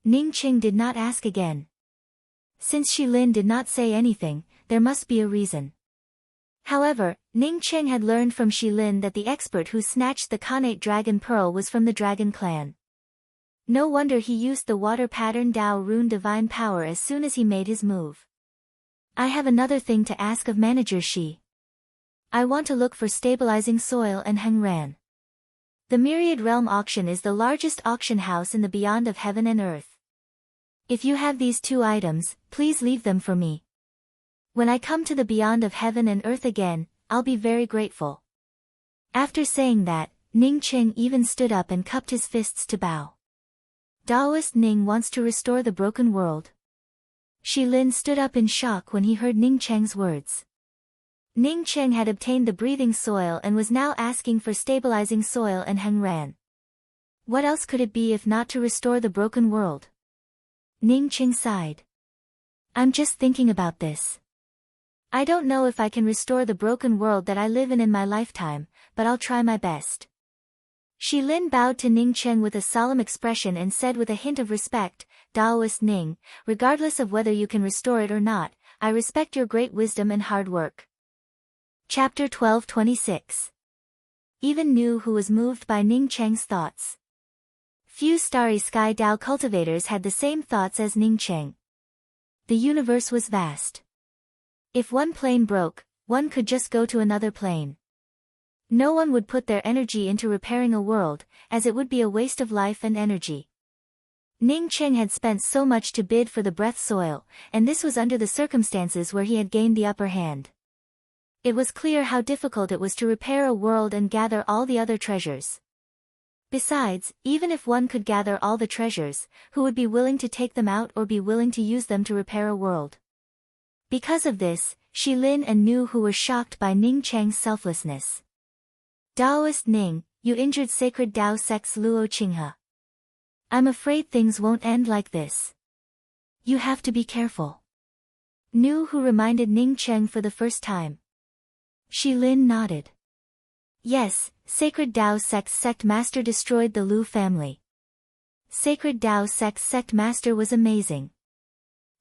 Ning Cheng did not ask again. Since Shi Lin did not say anything, there must be a reason. However, Ning Cheng had learned from Shi Lin that the expert who snatched the Khanate dragon pearl was from the dragon clan. No wonder he used the water pattern Tao rune divine power as soon as he made his move. I have another thing to ask of Manager Shi. I want to look for stabilizing soil and Heng Ran. The Myriad Realm Auction is the largest auction house in the beyond of heaven and earth. If you have these two items, please leave them for me. When I come to the beyond of heaven and earth again, I'll be very grateful. After saying that, Ning Cheng even stood up and cupped his fists to bow. Daoist Ning wants to restore the broken world. Shi Lin stood up in shock when he heard Ning Cheng's words. Ning Cheng had obtained the breathing soil and was now asking for stabilizing soil and Heng Ran. What else could it be if not to restore the broken world? Ning Cheng sighed. I'm just thinking about this. I don't know if I can restore the broken world that I live in my lifetime, but I'll try my best. Shi Lin bowed to Ning Cheng with a solemn expression and said with a hint of respect, Daoist Ning, regardless of whether you can restore it or not, I respect your great wisdom and hard work. Chapter 12:26. Even Nu Hu was moved by Ning Cheng's thoughts. Few Starry Sky Tao cultivators had the same thoughts as Ning Cheng. The universe was vast. If one plane broke, one could just go to another plane. No one would put their energy into repairing a world, as it would be a waste of life and energy. Ning Cheng had spent so much to bid for the breath soil, and this was under the circumstances where he had gained the upper hand. It was clear how difficult it was to repair a world and gather all the other treasures. Besides, even if one could gather all the treasures, who would be willing to take them out or be willing to use them to repair a world? Because of this, Shi Lin and Nu Hu were shocked by Ning Cheng's selflessness. Daoist Ning, you injured sacred Tao sect's Luo Qinghe. I'm afraid things won't end like this. You have to be careful. Nu who reminded Ning Cheng for the first time. Shi Lin nodded. Yes, Sacred Tao sect master destroyed the Lu family. Sacred Tao sect master was amazing.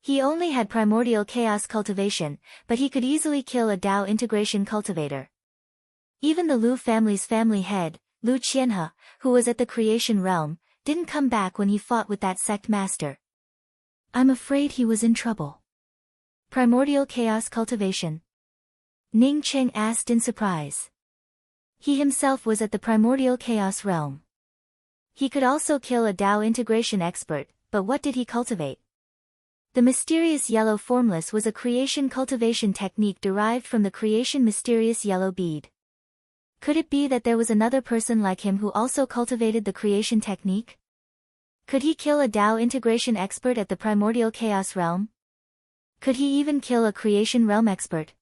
He only had primordial chaos cultivation, but he could easily kill a Tao integration cultivator. Even the Lu family's family head, Lu Qianhe, who was at the creation realm, didn't come back when he fought with that sect master. I'm afraid he was in trouble. Primordial chaos cultivation? Ning Cheng asked in surprise. He himself was at the primordial chaos realm. He could also kill a Tao integration expert, but what did he cultivate? The mysterious yellow formless was a creation cultivation technique derived from the creation mysterious yellow bead. Could it be that there was another person like him who also cultivated the creation technique? Could he kill a Tao integration expert at the primordial chaos realm? Could he even kill a creation realm expert?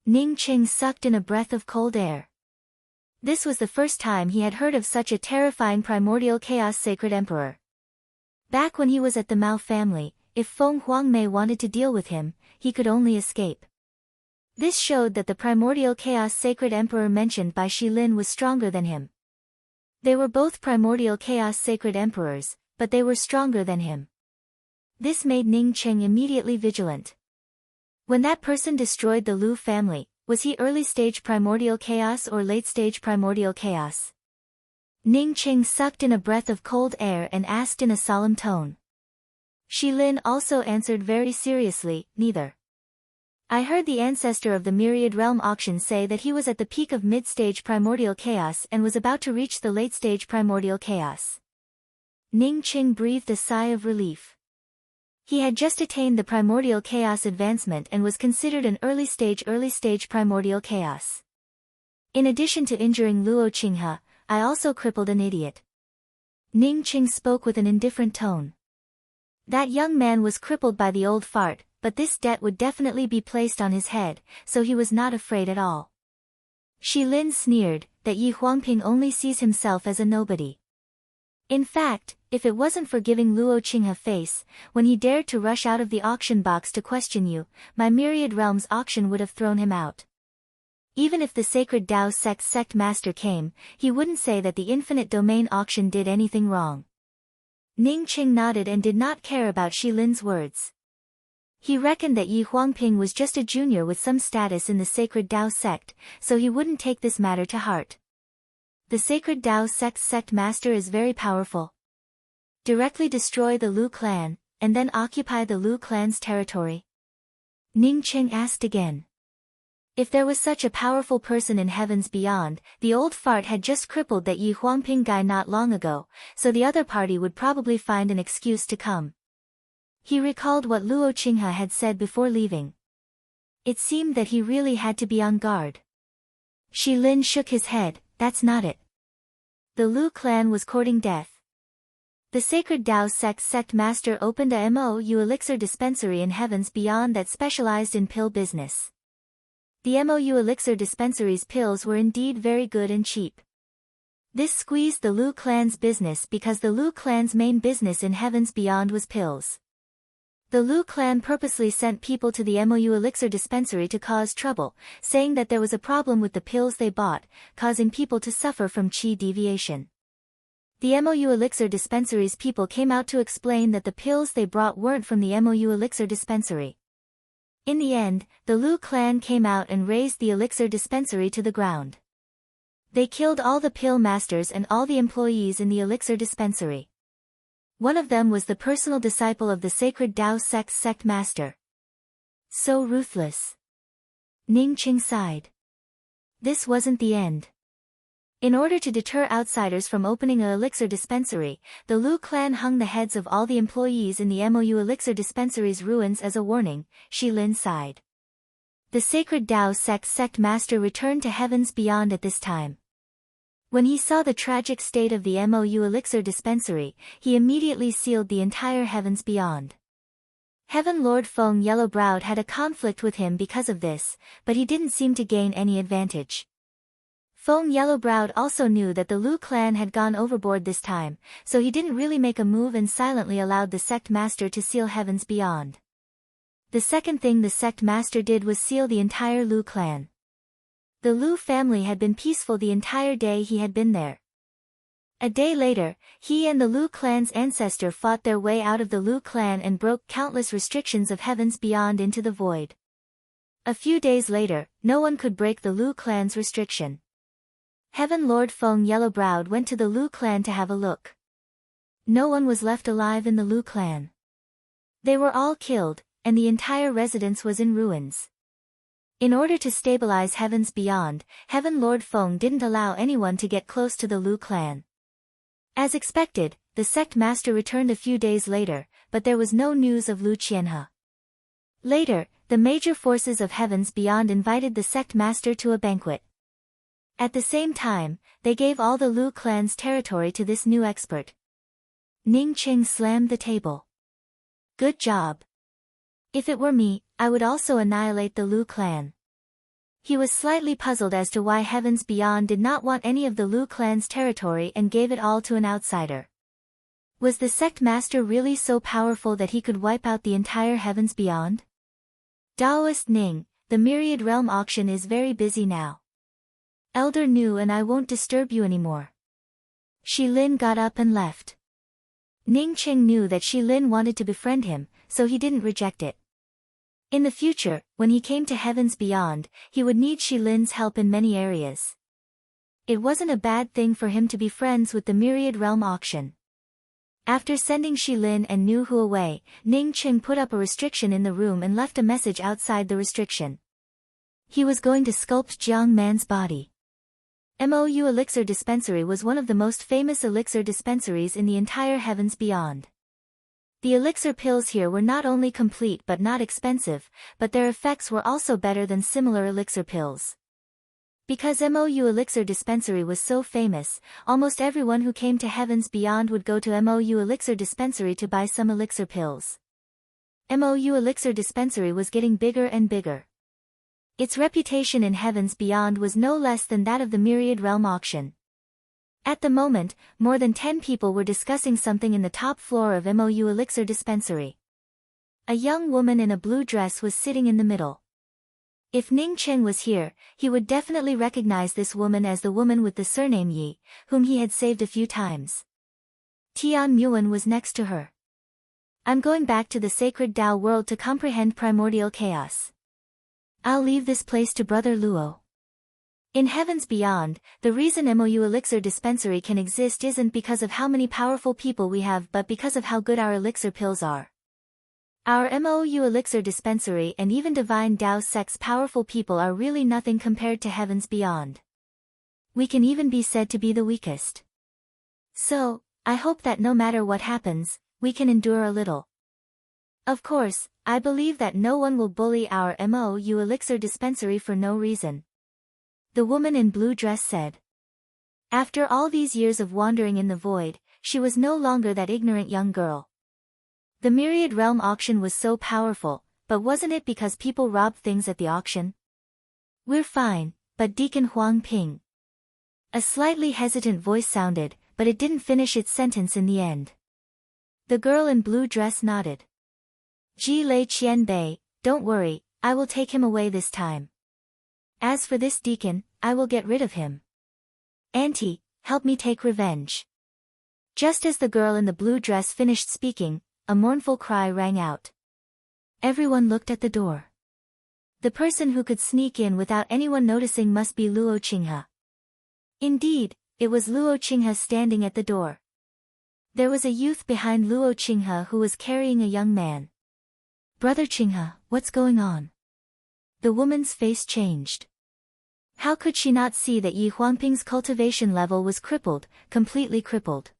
Ning Cheng sucked in a breath of cold air. This was the first time he had heard of such a terrifying primordial chaos sacred emperor. Back when he was at the Mao family, if Feng Huangmei wanted to deal with him, he could only escape. This showed that the primordial chaos sacred emperor mentioned by Shi Lin was stronger than him. They were both primordial chaos sacred emperors, but they were stronger than him. This made Ning Cheng immediately vigilant. When that person destroyed the Lu family, was he early-stage primordial chaos or late-stage primordial chaos? Ning Cheng sucked in a breath of cold air and asked in a solemn tone. Shi Lin also answered very seriously, neither. I heard the ancestor of the Myriad Realm auction say that he was at the peak of mid-stage primordial chaos and was about to reach the late-stage primordial chaos. Ning Cheng breathed a sigh of relief. He had just attained the primordial chaos advancement and was considered an early-stage primordial chaos. In addition to injuring Luo Qinghe, I also crippled an idiot. Ning Cheng spoke with an indifferent tone. That young man was crippled by the old fart, but this debt would definitely be placed on his head, so he was not afraid at all. Shi Lin sneered, that Yi Huangping only sees himself as a nobody. In fact, if it wasn't for giving Luo Qinghe face, when he dared to rush out of the auction box to question you, my Myriad Realms auction would have thrown him out. Even if the Sacred Tao sect master came, he wouldn't say that the Infinite Domain auction did anything wrong. Ning Cheng nodded and did not care about Shi Lin's words. He reckoned that Yi Huangping was just a junior with some status in the Sacred Tao sect, so he wouldn't take this matter to heart. The Sacred Tao sect master is very powerful. Directly destroy the Lu clan, and then occupy the Lu clan's territory? Ning Cheng asked again. If there was such a powerful person in heavens beyond, the old fart had just crippled that Yi Huangping guy not long ago, so the other party would probably find an excuse to come. He recalled what Luo Qinghe had said before leaving. It seemed that he really had to be on guard. Shi Lin shook his head, that's not it. The Lu clan was courting death. The Sacred Tao sect master opened a MOU elixir dispensary in heavens beyond that specialized in pill business. The MOU elixir dispensary's pills were indeed very good and cheap. This squeezed the Lu clan's business because the Lu clan's main business in heavens beyond was pills. The Lu clan purposely sent people to the MOU elixir dispensary to cause trouble, saying that there was a problem with the pills they bought, causing people to suffer from qi deviation. The MOU elixir dispensary's people came out to explain that the pills they brought weren't from the MOU elixir dispensary. In the end, the Lu clan came out and razed the elixir dispensary to the ground. They killed all the pill masters and all the employees in the elixir dispensary. One of them was the personal disciple of the Sacred Tao sect master. So ruthless. Ning Cheng sighed. This wasn't the end. In order to deter outsiders from opening a elixir dispensary, the Lu clan hung the heads of all the employees in the MOU elixir dispensary's ruins as a warning. Shi Lin sighed. The Sacred Tao sect master returned to heavens beyond at this time. When he saw the tragic state of the MOU elixir dispensary, he immediately sealed the entire heavens beyond. Heaven Lord Feng Yellowbrowed had a conflict with him because of this, but he didn't seem to gain any advantage. Feng Yellowbrowed also knew that the Lu clan had gone overboard this time, so he didn't really make a move and silently allowed the sect master to seal heavens beyond. The second thing the sect master did was seal the entire Lu clan. The Lu family had been peaceful the entire day he had been there. A day later, he and the Lu clan's ancestor fought their way out of the Lu clan and broke countless restrictions of heavens beyond into the void. A few days later, no one could break the Lu clan's restriction. Heaven Lord Feng Yellowbrowed went to the Lu clan to have a look. No one was left alive in the Lu clan. They were all killed, and the entire residence was in ruins. In order to stabilize heavens beyond, Heaven Lord Feng didn't allow anyone to get close to the Lu clan. As expected, the sect master returned a few days later, but there was no news of Lu Qianhe. Later, the major forces of heavens beyond invited the sect master to a banquet. At the same time, they gave all the Lu clan's territory to this new expert. Ning Qing slammed the table. Good job. If it were me, I would also annihilate the Lu clan. He was slightly puzzled as to why Heavens Beyond did not want any of the Lu clan's territory and gave it all to an outsider. Was the sect master really so powerful that he could wipe out the entire Heavens Beyond? Daoist Ning, the Myriad Realm auction is very busy now. Elder Nu and I won't disturb you anymore. Shi Lin got up and left. Ning Qing knew that Shi Lin wanted to befriend him, so he didn't reject it. In the future, when he came to Heavens Beyond, he would need Shi Lin's help in many areas. It wasn't a bad thing for him to be friends with the Myriad Realm auction. After sending Shi Lin and Nu Hu away, Ning Qing put up a restriction in the room and left a message outside the restriction. He was going to sculpt Jiang Man's body. MOU Elixir Dispensary was one of the most famous elixir dispensaries in the entire Heavens Beyond. The elixir pills here were not only complete but not expensive, but their effects were also better than similar elixir pills. Because MOU Elixir Dispensary was so famous, almost everyone who came to Heavens Beyond would go to MOU Elixir Dispensary to buy some elixir pills. MOU Elixir Dispensary was getting bigger and bigger. Its reputation in Heavens Beyond was no less than that of the Myriad Realm auction. At the moment, more than 10 people were discussing something in the top floor of MOU Elixir Dispensary. A young woman in a blue dress was sitting in the middle. If Ning Qing was here, he would definitely recognize this woman as the woman with the surname Yi, whom he had saved a few times. Tian Muan was next to her. I'm going back to the sacred Tao world to comprehend primordial chaos. I'll leave this place to Brother Luo. In Heavens Beyond, the reason MOU Elixir Dispensary can exist isn't because of how many powerful people we have but because of how good our elixir pills are. Our MOU Elixir Dispensary and even Divine Tao Sect's powerful people are really nothing compared to Heavens Beyond. We can even be said to be the weakest. So, I hope that no matter what happens, we can endure a little. Of course, I believe that no one will bully our MOU Elixir Dispensary for no reason. The woman in blue dress said. After all these years of wandering in the void, she was no longer that ignorant young girl. The Myriad Realm auction was so powerful, but wasn't it because people robbed things at the auction? We're fine, but Deacon Huang Ping. A slightly hesitant voice sounded, but it didn't finish its sentence in the end. The girl in blue dress nodded. Ji Lei Qian Bei, don't worry, I will take him away this time. As for this deacon, I will get rid of him. Auntie, help me take revenge. Just as the girl in the blue dress finished speaking, a mournful cry rang out. Everyone looked at the door. The person who could sneak in without anyone noticing must be Luo Qinghe. Indeed, it was Luo Qinghe standing at the door. There was a youth behind Luo Qinghe who was carrying a young man. Brother Qinghe, what's going on? The woman's face changed. How could she not see that Yi Huangping's cultivation level was crippled, completely crippled?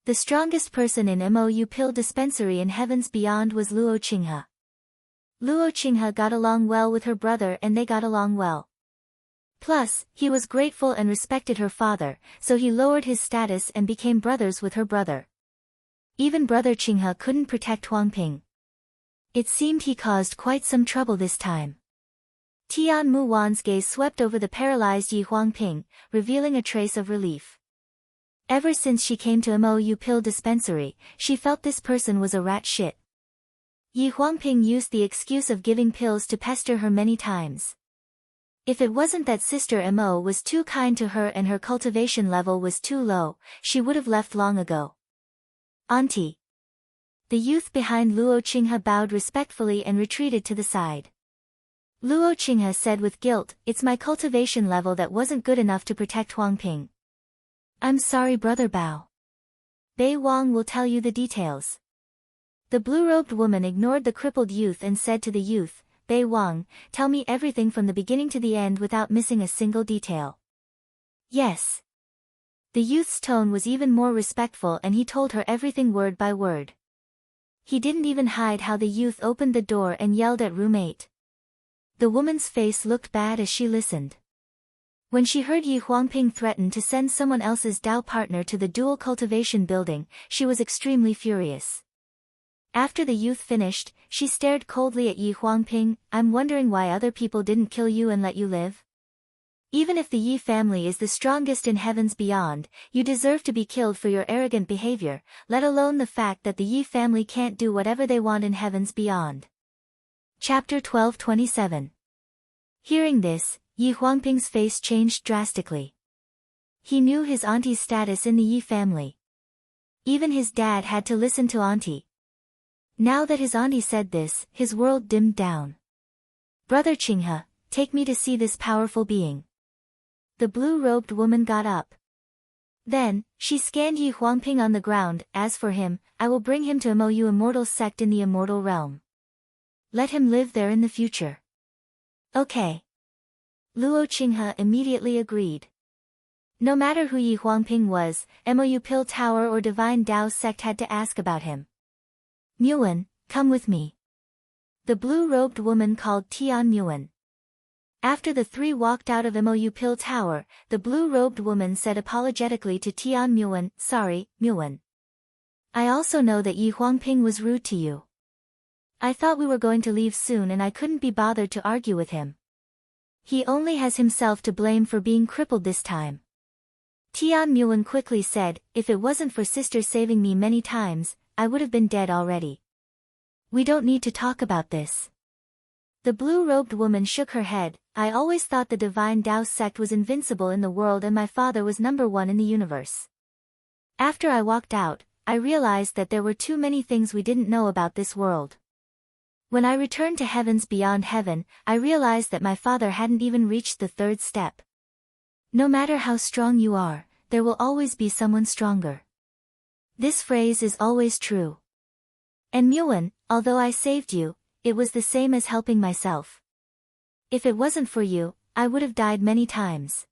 The strongest person in MOU Pill Dispensary in Heavens Beyond was Luo Qinghe. Luo Qinghe got along well with her brother and they got along well. Plus, he was grateful and respected her father, so he lowered his status and became brothers with her brother. Even Brother Qinghe couldn't protect Huangping. It seemed he caused quite some trouble this time. Tian Muwan's gaze swept over the paralyzed Yi Huangping, revealing a trace of relief. Ever since she came to MOU Pill Dispensary, she felt this person was a rat shit. Yi Huangping used the excuse of giving pills to pester her many times. If it wasn't that Sister Mo was too kind to her and her cultivation level was too low, she would have left long ago. Auntie. The youth behind Luo Qinghe bowed respectfully and retreated to the side. Luo Qinghe said with guilt, "It's my cultivation level that wasn't good enough to protect Huangping." "I'm sorry, Brother Bao. Bei Wang will tell you the details." The blue-robed woman ignored the crippled youth and said to the youth, "Bei Wang, tell me everything from the beginning to the end without missing a single detail." "Yes." The youth's tone was even more respectful and he told her everything word by word. He didn't even hide how the youth opened the door and yelled at roommate. The woman's face looked bad as she listened. When she heard Yi Huangping threaten to send someone else's Dao partner to the dual cultivation building, she was extremely furious. After the youth finished, she stared coldly at Yi Huangping. "I'm wondering why other people didn't kill you and let you live? Even if the Yi family is the strongest in heavens beyond, you deserve to be killed for your arrogant behavior, let alone the fact that the Yi family can't do whatever they want in heavens beyond." Chapter 12:27. Hearing this, Yi Huangping's face changed drastically. He knew his auntie's status in the Yi family. Even his dad had to listen to auntie. Now that his auntie said this, his world dimmed down. "Brother Qinghe, take me to see this powerful being." The blue-robed woman got up. Then, she scanned Yi Huangping on the ground. "As for him, I will bring him to Mou Immortal sect in the immortal realm. Let him live there in the future." "Okay." Luo Qinghe immediately agreed. No matter who Yi Huangping was, Mou Pill Tower or Divine Dao sect had to ask about him. "Muan, come with me." The blue-robed woman called Tian Muan. After the three walked out of Mou Pill Tower, the blue-robed woman said apologetically to Tian Muan, "Sorry, Muan. I also know that Yi Huangping was rude to you. I thought we were going to leave soon and I couldn't be bothered to argue with him. He only has himself to blame for being crippled this time." Tian Muan quickly said, "If it wasn't for Sister saving me many times, I would have been dead already. We don't need to talk about this." The blue-robed woman shook her head. "I always thought the Divine Dao sect was invincible in the world and my father was #1 in the universe. After I walked out, I realized that there were too many things we didn't know about this world. When I returned to heavens beyond heaven, I realized that my father hadn't even reached the third step. No matter how strong you are, there will always be someone stronger. This phrase is always true. And Muan, although I saved you, it was the same as helping myself. If it wasn't for you, I would have died many times."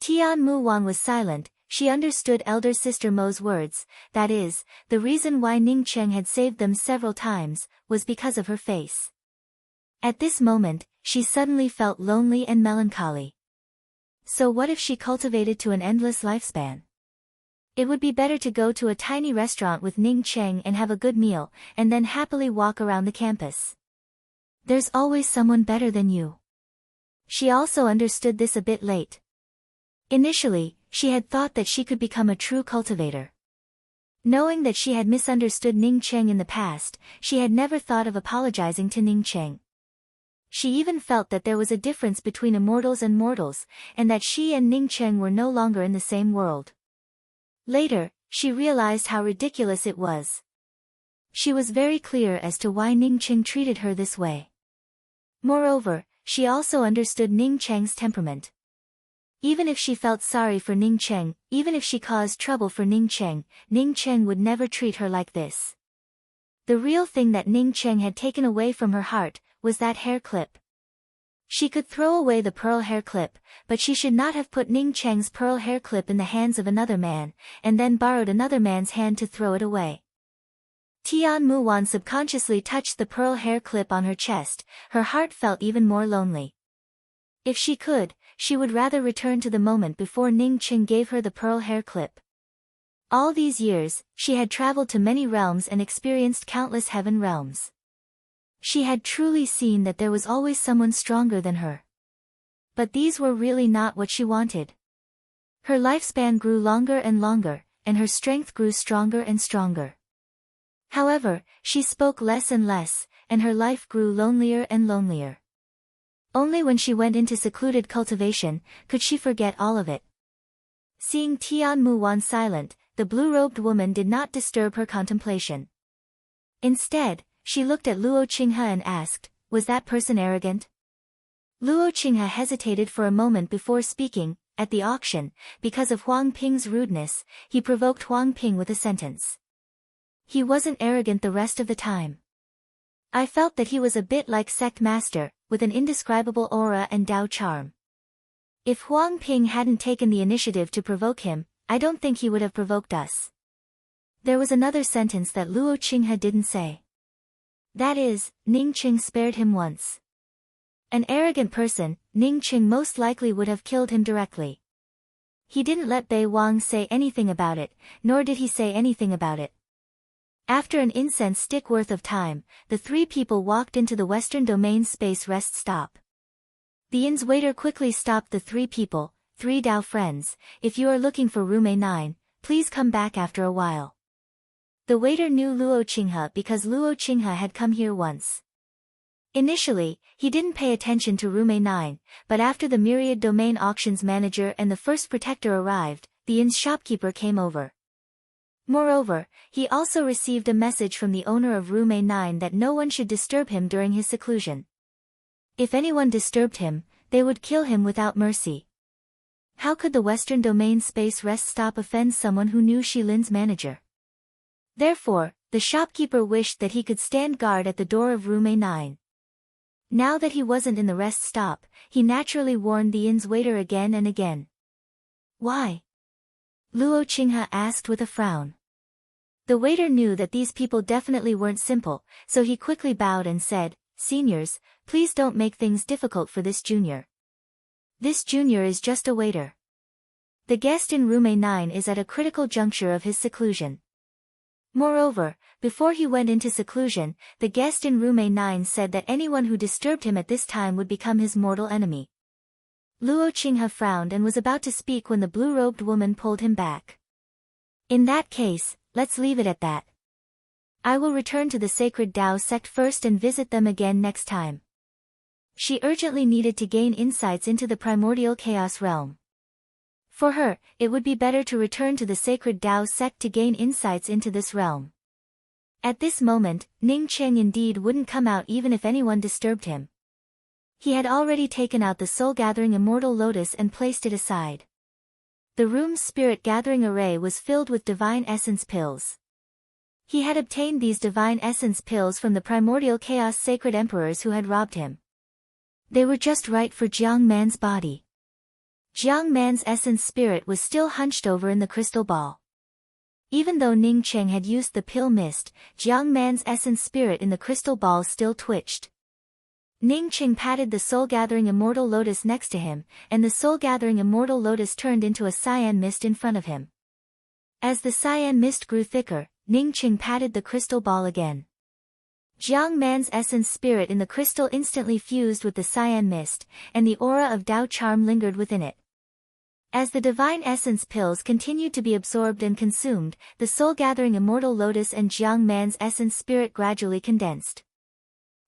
Tian Muan was silent. She understood elder sister Mo's words, that is, the reason why Ning Cheng had saved them several times, was because of her face. At this moment, she suddenly felt lonely and melancholy. So what if she cultivated to an endless lifespan? It would be better to go to a tiny restaurant with Ning Cheng and have a good meal, and then happily walk around the campus. There's always someone better than you. She also understood this a bit late. Initially, she had thought that she could become a true cultivator. Knowing that she had misunderstood Ning Cheng in the past, she had never thought of apologizing to Ning Cheng. She even felt that there was a difference between immortals and mortals, and that she and Ning Cheng were no longer in the same world. Later, she realized how ridiculous it was. She was very clear as to why Ning Cheng treated her this way. Moreover, she also understood Ning Cheng's temperament. Even if she felt sorry for Ning Cheng, even if she caused trouble for Ning Cheng would never treat her like this. The real thing that Ning Cheng had taken away from her heart was that hair clip. She could throw away the pearl hair clip, but she should not have put Ning Cheng's pearl hair clip in the hands of another man, and then borrowed another man's hand to throw it away. Tian Muan subconsciously touched the pearl hair clip on her chest. Her heart felt even more lonely. If she could, she would rather return to the moment before Ning Cheng gave her the pearl hair clip. All these years, she had traveled to many realms and experienced countless heaven realms. She had truly seen that there was always someone stronger than her. But these were really not what she wanted. Her lifespan grew longer and longer, and her strength grew stronger and stronger. However, she spoke less and less, and her life grew lonelier and lonelier. Only when she went into secluded cultivation could she forget all of it. Seeing Tian Muwan silent, the blue-robed woman did not disturb her contemplation. Instead, she looked at Luo Qinghe and asked, "Was that person arrogant?" Luo Qinghe hesitated for a moment before speaking. At the auction, because of Huang Ping's rudeness, he provoked Huang Ping with a sentence. He wasn't arrogant the rest of the time. I felt that he was a bit like sect master, with an indescribable aura and Dao charm. If Huang Ping hadn't taken the initiative to provoke him, I don't think he would have provoked us. There was another sentence that Luo Qinghe didn't say. That is, Ning Qing spared him once. An arrogant person, Ning Qing most likely would have killed him directly. He didn't let Bei Wang say anything about it, nor did he say anything about it. After an incense stick worth of time, the three people walked into the Western Domain Space Rest Stop. The inn's waiter quickly stopped the three people. "Three Dao friends, if you are looking for room A9, please come back after a while." The waiter knew Luo Qinghe because Luo Qinghe had come here once. Initially, he didn't pay attention to room A9, but after the Myriad Domain Auctions manager and the first protector arrived, the inn's shopkeeper came over. Moreover, he also received a message from the owner of room A9 that no one should disturb him during his seclusion. If anyone disturbed him, they would kill him without mercy. How could the Western Domain Space Rest Stop offend someone who knew Shi Lin's manager? Therefore, the shopkeeper wished that he could stand guard at the door of room A9. Now that he wasn't in the rest stop, he naturally warned the inn's waiter again and again. "Why?" Luo Qinghe asked with a frown. The waiter knew that these people definitely weren't simple, so he quickly bowed and said, "Seniors, please don't make things difficult for this junior. This junior is just a waiter. The guest in room A9 is at a critical juncture of his seclusion." Moreover, before he went into seclusion, the guest in room A9 said that anyone who disturbed him at this time would become his mortal enemy. Luo Qinghe frowned and was about to speak when the blue-robed woman pulled him back. "In that case, let's leave it at that. I will return to the Sacred Tao sect first and visit them again next time." She urgently needed to gain insights into the primordial chaos realm. For her, it would be better to return to the Sacred Tao sect to gain insights into this realm. At this moment, Ning Qing indeed wouldn't come out even if anyone disturbed him. He had already taken out the soul-gathering immortal lotus and placed it aside. The room's spirit-gathering array was filled with divine essence pills. He had obtained these divine essence pills from the primordial chaos sacred emperors who had robbed him. They were just right for Jiang Man's body. Jiang Man's essence spirit was still hunched over in the crystal ball. Even though Ning Qing had used the pill mist, Jiang Man's essence spirit in the crystal ball still twitched. Ning Qing patted the soul-gathering immortal lotus next to him, and the soul-gathering immortal lotus turned into a cyan mist in front of him. As the cyan mist grew thicker, Ning Qing patted the crystal ball again. Jiang Man's essence spirit in the crystal instantly fused with the cyan mist, and the aura of Dao charm lingered within it. As the divine essence pills continued to be absorbed and consumed, the soul-gathering immortal lotus and Jiang Man's essence spirit gradually condensed.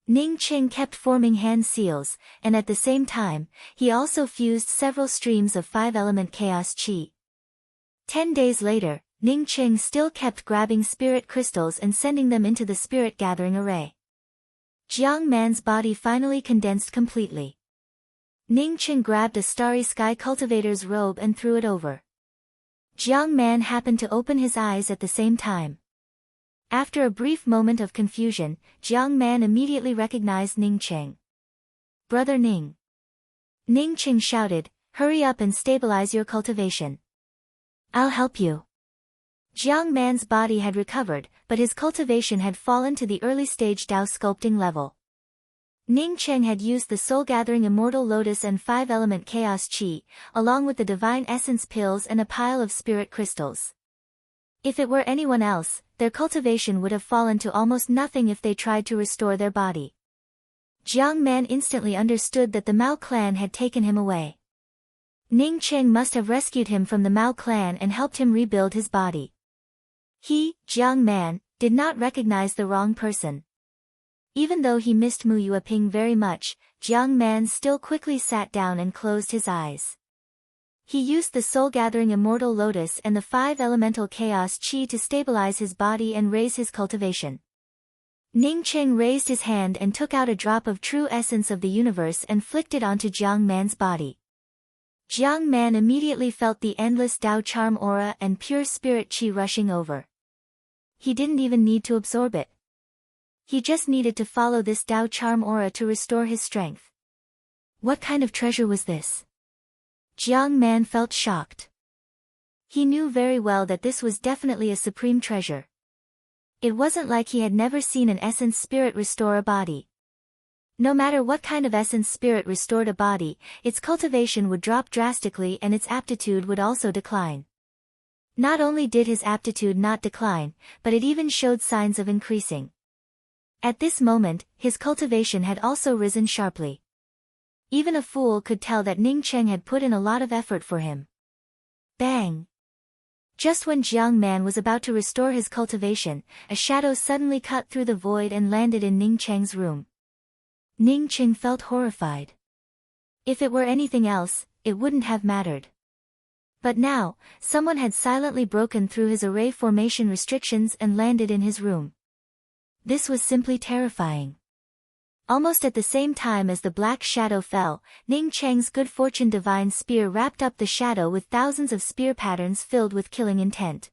Ning Qing kept forming hand seals, and at the same time, he also fused several streams of 5-element chaos qi. 10 days later, Ning Qing still kept grabbing spirit crystals and sending them into the spirit-gathering array. Jiang Man's body finally condensed completely. Ning Qing grabbed a starry sky cultivator's robe and threw it over. Jiang Man happened to open his eyes at the same time. After a brief moment of confusion, Jiang Man immediately recognized Ning Qing. "Brother Ning." Ning Qing shouted, "Hurry up and stabilize your cultivation. I'll help you." Jiang Man's body had recovered, but his cultivation had fallen to the early stage Dao sculpting level. Ning Qing had used the soul-gathering immortal lotus and 5-element chaos qi, along with the divine essence pills and a pile of spirit crystals. If it were anyone else, their cultivation would have fallen to almost nothing if they tried to restore their body. Jiang Man instantly understood that the Mao clan had taken him away. Ning Qing must have rescued him from the Mao clan and helped him rebuild his body. He, Jiang Man, did not recognize the wrong person. Even though he missed Mu Yueping very much, Jiang Man still quickly sat down and closed his eyes. He used the soul-gathering immortal lotus and the 5 elemental chaos qi to stabilize his body and raise his cultivation. Ning Qing raised his hand and took out a drop of true essence of the universe and flicked it onto Jiang Man's body. Jiang Man immediately felt the endless Dao charm aura and pure spirit qi rushing over. He didn't even need to absorb it. He just needed to follow this Dao charm aura to restore his strength. What kind of treasure was this? Jiang Man felt shocked. He knew very well that this was definitely a supreme treasure. It wasn't like he had never seen an essence spirit restore a body. No matter what kind of essence spirit restored a body, its cultivation would drop drastically and its aptitude would also decline. Not only did his aptitude not decline, but it even showed signs of increasing. At this moment, his cultivation had also risen sharply. Even a fool could tell that Ning Cheng had put in a lot of effort for him. Bang! Just when Jiang Man was about to restore his cultivation, a shadow suddenly cut through the void and landed in Ning Cheng's room. Ning Cheng felt horrified. If it were anything else, it wouldn't have mattered. But now, someone had silently broken through his array formation restrictions and landed in his room. This was simply terrifying. Almost at the same time as the black shadow fell, Ning Cheng's good fortune divine spear wrapped up the shadow with thousands of spear patterns filled with killing intent.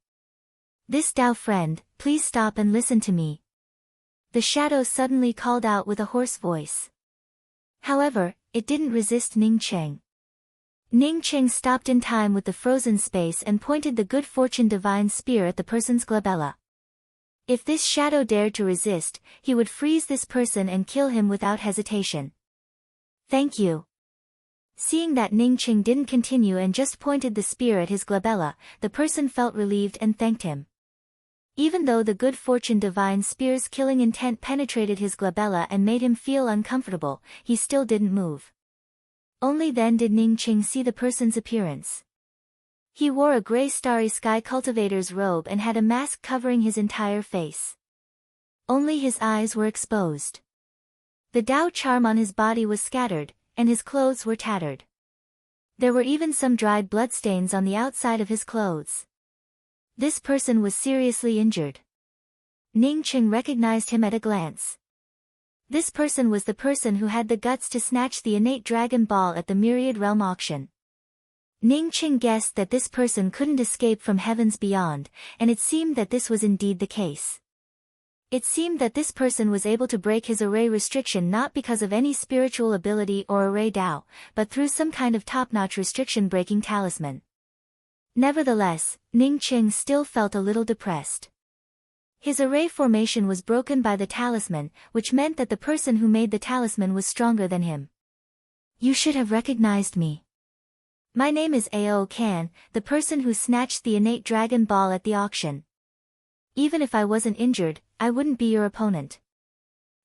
"This Dao friend, please stop and listen to me," the shadow suddenly called out with a hoarse voice. However, it didn't resist Ning Cheng. Ning Cheng stopped in time with the frozen space and pointed the good fortune divine spear at the person's glabella. If this shadow dared to resist, he would freeze this person and kill him without hesitation. "Thank you." Seeing that Ning Cheng didn't continue and just pointed the spear at his glabella, the person felt relieved and thanked him. Even though the good fortune divine spear's killing intent penetrated his glabella and made him feel uncomfortable, he still didn't move. Only then did Ning Cheng see the person's appearance. He wore a gray starry sky cultivator's robe and had a mask covering his entire face. Only his eyes were exposed. The Dao charm on his body was scattered, and his clothes were tattered. There were even some dried bloodstains on the outside of his clothes. This person was seriously injured. Ning Cheng recognized him at a glance. This person was the person who had the guts to snatch the innate dragon ball at the Myriad Realm auction. Ning Cheng guessed that this person couldn't escape from heavens beyond, and it seemed that this was indeed the case. It seemed that this person was able to break his array restriction not because of any spiritual ability or array Dao, but through some kind of top-notch restriction-breaking talisman. Nevertheless, Ning Cheng still felt a little depressed. His array formation was broken by the talisman, which meant that the person who made the talisman was stronger than him. "You should have recognized me. My name is Ao Kan, the person who snatched the innate dragon ball at the auction. Even if I wasn't injured, I wouldn't be your opponent,"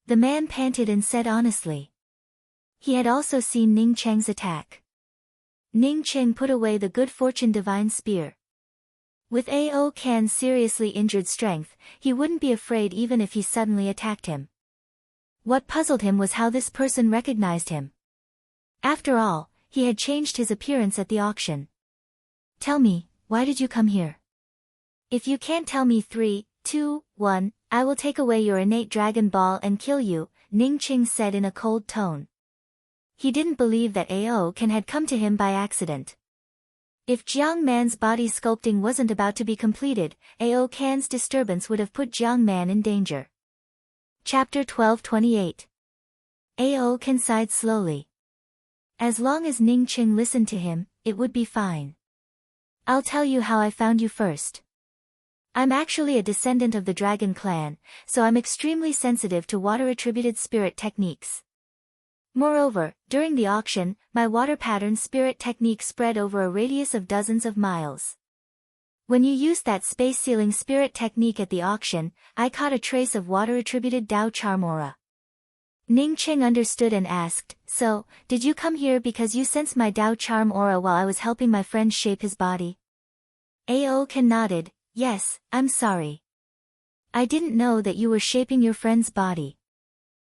the man panted and said honestly. He had also seen Ning Cheng's attack. Ning Cheng put away the good fortune divine spear. With Ao Kan's seriously injured strength, he wouldn't be afraid even if he suddenly attacked him. What puzzled him was how this person recognized him. After all, he had changed his appearance at the auction. "Tell me, why did you come here?" "If you can't tell me 3, 2, 1, I will take away your innate dragon ball and kill you," Ning Cheng said in a cold tone. He didn't believe that Ao Kan had come to him by accident. If Jiang Man's body sculpting wasn't about to be completed, Ao Kan's disturbance would have put Jiang Man in danger. Chapter 1228. Ao Kan sighed slowly. As long as Ning Cheng listened to him, it would be fine. "I'll tell you how I found you first. I'm actually a descendant of the Dragon Clan, so I'm extremely sensitive to water-attributed spirit techniques. Moreover, during the auction, my water pattern spirit technique spread over a radius of dozens of miles. When you used that space-sealing spirit technique at the auction, I caught a trace of water-attributed Dao charm aura." Ning Cheng understood and asked, "So, did you come here because you sensed my Dao charm aura while I was helping my friend shape his body?" Ao Kan nodded, "Yes, I'm sorry. I didn't know that you were shaping your friend's body.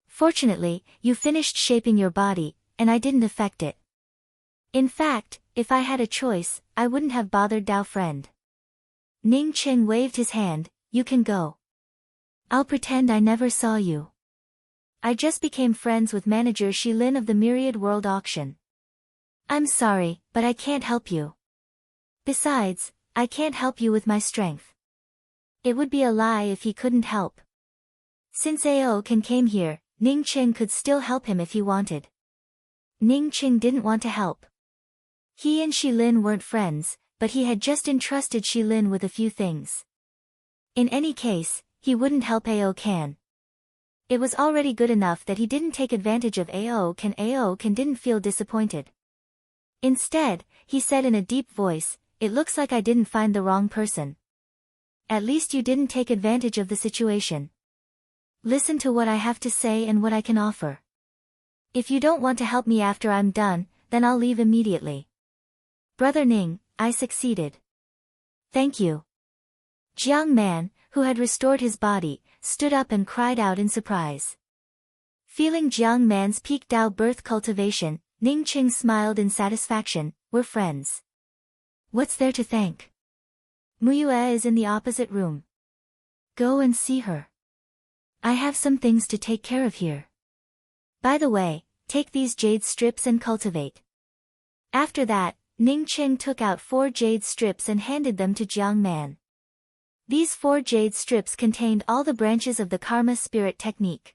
Fortunately, you finished shaping your body, and I didn't affect it. In fact, if I had a choice, I wouldn't have bothered Dao friend. Ning Qing waved his hand. You can go. I'll pretend I never saw you. I just became friends with manager Shi Lin of the Myriad World Auction. I'm sorry, but I can't help you. Besides, I can't help you with my strength. It would be a lie if he couldn't help. Since Ao Kan came here, Ning Qing could still help him if he wanted. Ning Qing didn't want to help. He and Shi Lin weren't friends, but he had just entrusted Shi Lin with a few things. In any case, he wouldn't help Ao Kan. It was already good enough that he didn't take advantage of Ao Kan. Ao Kan didn't feel disappointed. Instead, he said in a deep voice, "It looks like I didn't find the wrong person. At least you didn't take advantage of the situation. Listen to what I have to say and what I can offer. If you don't want to help me after I'm done, then I'll leave immediately." Brother Ning, I succeeded. Thank you. Jiang Man, who had restored his body, stood up and cried out in surprise. Feeling Jiang Man's peak Dao birth cultivation, Ning Qing smiled in satisfaction. We're friends. What's there to thank? Muyue is in the opposite room. Go and see her. I have some things to take care of here. By the way, take these jade strips and cultivate. After that, Ning Qing took out 4 jade strips and handed them to Jiang Man. These 4 jade strips contained all the branches of the karma spirit technique.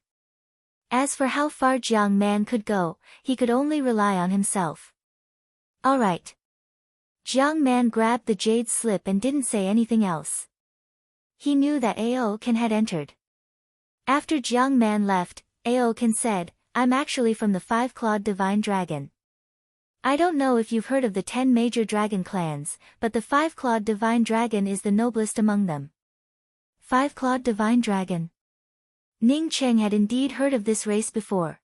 As for how far Jiang Man could go, he could only rely on himself. All right. Jiang Man grabbed the jade slip and didn't say anything else. He knew that Ao Kan had entered. After Jiang Man left, Ao Kan said, I'm actually from the 5-clawed divine dragon. I don't know if you've heard of the 10 major dragon clans, but the 5-clawed divine dragon is the noblest among them. 5-clawed divine dragon. Ning Qing had indeed heard of this race before.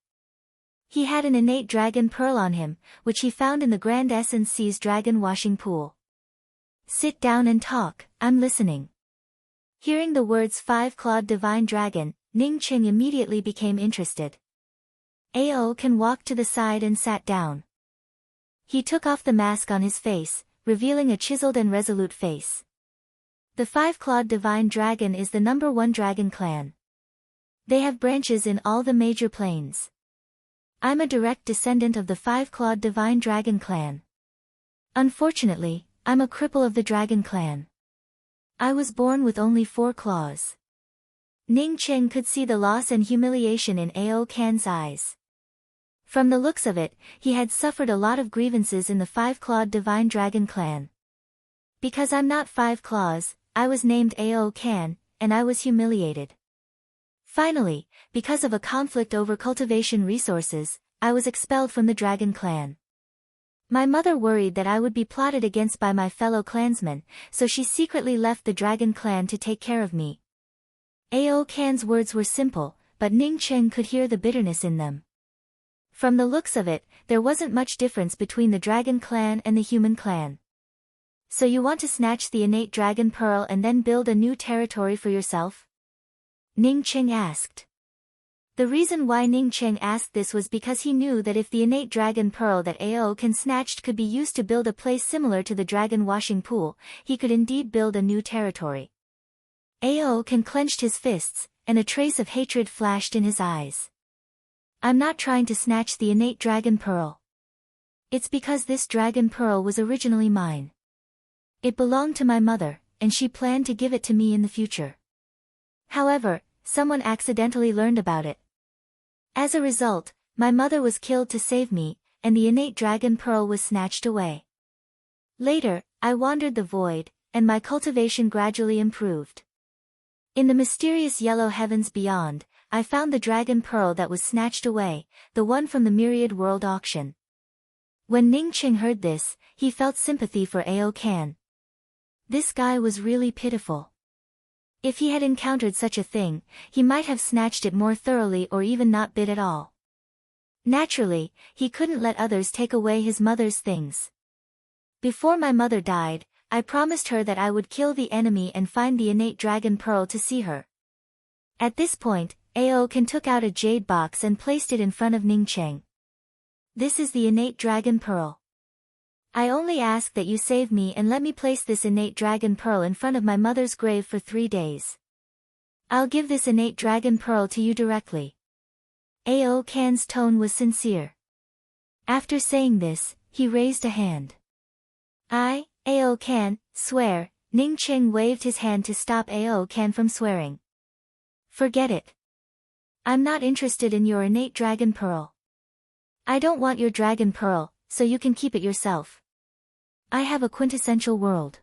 He had an innate dragon pearl on him, which he found in the Grand Essence Sea's dragon washing pool. Sit down and talk, I'm listening. Hearing the words 5-clawed divine dragon, Ning Qing immediately became interested. Ao Kan walked to the side and sat down. He took off the mask on his face, revealing a chiseled and resolute face. The 5-clawed divine dragon is the #1 dragon clan. They have branches in all the major planes. I'm a direct descendant of the 5-clawed divine dragon clan. Unfortunately, I'm a cripple of the dragon clan. I was born with only 4 claws. Ning Qing could see the loss and humiliation in Ao Kan's eyes. From the looks of it, he had suffered a lot of grievances in the 5-clawed divine dragon clan. Because I'm not 5 claws, I was named Ao Kan, and I was humiliated. Finally, because of a conflict over cultivation resources, I was expelled from the dragon clan. My mother worried that I would be plotted against by my fellow clansmen, so she secretly left the dragon clan to take care of me. Ao Kan's words were simple, but Ning Qing could hear the bitterness in them. From the looks of it, there wasn't much difference between the dragon clan and the human clan. So you want to snatch the innate dragon pearl and then build a new territory for yourself? Ning Qing asked. The reason why Ning Qing asked this was because he knew that if the innate dragon pearl that Ao Kan snatched could be used to build a place similar to the dragon washing pool, he could indeed build a new territory. Ao Kan clenched his fists, and a trace of hatred flashed in his eyes. I'm not trying to snatch the innate dragon pearl. It's because this dragon pearl was originally mine. It belonged to my mother, and she planned to give it to me in the future. However, someone accidentally learned about it. As a result, my mother was killed to save me, and the innate dragon pearl was snatched away. Later, I wandered the void, and my cultivation gradually improved. In the mysterious yellow heavens beyond, I found the dragon pearl that was snatched away, the one from the Myriad World Auction. When Ning Qing heard this, he felt sympathy for Ao Kan. This guy was really pitiful. If he had encountered such a thing, he might have snatched it more thoroughly or even not bid at all. Naturally, he couldn't let others take away his mother's things. Before my mother died, I promised her that I would kill the enemy and find the innate dragon pearl to see her. At this point, Aoken took out a jade box and placed it in front of Ning Cheng. This is the innate dragon pearl. I only ask that you save me and let me place this innate dragon pearl in front of my mother's grave for 3 days. I'll give this innate dragon pearl to you directly. Aoken's tone was sincere. After saying this, he raised a hand. I, Aoken, swear. Ning Cheng waved his hand to stop Aoken from swearing. Forget it. I'm not interested in your innate dragon pearl. I don't want your dragon pearl, so you can keep it yourself. I have a quintessential world.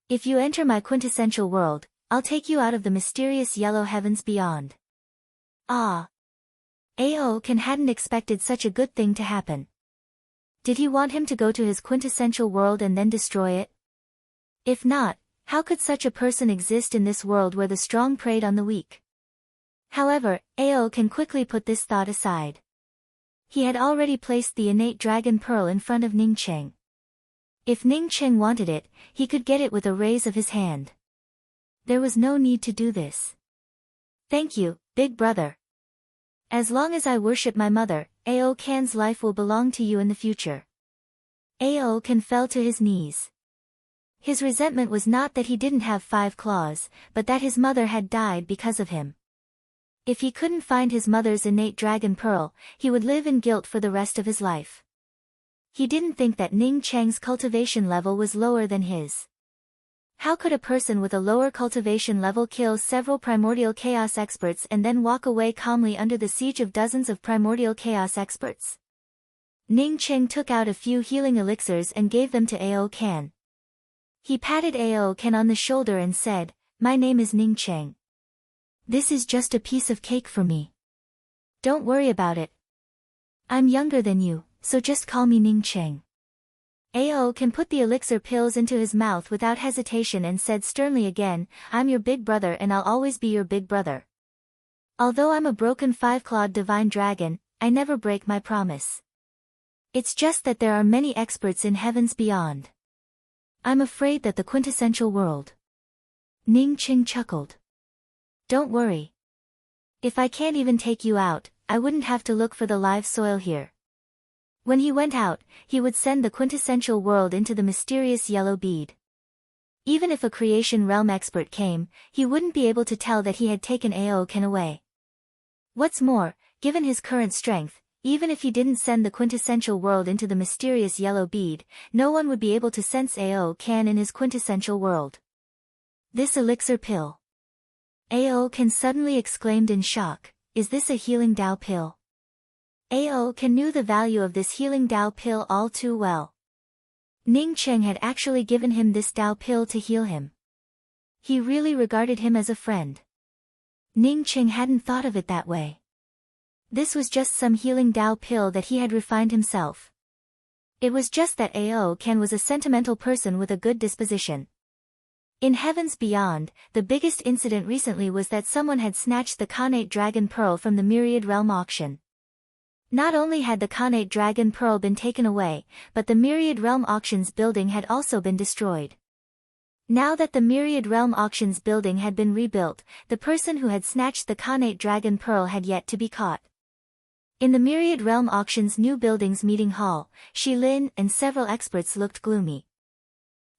If you enter my quintessential world, I'll take you out of the mysterious yellow heavens beyond. Ah. Aoken hadn't expected such a good thing to happen. Did he want him to go to his quintessential world and then destroy it? If not, how could such a person exist in this world where the strong preyed on the weak? However, Aoken quickly put this thought aside. He had already placed the innate dragon pearl in front of Ning Cheng. If Ning Cheng wanted it, he could get it with a raise of his hand. There was no need to do this. Thank you, big brother. As long as I worship my mother, Aoken's life will belong to you in the future. Aoken fell to his knees. His resentment was not that he didn't have 5 claws, but that his mother had died because of him. If he couldn't find his mother's innate dragon pearl, he would live in guilt for the rest of his life. He didn't think that Ning Cheng's cultivation level was lower than his. How could a person with a lower cultivation level kill several primordial chaos experts and then walk away calmly under the siege of dozens of primordial chaos experts? Ning Cheng took out a few healing elixirs and gave them to Aoken. He patted Aoken on the shoulder and said, "My name is Ning Cheng. This is just a piece of cake for me. Don't worry about it. I'm younger than you, so just call me Ning Cheng." Aoken put the elixir pills into his mouth without hesitation and said sternly again, "I'm your big brother and I'll always be your big brother. Although I'm a broken 5-clawed divine dragon, I never break my promise. It's just that there are many experts in heavens beyond. I'm afraid that the quintessential world." Ning Cheng chuckled. "Don't worry. If I can't even take you out, I wouldn't have to look for the live soil here." When he went out, he would send the quintessential world into the mysterious yellow bead. Even if a creation realm expert came, he wouldn't be able to tell that he had taken Aoken away. What's more, given his current strength, even if he didn't send the quintessential world into the mysterious yellow bead, no one would be able to sense Aoken in his quintessential world. This elixir pill. Aoken suddenly exclaimed in shock, "Is this a healing Dao pill?" Aoken knew the value of this healing Dao pill all too well. Ning Cheng had actually given him this Dao pill to heal him. He really regarded him as a friend. Ning Cheng hadn't thought of it that way. This was just some healing Dao pill that he had refined himself. It was just that Aoken was a sentimental person with a good disposition. In heavens beyond, the biggest incident recently was that someone had snatched the Khanate Dragon Pearl from the Myriad Realm auction. Not only had the Khanate Dragon Pearl been taken away, but the Myriad Realm Auctions building had also been destroyed. Now that the Myriad Realm Auctions building had been rebuilt, the person who had snatched the Khanate Dragon Pearl had yet to be caught. In the Myriad Realm Auctions new building's meeting hall, Shi Lin and several experts looked gloomy.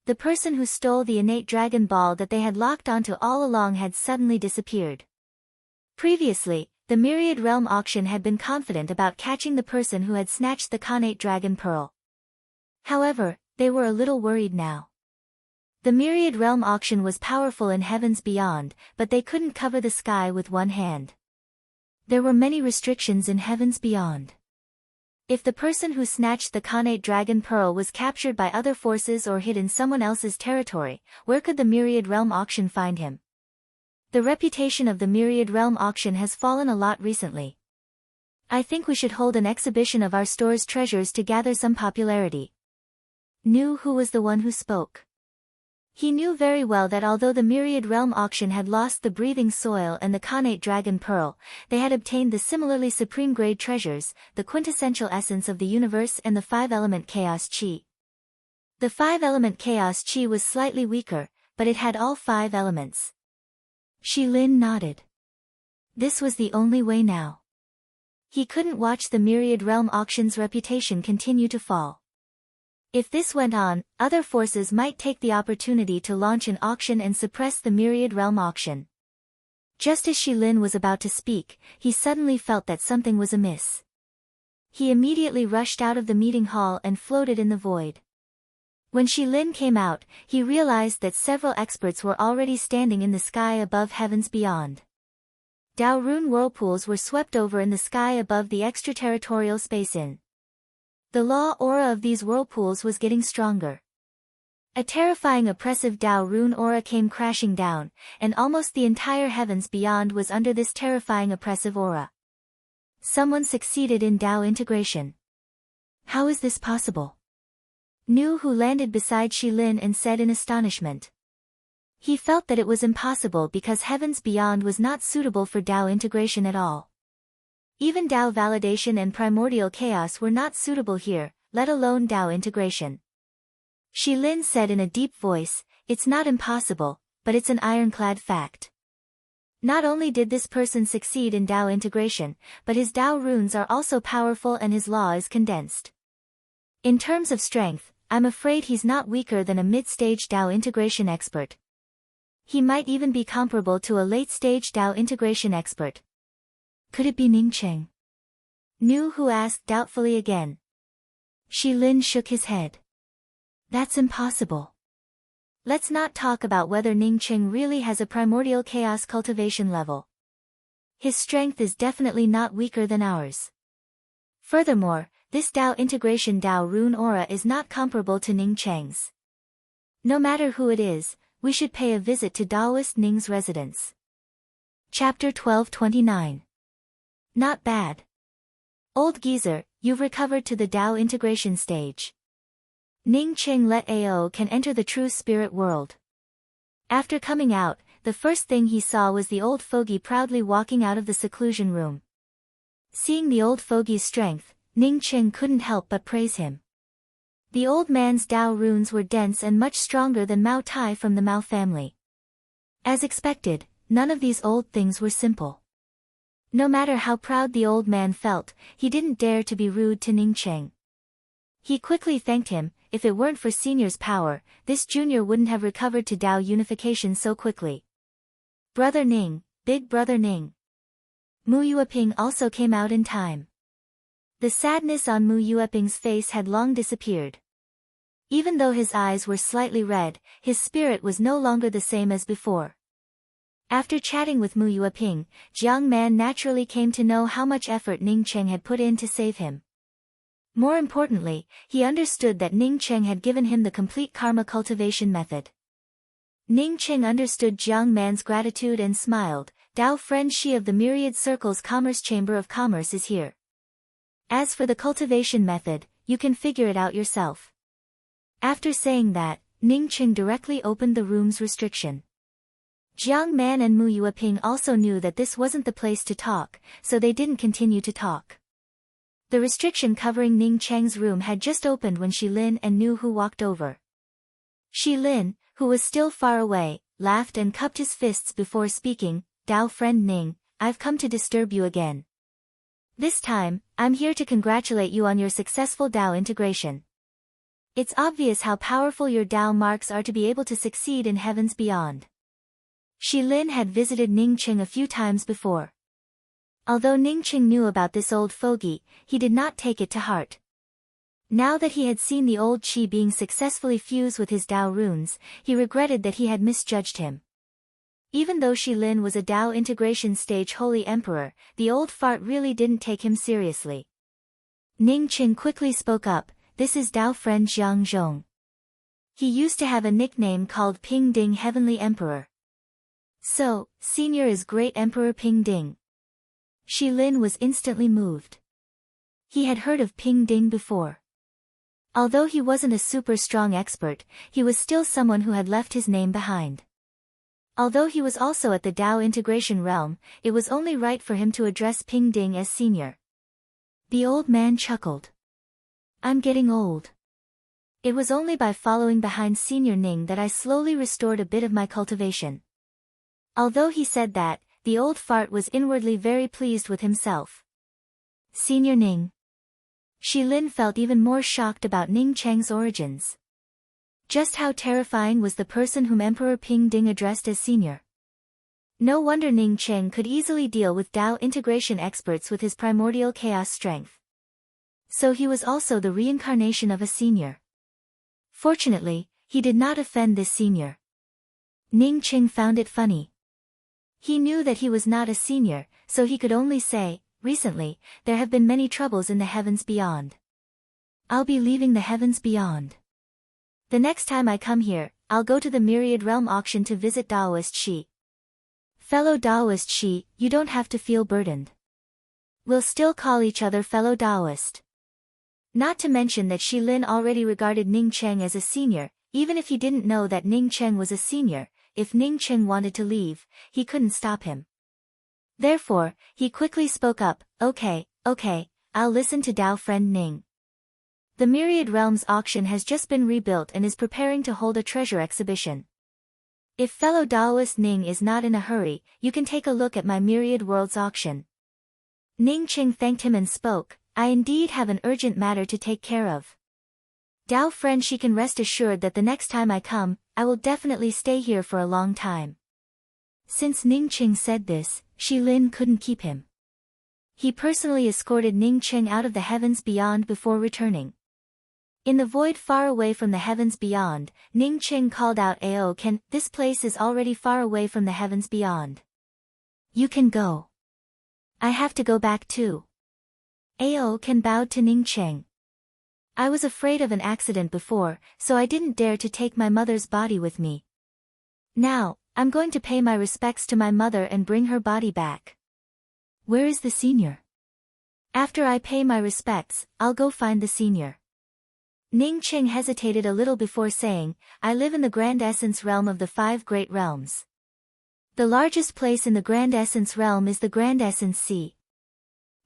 The person who stole the innate dragon ball that they had locked onto all along had suddenly disappeared. Previously, the Myriad Realm Auction had been confident about catching the person who had snatched the Khanate Dragon Pearl. However, they were a little worried now. The Myriad Realm Auction was powerful in heavens beyond, but they couldn't cover the sky with one hand. There were many restrictions in heavens beyond. If the person who snatched the Khanate Dragon Pearl was captured by other forces or hid in someone else's territory, where could the Myriad Realm Auction find him? The reputation of the Myriad Realm Auction has fallen a lot recently. I think we should hold an exhibition of our store's treasures to gather some popularity. Knew who was the one who spoke. He knew very well that although the Myriad Realm Auction had lost the breathing soil and the Khanate Dragon Pearl, they had obtained the similarly supreme-grade treasures, the quintessential essence of the universe and the 5-element Chaos Chi. The 5-element Chaos Chi was slightly weaker, but it had all 5 elements. Shi Lin nodded. This was the only way now. He couldn't watch the Myriad Realm auction's reputation continue to fall. If this went on, other forces might take the opportunity to launch an auction and suppress the Myriad Realm auction. Just as Shi Lin was about to speak, he suddenly felt that something was amiss. He immediately rushed out of the meeting hall and floated in the void. When Shi Lin came out, he realized that several experts were already standing in the sky above heavens beyond. Dao Rune whirlpools were swept over in the sky above the extraterritorial space inn. The law aura of these whirlpools was getting stronger. A terrifying oppressive Dao Rune aura came crashing down, and almost the entire heavens beyond was under this terrifying oppressive aura. Someone succeeded in Dao integration. How is this possible? Nu, who landed beside Shi Lin and said in astonishment. He felt that it was impossible because heavens beyond was not suitable for Dao integration at all. Even Dao validation and primordial chaos were not suitable here, let alone Dao integration. Shi Lin said in a deep voice, "It's not impossible, but it's an ironclad fact." Not only did this person succeed in Dao integration, but his Dao runes are also powerful and his law is condensed. In terms of strength, I'm afraid he's not weaker than a mid-stage Dao integration expert. He might even be comparable to a late-stage Dao integration expert. Could it be Ning Cheng? Nu, who asked doubtfully again. Shi Lin shook his head. That's impossible. Let's not talk about whether Ning Cheng really has a primordial chaos cultivation level. His strength is definitely not weaker than ours. Furthermore, this Dao integration Dao rune aura is not comparable to Ning Cheng's. No matter who it is, we should pay a visit to Daoist Ning's residence. Chapter 1229. Not bad. Old geezer, you've recovered to the Dao integration stage. Ning Cheng let Ao can enter the true spirit world. After coming out, the first thing he saw was the old fogey proudly walking out of the seclusion room. Seeing the old fogey's strength, Ning Cheng couldn't help but praise him. The old man's Dao runes were dense and much stronger than Mao Tai from the Mao family. As expected, none of these old things were simple. No matter how proud the old man felt, he didn't dare to be rude to Ning Cheng. He quickly thanked him. If it weren't for Senior's power, this junior wouldn't have recovered to Dao unification so quickly. Brother Ning, big brother Ning. Mu Yueping also came out in time. The sadness on Mu Yueping's face had long disappeared. Even though his eyes were slightly red, his spirit was no longer the same as before. After chatting with Mu Yueping, Jiang Man naturally came to know how much effort Ning Cheng had put in to save him. More importantly, he understood that Ning Cheng had given him the complete karma cultivation method. Ning Cheng understood Jiang Man's gratitude and smiled. Dao friend Shi of the Myriad Circle's Commerce Chamber of Commerce is here. As for the cultivation method, you can figure it out yourself. After saying that, Ning Cheng directly opened the room's restriction. Jiang Man and Mu Yueping also knew that this wasn't the place to talk, so they didn't continue to talk. The restriction covering Ning Cheng's room had just opened when Shi Lin and Nu Hu walked over. Shi Lin, who was still far away, laughed and cupped his fists before speaking. Dao friend Ning, I've come to disturb you again. This time, I'm here to congratulate you on your successful Dao integration. It's obvious how powerful your Dao marks are to be able to succeed in heavens beyond. Shi Lin had visited Ning Cheng a few times before. Although Ning Cheng knew about this old fogey, he did not take it to heart. Now that he had seen the old Qi being successfully fused with his Dao runes, he regretted that he had misjudged him. Even though Shi Lin was a Dao integration stage holy emperor, the old fart really didn't take him seriously. Ning Cheng quickly spoke up, this is Dao friend Jiang Zhong. He used to have a nickname called Ping Ding Heavenly Emperor. So, Senior is Great Emperor Ping Ding. Shi Lin was instantly moved. He had heard of Ping Ding before. Although he wasn't a super strong expert, he was still someone who had left his name behind. Although he was also at the Dao integration realm, it was only right for him to address Ping Ding as senior. The old man chuckled. I'm getting old. It was only by following behind Senior Ning that I slowly restored a bit of my cultivation. Although he said that, the old fart was inwardly very pleased with himself. Senior Ning. Shi Lin felt even more shocked about Ning Cheng's origins. Just how terrifying was the person whom Emperor Ping Ding addressed as senior. No wonder Ning Cheng could easily deal with Dao integration experts with his primordial chaos strength. So he was also the reincarnation of a senior. Fortunately, he did not offend this senior. Ning Cheng found it funny. He knew that he was not a senior, so he could only say, recently, there have been many troubles in the heavens beyond. I'll be leaving the heavens beyond. The next time I come here, I'll go to the Myriad Realm auction to visit Daoist Shi. Fellow Daoist Shi, you don't have to feel burdened. We'll still call each other fellow Daoist. Not to mention that Shi Lin already regarded Ning Cheng as a senior, even if he didn't know that Ning Cheng was a senior. If Ning Cheng wanted to leave, he couldn't stop him. Therefore, he quickly spoke up, okay, I'll listen to Dao friend Ning. The Myriad Realms auction has just been rebuilt and is preparing to hold a treasure exhibition. If fellow Daoist Ning is not in a hurry, you can take a look at my Myriad Worlds auction. Ning Cheng thanked him and spoke, I indeed have an urgent matter to take care of. Dao friend, she can rest assured that the next time I come, I will definitely stay here for a long time. Since Ning Cheng said this, Shi Lin couldn't keep him. He personally escorted Ning Cheng out of the heavens beyond before returning. In the void far away from the heavens beyond, Ning Cheng called out, Ao Ken, this place is already far away from the heavens beyond. You can go. I have to go back too. Ao Ken bowed to Ning Cheng. I was afraid of an accident before, so I didn't dare to take my mother's body with me. Now, I'm going to pay my respects to my mother and bring her body back. Where is the senior? After I pay my respects, I'll go find the senior. Ning Cheng hesitated a little before saying, I live in the Grand Essence realm of the 5 great realms. The largest place in the Grand Essence realm is the Grand Essence Sea.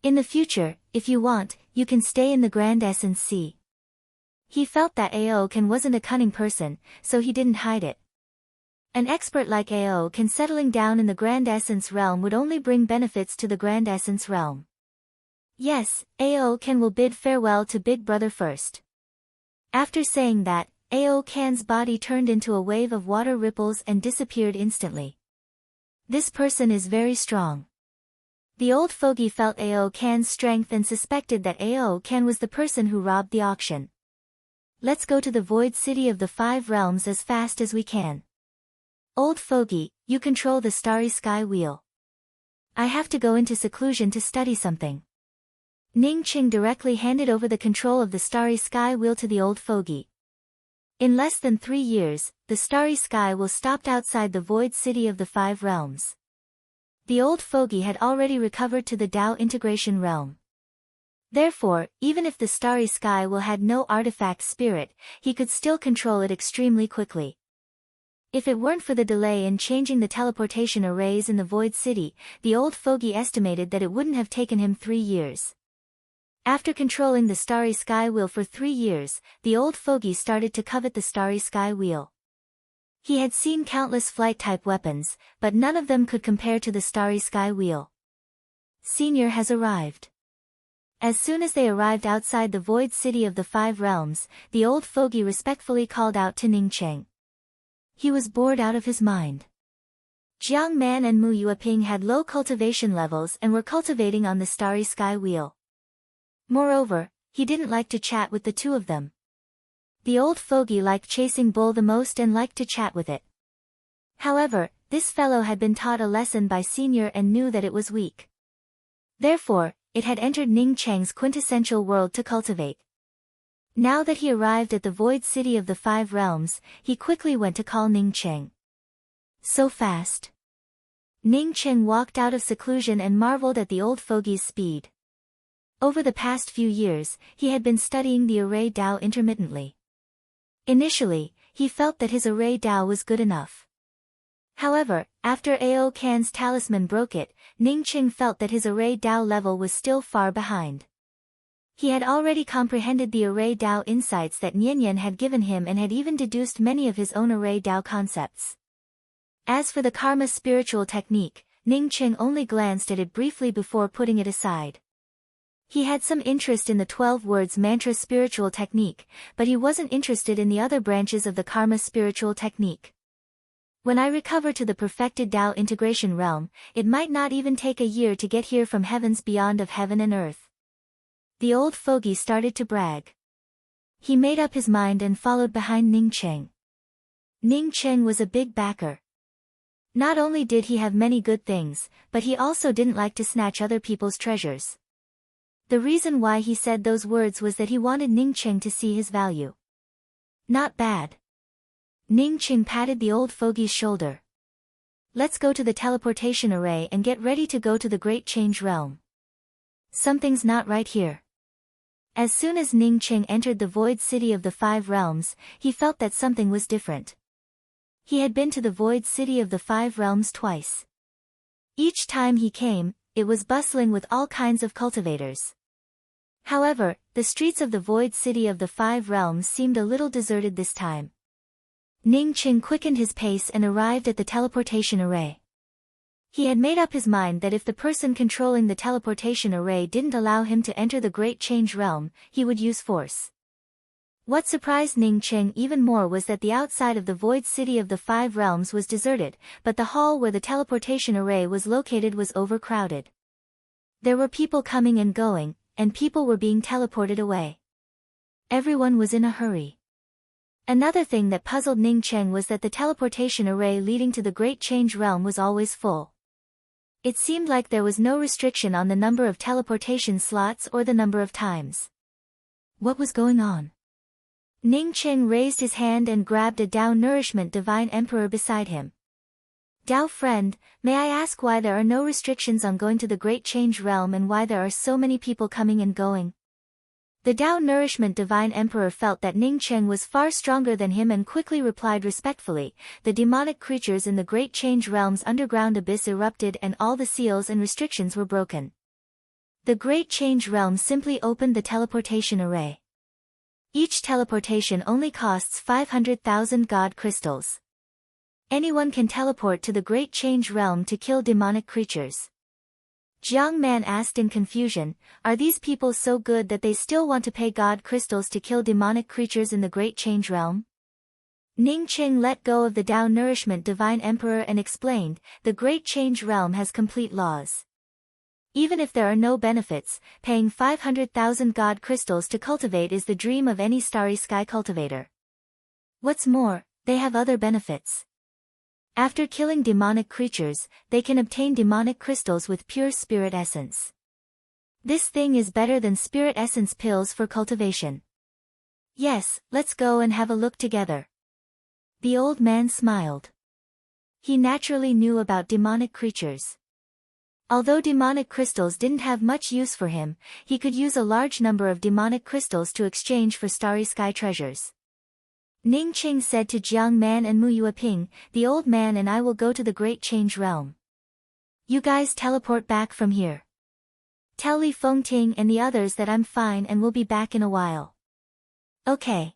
In the future, if you want, you can stay in the Grand Essence Sea. He felt that Ao Ken wasn't a cunning person, so he didn't hide it. An expert like Ao Ken settling down in the Grand Essence realm would only bring benefits to the Grand Essence realm. Yes, Ao Ken will bid farewell to Big Brother first. After saying that, Ao Ken's body turned into a wave of water ripples and disappeared instantly. This person is very strong. The old fogey felt Ao Ken's strength and suspected that Ao Ken was the person who robbed the auction. Let's go to the void city of the 5 realms as fast as we can. Old fogey, you control the starry sky wheel. I have to go into seclusion to study something. Ning Cheng directly handed over the control of the starry sky wheel to the old fogey. In less than 3 years, the starry sky will stopped outside the void city of the 5 realms. The old fogey had already recovered to the Dao integration realm. Therefore, even if the starry sky will had no artifact spirit, he could still control it extremely quickly. If it weren't for the delay in changing the teleportation arrays in the void city, the old fogey estimated that it wouldn't have taken him 3 years. After controlling the starry sky wheel for 3 years, the old fogey started to covet the starry sky wheel. He had seen countless flight-type weapons, but none of them could compare to the starry sky wheel. Senior has arrived. As soon as they arrived outside the void city of the 5 realms, the old fogey respectfully called out to Ning Cheng. He was bored out of his mind. Jiang Man and Mu Yueping had low cultivation levels and were cultivating on the starry sky wheel. Moreover, he didn't like to chat with the two of them. The old fogey liked chasing bull the most and liked to chat with it. However, this fellow had been taught a lesson by senior and knew that it was weak. Therefore, it had entered Ning Cheng's quintessential world to cultivate. Now that he arrived at the void city of the 5 realms, he quickly went to call Ning Cheng. So fast. Ning Cheng walked out of seclusion and marveled at the old fogey's speed. Over the past few years, he had been studying the array Dao intermittently. Initially, he felt that his array Dao was good enough. However, after Ao Kan's talisman broke it, Ning Cheng felt that his array Dao level was still far behind. He had already comprehended the array Dao insights that Nianyan had given him and had even deduced many of his own array Dao concepts. As for the karma spiritual technique, Ning Cheng only glanced at it briefly before putting it aside. He had some interest in the 12 words mantra spiritual technique, but he wasn't interested in the other branches of the karma spiritual technique. When I recover to the perfected Tao integration realm, it might not even take a year to get here from heavens beyond of heaven and earth. The old fogey started to brag. He made up his mind and followed behind Ning Cheng. Ning Cheng was a big backer. Not only did he have many good things, but he also didn't like to snatch other people's treasures. The reason why he said those words was that he wanted Ning Cheng to see his value. Not bad. Ning Cheng patted the old fogey's shoulder. Let's go to the teleportation array and get ready to go to the Great Change Realm. Something's not right here. As soon as Ning Cheng entered the Void City of the 5 Realms, he felt that something was different. He had been to the Void City of the 5 Realms twice. Each time he came, it was bustling with all kinds of cultivators. However, the streets of the Void City of the 5 Realms seemed a little deserted this time. Ning Cheng quickened his pace and arrived at the teleportation array. He had made up his mind that if the person controlling the teleportation array didn't allow him to enter the Great Change Realm, he would use force. What surprised Ning Cheng even more was that the outside of the Void City of the 5 Realms was deserted, but the hall where the teleportation array was located was overcrowded. There were people coming and going, and people were being teleported away. Everyone was in a hurry. Another thing that puzzled Ning Cheng was that the teleportation array leading to the Great Change Realm was always full. It seemed like there was no restriction on the number of teleportation slots or the number of times. What was going on? Ning Cheng raised his hand and grabbed a Tao Nourishment Divine Emperor beside him. Tao friend, may I ask why there are no restrictions on going to the Great Change Realm and why there are so many people coming and going? The Tao Nourishment Divine Emperor felt that Ning Cheng was far stronger than him and quickly replied respectfully, the demonic creatures in the Great Change Realm's underground abyss erupted and all the seals and restrictions were broken. The Great Change Realm simply opened the teleportation array. Each teleportation only costs 500,000 God crystals. Anyone can teleport to the Great Change Realm to kill demonic creatures. Jiang Man asked in confusion, are these people so good that they still want to pay God crystals to kill demonic creatures in the Great Change Realm? Ning Cheng let go of the Tao Nourishment Divine Emperor and explained, the Great Change Realm has complete laws. Even if there are no benefits, paying 500,000 God crystals to cultivate is the dream of any starry sky cultivator. What's more, they have other benefits. After killing demonic creatures, they can obtain demonic crystals with pure spirit essence. This thing is better than spirit essence pills for cultivation. Yes, let's go and have a look together. The old man smiled. He naturally knew about demonic creatures. Although demonic crystals didn't have much use for him, he could use a large number of demonic crystals to exchange for starry sky treasures. Ning Cheng said to Jiang Man and Mu Yueping, the old man and I will go to the Great Change Realm. You guys teleport back from here. Tell Li Fengting and the others that I'm fine and will be back in a while. Okay.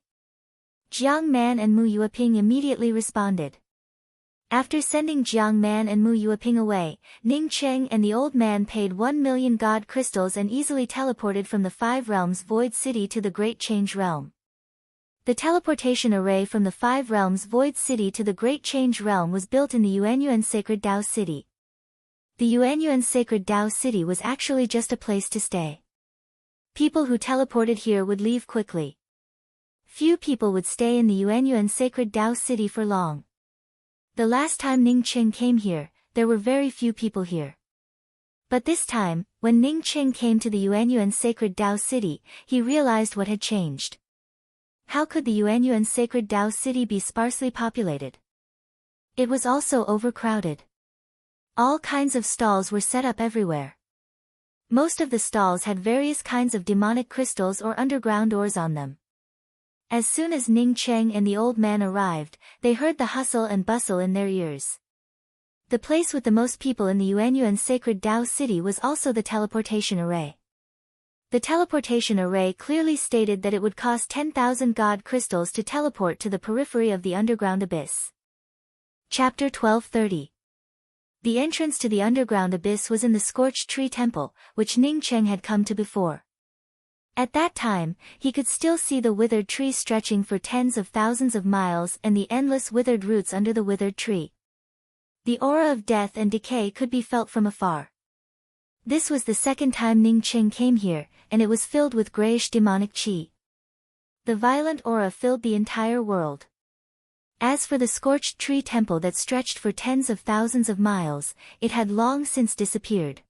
Jiang Man and Mu Yueping immediately responded. After sending Jiang Man and Mu Yueping away, Ning Cheng and the old man paid 1 million God crystals and easily teleported from the 5 Realms Void City to the Great Change Realm. The teleportation array from the 5 Realms Void City to the Great Change Realm was built in the Yuanyuan Sacred Tao City. The Yuanyuan Sacred Tao City was actually just a place to stay. People who teleported here would leave quickly. Few people would stay in the Yuanyuan Sacred Tao City for long. The last time Ning Cheng came here, there were very few people here. But this time, when Ning Cheng came to the Yuanyuan Sacred Tao City, he realized what had changed. How could the Yuanyuan Sacred Tao City be sparsely populated? It was also overcrowded. All kinds of stalls were set up everywhere. Most of the stalls had various kinds of demonic crystals or underground ores on them. As soon as Ning Cheng and the old man arrived, they heard the hustle and bustle in their ears. The place with the most people in the Yuanyuan Sacred Tao City was also the teleportation array. The teleportation array clearly stated that it would cost 10,000 God crystals to teleport to the periphery of the underground abyss. Chapter 1230. The entrance to the underground abyss was in the scorched tree temple, which Ning Cheng had come to before. At that time, he could still see the withered tree stretching for tens of thousands of miles and the endless withered roots under the withered tree. The aura of death and decay could be felt from afar. This was the second time Ning Cheng came here, and it was filled with grayish demonic qi. The violent aura filled the entire world. As for the scorched tree temple that stretched for tens of thousands of miles, it had long since disappeared.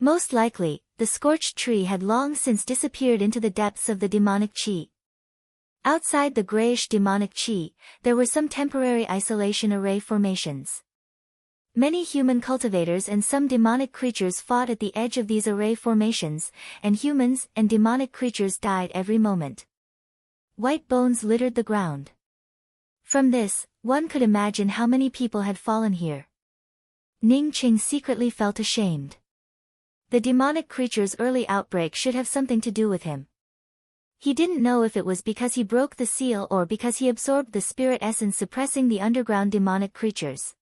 Most likely, the scorched tree had long since disappeared into the depths of the demonic qi. Outside the grayish demonic qi, there were some temporary isolation array formations. Many human cultivators and some demonic creatures fought at the edge of these array formations, and humans and demonic creatures died every moment. White bones littered the ground. From this, one could imagine how many people had fallen here. Ning Cheng secretly felt ashamed. The demonic creature's early outbreak should have something to do with him. He didn't know if it was because he broke the seal or because he absorbed the spirit essence suppressing the underground demonic creatures.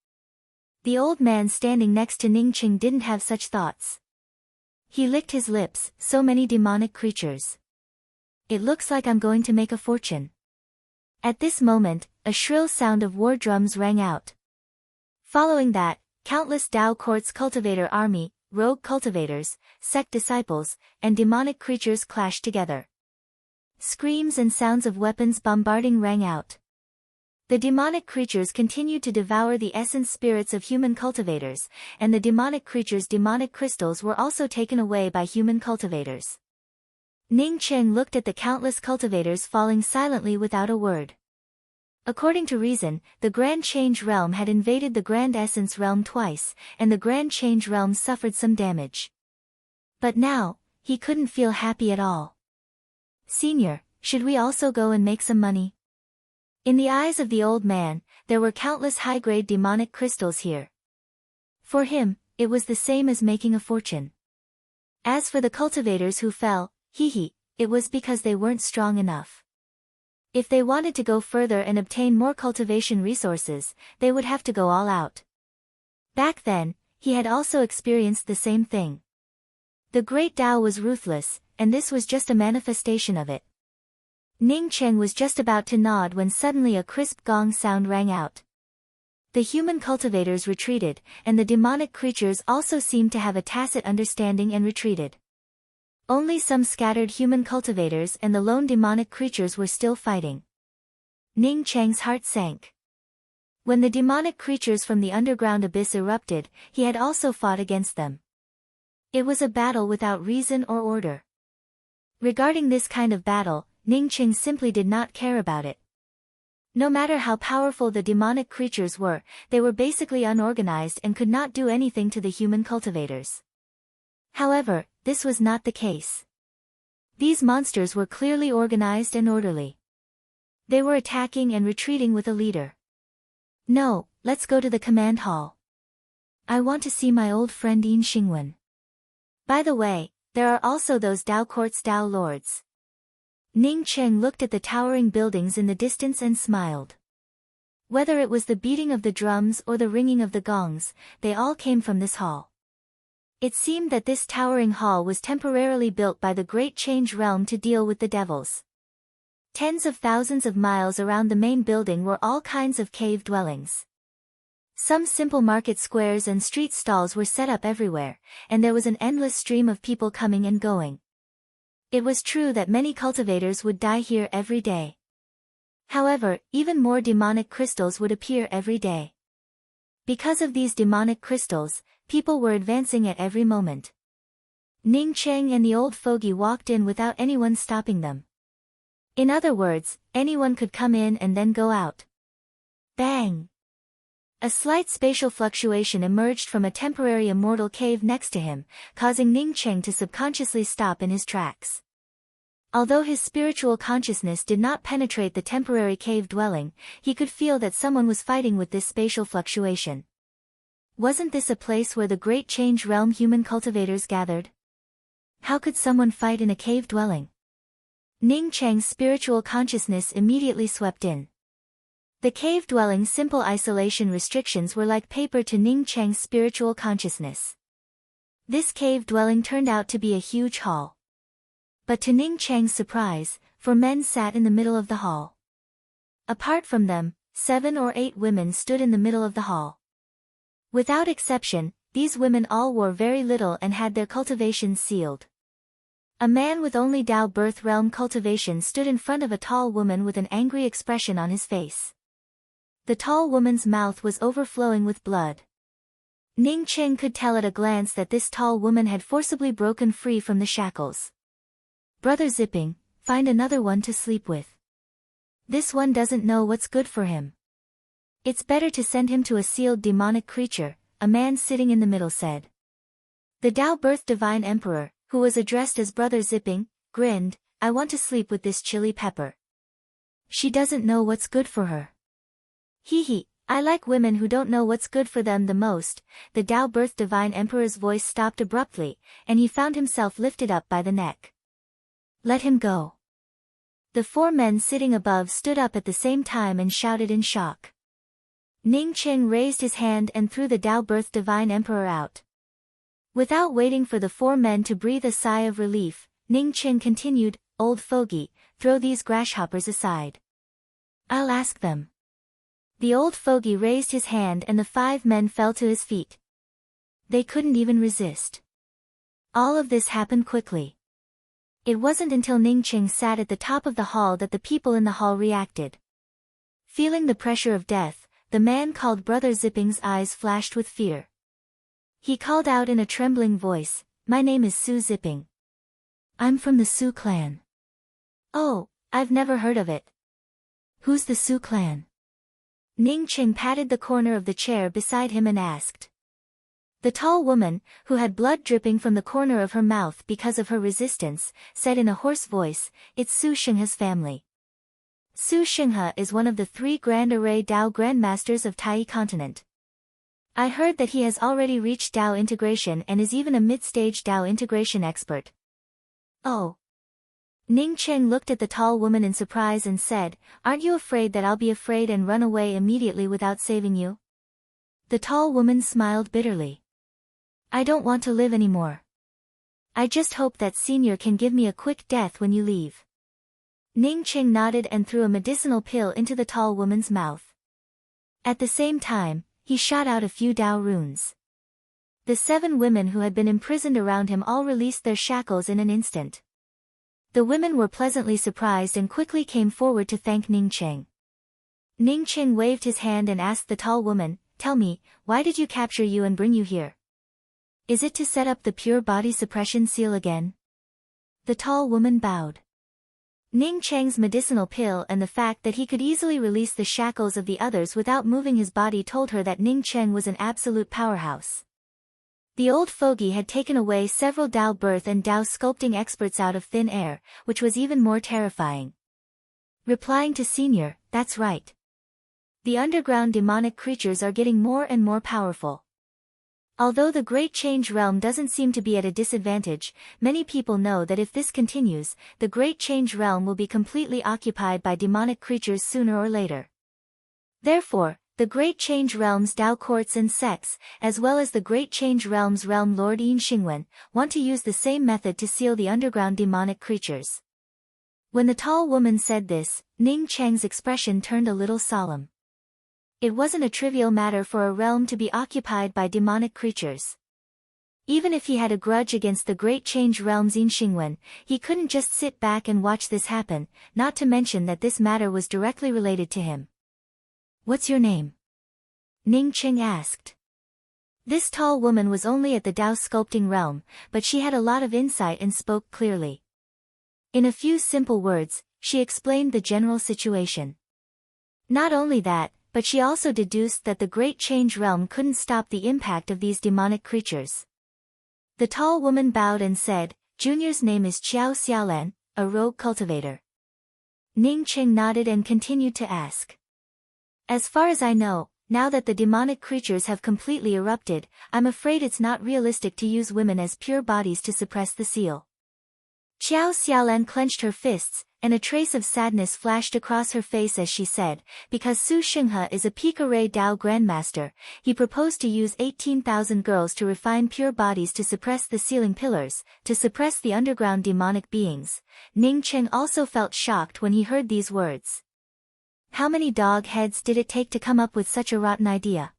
The old man standing next to Ning Cheng didn't have such thoughts. He licked his lips, so many demonic creatures. It looks like I'm going to make a fortune. At this moment, a shrill sound of war drums rang out. Following that, countless Dao Court's cultivator army, rogue cultivators, sect disciples, and demonic creatures clashed together. Screams and sounds of weapons bombarding rang out. The demonic creatures continued to devour the essence spirits of human cultivators, and the demonic creatures' demonic crystals were also taken away by human cultivators. Ning Cheng looked at the countless cultivators falling silently without a word. According to reason, the Grand Change Realm had invaded the Grand Essence Realm twice, and the Grand Change Realm suffered some damage. But now, he couldn't feel happy at all. "Senior, should we also go and make some money?" In the eyes of the old man, there were countless high-grade demonic crystals here. For him, it was the same as making a fortune. As for the cultivators who fell, it was because they weren't strong enough. If they wanted to go further and obtain more cultivation resources, they would have to go all out. Back then, he had also experienced the same thing. The Great Tao was ruthless, and this was just a manifestation of it. Ning Cheng was just about to nod when suddenly a crisp gong sound rang out. The human cultivators retreated, and the demonic creatures also seemed to have a tacit understanding and retreated. Only some scattered human cultivators and the lone demonic creatures were still fighting. Ning Cheng's heart sank. When the demonic creatures from the underground abyss erupted, he had also fought against them. It was a battle without reason or order. Regarding this kind of battle, Ning Cheng simply did not care about it. No matter how powerful the demonic creatures were, they were basically unorganized and could not do anything to the human cultivators. However, this was not the case. These monsters were clearly organized and orderly. They were attacking and retreating with a leader. "No, let's go to the command hall. I want to see my old friend Yin Xingwen. By the way, there are also those Dao Court's Dao Lords." Ning Cheng looked at the towering buildings in the distance and smiled. Whether it was the beating of the drums or the ringing of the gongs, they all came from this hall. It seemed that this towering hall was temporarily built by the Great Change Realm to deal with the devils. Tens of thousands of miles around the main building were all kinds of cave dwellings. Some simple market squares and street stalls were set up everywhere, and there was an endless stream of people coming and going. It was true that many cultivators would die here every day. However, even more demonic crystals would appear every day. Because of these demonic crystals, people were advancing at every moment. Ning Cheng and the old fogey walked in without anyone stopping them. In other words, anyone could come in and then go out. Bang! A slight spatial fluctuation emerged from a temporary immortal cave next to him, causing Ning Cheng to subconsciously stop in his tracks. Although his spiritual consciousness did not penetrate the temporary cave dwelling, he could feel that someone was fighting with this spatial fluctuation. Wasn't this a place where the Great Change Realm human cultivators gathered? How could someone fight in a cave dwelling? Ning Cheng's spiritual consciousness immediately swept in. The cave-dwelling's simple isolation restrictions were like paper to Ning Cheng's spiritual consciousness. This cave-dwelling turned out to be a huge hall. But to Ning Cheng's surprise, 4 men sat in the middle of the hall. Apart from them, 7 or 8 women stood in the middle of the hall. Without exception, these women all wore very little and had their cultivations sealed. A man with only Tao birth realm cultivation stood in front of a tall woman with an angry expression on his face. The tall woman's mouth was overflowing with blood. Ning Cheng could tell at a glance that this tall woman had forcibly broken free from the shackles. "Brother Zipping, find another one to sleep with. This one doesn't know what's good for him. It's better to send him to a sealed demonic creature," a man sitting in the middle said. The Tao birth divine emperor, who was addressed as Brother Zipping, grinned, "I want to sleep with this chili pepper. She doesn't know what's good for her." "Hee, I like women who don't know what's good for them the most." The Tao birth divine emperor's voice stopped abruptly, and he found himself lifted up by the neck. "Let him go." The 4 men sitting above stood up at the same time and shouted in shock. Ning Cheng raised his hand and threw the Tao birth divine emperor out. Without waiting for the 4 men to breathe a sigh of relief, Ning Cheng continued, "Old fogey, throw these grasshoppers aside. I'll ask them." The old fogey raised his hand and the 5 men fell to his feet. They couldn't even resist. All of this happened quickly. It wasn't until Ning Cheng sat at the top of the hall that the people in the hall reacted. Feeling the pressure of death, the man called Brother Zipping's eyes flashed with fear. He called out in a trembling voice, "My name is Su Zipping. I'm from the Su clan." "Oh, I've never heard of it. Who's the Su clan?" Ning Cheng patted the corner of the chair beside him and asked. The tall woman, who had blood dripping from the corner of her mouth because of her resistance, said in a hoarse voice, "It's Su Shenghe's family. Su Shenghe is one of the 3 Grand Array Tao Grandmasters of Tai Continent. I heard that he has already reached Tao integration and is even a mid-stage Tao integration expert." "Oh." Ning Cheng looked at the tall woman in surprise and said, "Aren't you afraid that I'll be afraid and run away immediately without saving you?" The tall woman smiled bitterly. "I don't want to live anymore. I just hope that Senior can give me a quick death when you leave." Ning Cheng nodded and threw a medicinal pill into the tall woman's mouth. At the same time, he shot out a few Tao runes. The 7 women who had been imprisoned around him all released their shackles in an instant. The women were pleasantly surprised and quickly came forward to thank Ning Cheng. Ning Cheng waved his hand and asked the tall woman, "Tell me, why did you capture you and bring you here? Is it to set up the pure body suppression seal again?" The tall woman bowed. Ning Cheng's medicinal pill and the fact that he could easily release the shackles of the others without moving his body told her that Ning Cheng was an absolute powerhouse. The old fogey had taken away several Tao birth and Tao sculpting experts out of thin air, which was even more terrifying. Replying to Senior, "That's right. The underground demonic creatures are getting more and more powerful. Although the Great Change Realm doesn't seem to be at a disadvantage, many people know that if this continues, the Great Change Realm will be completely occupied by demonic creatures sooner or later. Therefore, the Great Change Realm's Tao courts and sects, as well as the Great Change Realm's Realm Lord Yin Xingwen, want to use the same method to seal the underground demonic creatures." When the tall woman said this, Ning Cheng's expression turned a little solemn. It wasn't a trivial matter for a realm to be occupied by demonic creatures. Even if he had a grudge against the Great Change Realm's Yin Xingwen, he couldn't just sit back and watch this happen, not to mention that this matter was directly related to him. "What's your name?" Ning Cheng asked. This tall woman was only at the Tao sculpting realm, but she had a lot of insight and spoke clearly. In a few simple words, she explained the general situation. Not only that, but she also deduced that the Great Change Realm couldn't stop the impact of these demonic creatures. The tall woman bowed and said, "Junior's name is Qiao Xiaolan, a rogue cultivator." Ning Cheng nodded and continued to ask. "As far as I know, now that the demonic creatures have completely erupted, I'm afraid it's not realistic to use women as pure bodies to suppress the seal." Qiao Xiaolan clenched her fists, and a trace of sadness flashed across her face as she said, because Su Shenghe is a peak array Dao grandmaster, he proposed to use 18,000 girls to refine pure bodies to suppress the ceiling pillars, to suppress the underground demonic beings. Ning Cheng also felt shocked when he heard these words. How many dog heads did it take to come up with such a rotten idea?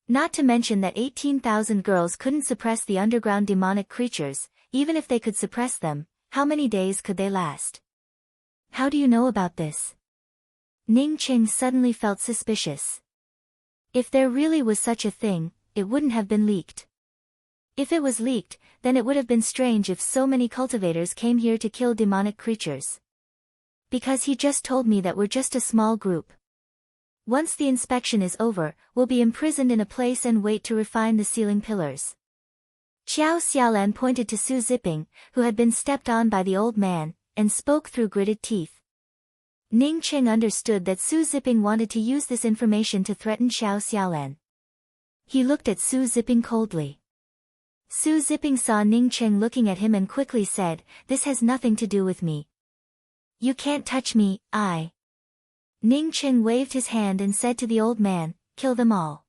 Not to mention that 18,000 girls couldn't suppress the underground demonic creatures, even if they could suppress them, how many days could they last? How do you know about this? Ning Cheng suddenly felt suspicious. If there really was such a thing, it wouldn't have been leaked. If it was leaked, then it would have been strange if so many cultivators came here to kill demonic creatures. Because he just told me that we're just a small group. Once the inspection is over, we'll be imprisoned in a place and wait to refine the ceiling pillars. Qiao Xiaolan pointed to Su Ziping, who had been stepped on by the old man, and spoke through gritted teeth. Ning Cheng understood that Su Ziping wanted to use this information to threaten Qiao Xiaolan. He looked at Su Ziping coldly. Su Ziping saw Ning Cheng looking at him and quickly said, "This has nothing to do with me. You can't touch me, Ning Cheng waved his hand and said to the old man, "Kill them all."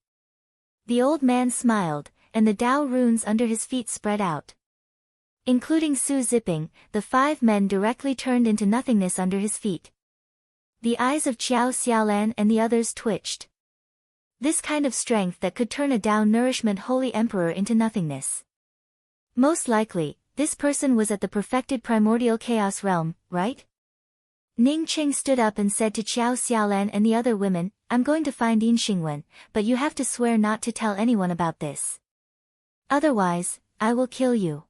The old man smiled, and the Dao runes under his feet spread out. Including Su Ziping, the 5 men directly turned into nothingness under his feet. The eyes of Qiao Xiaolan and the others twitched. This kind of strength that could turn a Dao nourishment holy emperor into nothingness. Most likely, this person was at the perfected primordial chaos realm, right? Ning Cheng stood up and said to Qiao Xiaolan and the other women, "I'm going to find Yin Xingwen, but you have to swear not to tell anyone about this. Otherwise, I will kill you."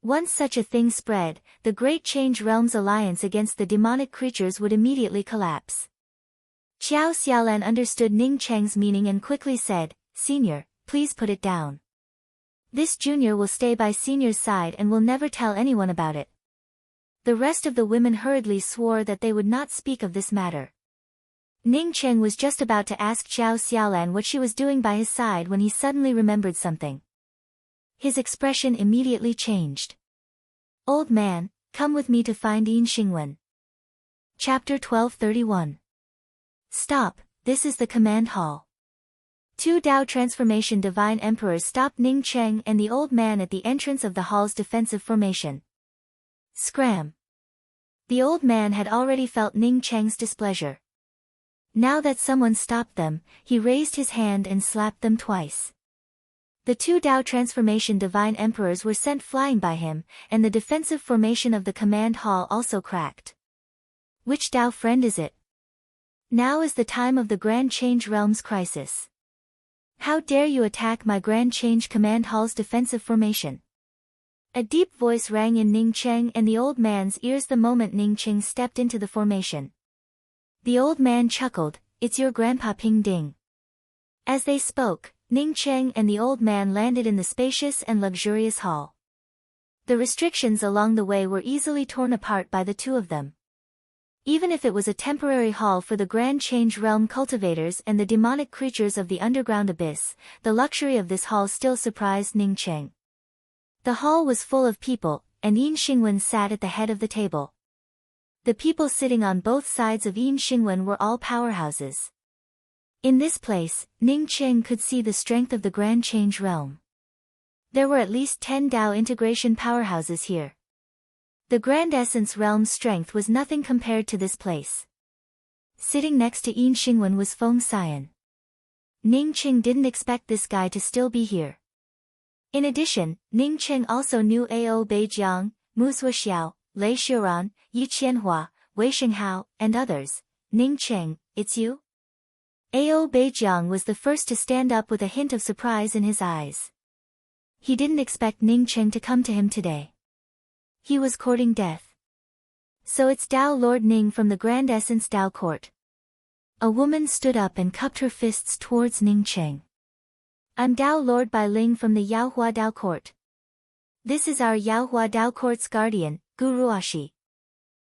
Once such a thing spread, the Great Change Realms alliance against the demonic creatures would immediately collapse. Qiao Xiaolan understood Ning Cheng's meaning and quickly said, "Senior, please put it down. This junior will stay by senior's side and will never tell anyone about it." The rest of the women hurriedly swore that they would not speak of this matter. Ning Cheng was just about to ask Qiao Xiaolan what she was doing by his side when he suddenly remembered something. His expression immediately changed. "Old man, come with me to find Yin Xingwen." Chapter 1231. Stop, this is the command hall. 2 Dao transformation divine emperors stopped Ning Cheng and the old man at the entrance of the hall's defensive formation. Scram. The old man had already felt Ning Cheng's displeasure. Now that someone stopped them, he raised his hand and slapped them twice. The 2 Dao transformation divine emperors were sent flying by him, and the defensive formation of the command hall also cracked. Which Dao friend is it? Now is the time of the Grand Change Realms crisis. How dare you attack my Grand Change Command Hall's defensive formation? A deep voice rang in Ning Cheng and the old man's ears the moment Ning Cheng stepped into the formation. The old man chuckled, "It's your grandpa Ping Ding." As they spoke, Ning Cheng and the old man landed in the spacious and luxurious hall. The restrictions along the way were easily torn apart by the 2 of them. Even if it was a temporary hall for the Grand Change Realm cultivators and the demonic creatures of the underground abyss, the luxury of this hall still surprised Ning Cheng. The hall was full of people, and Yin Xingwen sat at the head of the table. The people sitting on both sides of Yin Xingwen were all powerhouses. In this place, Ning Cheng could see the strength of the Grand Change Realm. There were at least 10 Dao integration powerhouses here. The Grand Essence Realm's strength was nothing compared to this place. Sitting next to Yin Xingwen was Feng Xian. Ning Cheng didn't expect this guy to still be here. In addition, Ning Cheng also knew Ao Beijiang, Mu Zuoxiao, Lei Xiuran, Yi Qianhua, Wei Xinghao, and others. "Ning Cheng, it's you?" Ao Beijiang was the first to stand up with a hint of surprise in his eyes. He didn't expect Ning Cheng to come to him today. He was courting death. "So it's Dao Lord Ning from the Grand Essence Dao Court." A woman stood up and cupped her fists towards Ning Cheng. "I'm Dao Lord Bai Ling from the Yaohua Dao Court. This is our Yaohua Dao Court's guardian, Guruashi."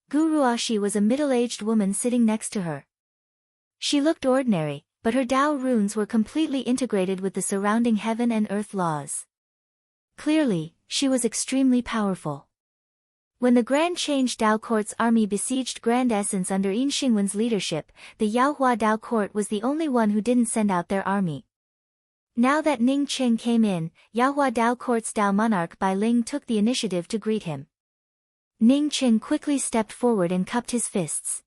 Guruashi was a middle-aged woman sitting next to her. She looked ordinary, but her Dao runes were completely integrated with the surrounding heaven and earth laws. Clearly, she was extremely powerful. When the Grand Change Dao Court's army besieged Grand Essence under Yin Xingwen's leadership, the Yaohua Dao Court was the only one who didn't send out their army. Now that Ning Qing came in, Yaohua Dao Court's Dao monarch Bai Ling took the initiative to greet him. Ning Qing quickly stepped forward and cupped his fists.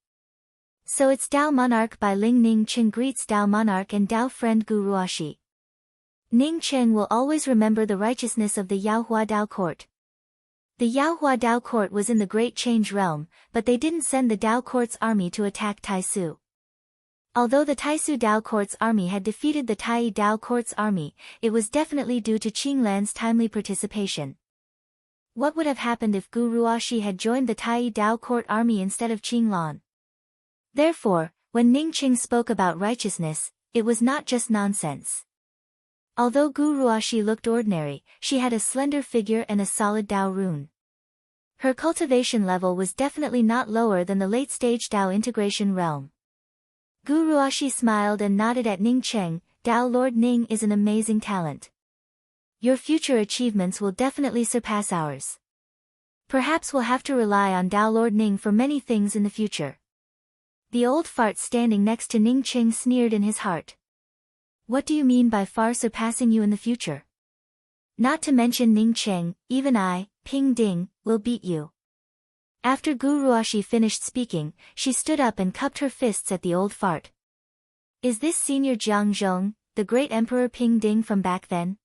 So it's Dao monarch Bai Ling. Ning Qing greets Dao monarch and Dao friend Gu Ruoxi. Ning Qing will always remember the righteousness of the Yaohua Dao Court. The Yaohua Dao Court was in the Great Change Realm, but they didn't send the Dao Court's army to attack Taisu. Although the Taisu Dao Court's army had defeated the Tai Dao Court's army, it was definitely due to Qinglan's timely participation. What would have happened if Gu Ruoxi had joined the Tai Dao Court army instead of Qinglan? Therefore, when Ning Qing spoke about righteousness, it was not just nonsense. Although Gu Ruoxi looked ordinary, she had a slender figure and a solid Dao rune. Her cultivation level was definitely not lower than the late-stage Dao integration realm. Gu Ruoxi smiled and nodded at Ning Qing. Dao Lord Ning is an amazing talent. Your future achievements will definitely surpass ours. Perhaps we'll have to rely on Dao Lord Ning for many things in the future. The old fart standing next to Ning Qing sneered in his heart. What do you mean by far surpassing you in the future? Not to mention Ning Qing, even I, Ping Ding, will beat you. After Gu Ruoxi finished speaking, she stood up and cupped her fists at the old fart. Is this Senior Jiang Zhong, the great Emperor Ping Ding from back then?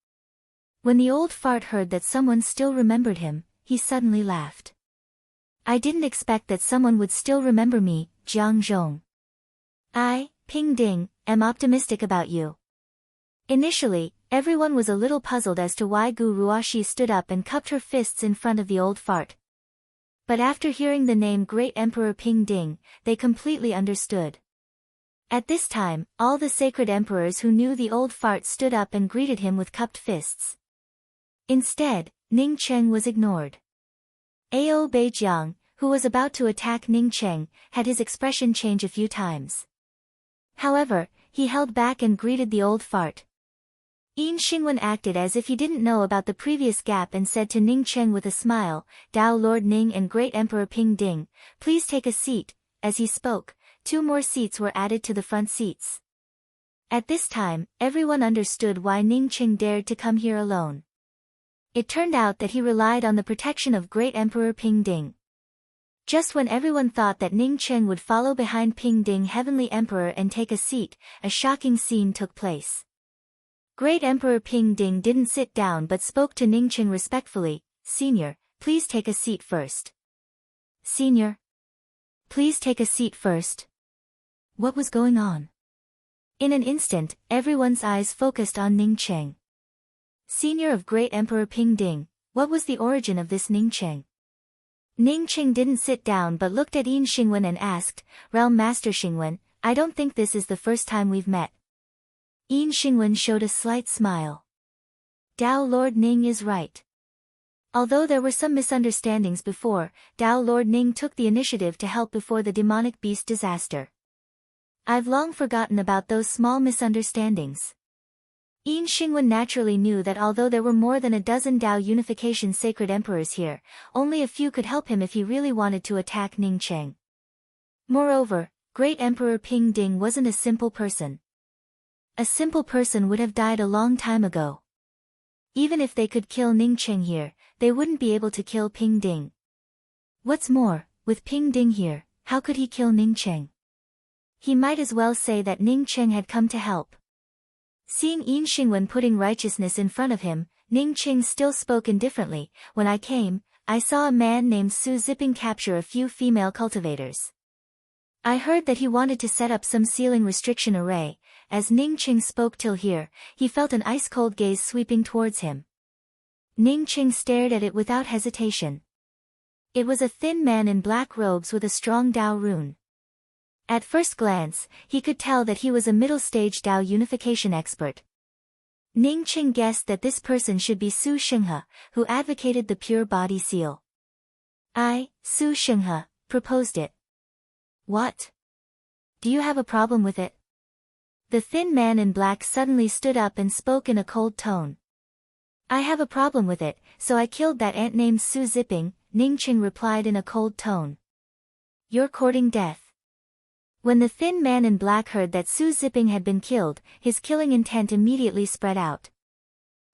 When the old fart heard that someone still remembered him, he suddenly laughed. I didn't expect that someone would still remember me, Jiang Zhong. I, Ping Ding, am optimistic about you. Initially, everyone was a little puzzled as to why Gu Ruoxi stood up and cupped her fists in front of the old fart. But after hearing the name Great Emperor Ping Ding, they completely understood. At this time, all the sacred emperors who knew the old fart stood up and greeted him with cupped fists. Instead, Ning Qing was ignored. Ao Beijiang, who was about to attack Ning Qing, had his expression change a few times. However, he held back and greeted the old fart. Yin Xingwen acted as if he didn't know about the previous gap and said to Ning Qing with a smile, Dao Lord Ning and Great Emperor Ping Ding, please take a seat. As he spoke, 2 more seats were added to the front seats. At this time, everyone understood why Ning Qing dared to come here alone. It turned out that he relied on the protection of Great Emperor Ping Ding. Just when everyone thought that Ning Qing would follow behind Ping Ding Heavenly Emperor and take a seat, a shocking scene took place. Great Emperor Ping Ding didn't sit down but spoke to Ning Qing respectfully, Senior, please take a seat first. Senior? Please take a seat first. What was going on? In an instant, everyone's eyes focused on Ning Qing. Senior of Great Emperor Ping Ding, what was the origin of this Ning Qing? Ning Qing didn't sit down but looked at Yin Xingwen and asked, Realm Master Xingwen, I don't think this is the first time we've met. Yin Xingwen showed a slight smile. Dao Lord Ning is right. Although there were some misunderstandings before, Dao Lord Ning took the initiative to help before the demonic beast disaster. I've long forgotten about those small misunderstandings. Yin Xingwen naturally knew that although there were more than a dozen Dao Unification Sacred Emperors here, only a few could help him if he really wanted to attack Ning Qing. Moreover, Great Emperor Ping Ding wasn't a simple person. A simple person would have died a long time ago. Even if they could kill Ning Qing here, they wouldn't be able to kill Ping Ding. What's more, with Ping Ding here, how could he kill Ning Qing? He might as well say that Ning Qing had come to help. Seeing Yin Xingwen putting righteousness in front of him, Ning Qing still spoke indifferently. When I came, I saw a man named Su Zipping capture a few female cultivators. I heard that he wanted to set up some ceiling restriction array. As Ning Qing spoke till here, he felt an ice-cold gaze sweeping towards him. Ning Qing stared at it without hesitation. It was a thin man in black robes with a strong Dao rune. At first glance, he could tell that he was a middle-stage Dao unification expert. Ning Qing guessed that this person should be Su Xinghe, who advocated the pure body seal. I, Su Xinghe, proposed it. What? Do you have a problem with it? The thin man in black suddenly stood up and spoke in a cold tone. I have a problem with it, so I killed that ant named Su Zipping, Ning Qing replied in a cold tone. You're courting death. When the thin man in black heard that Su Ziping had been killed, his killing intent immediately spread out.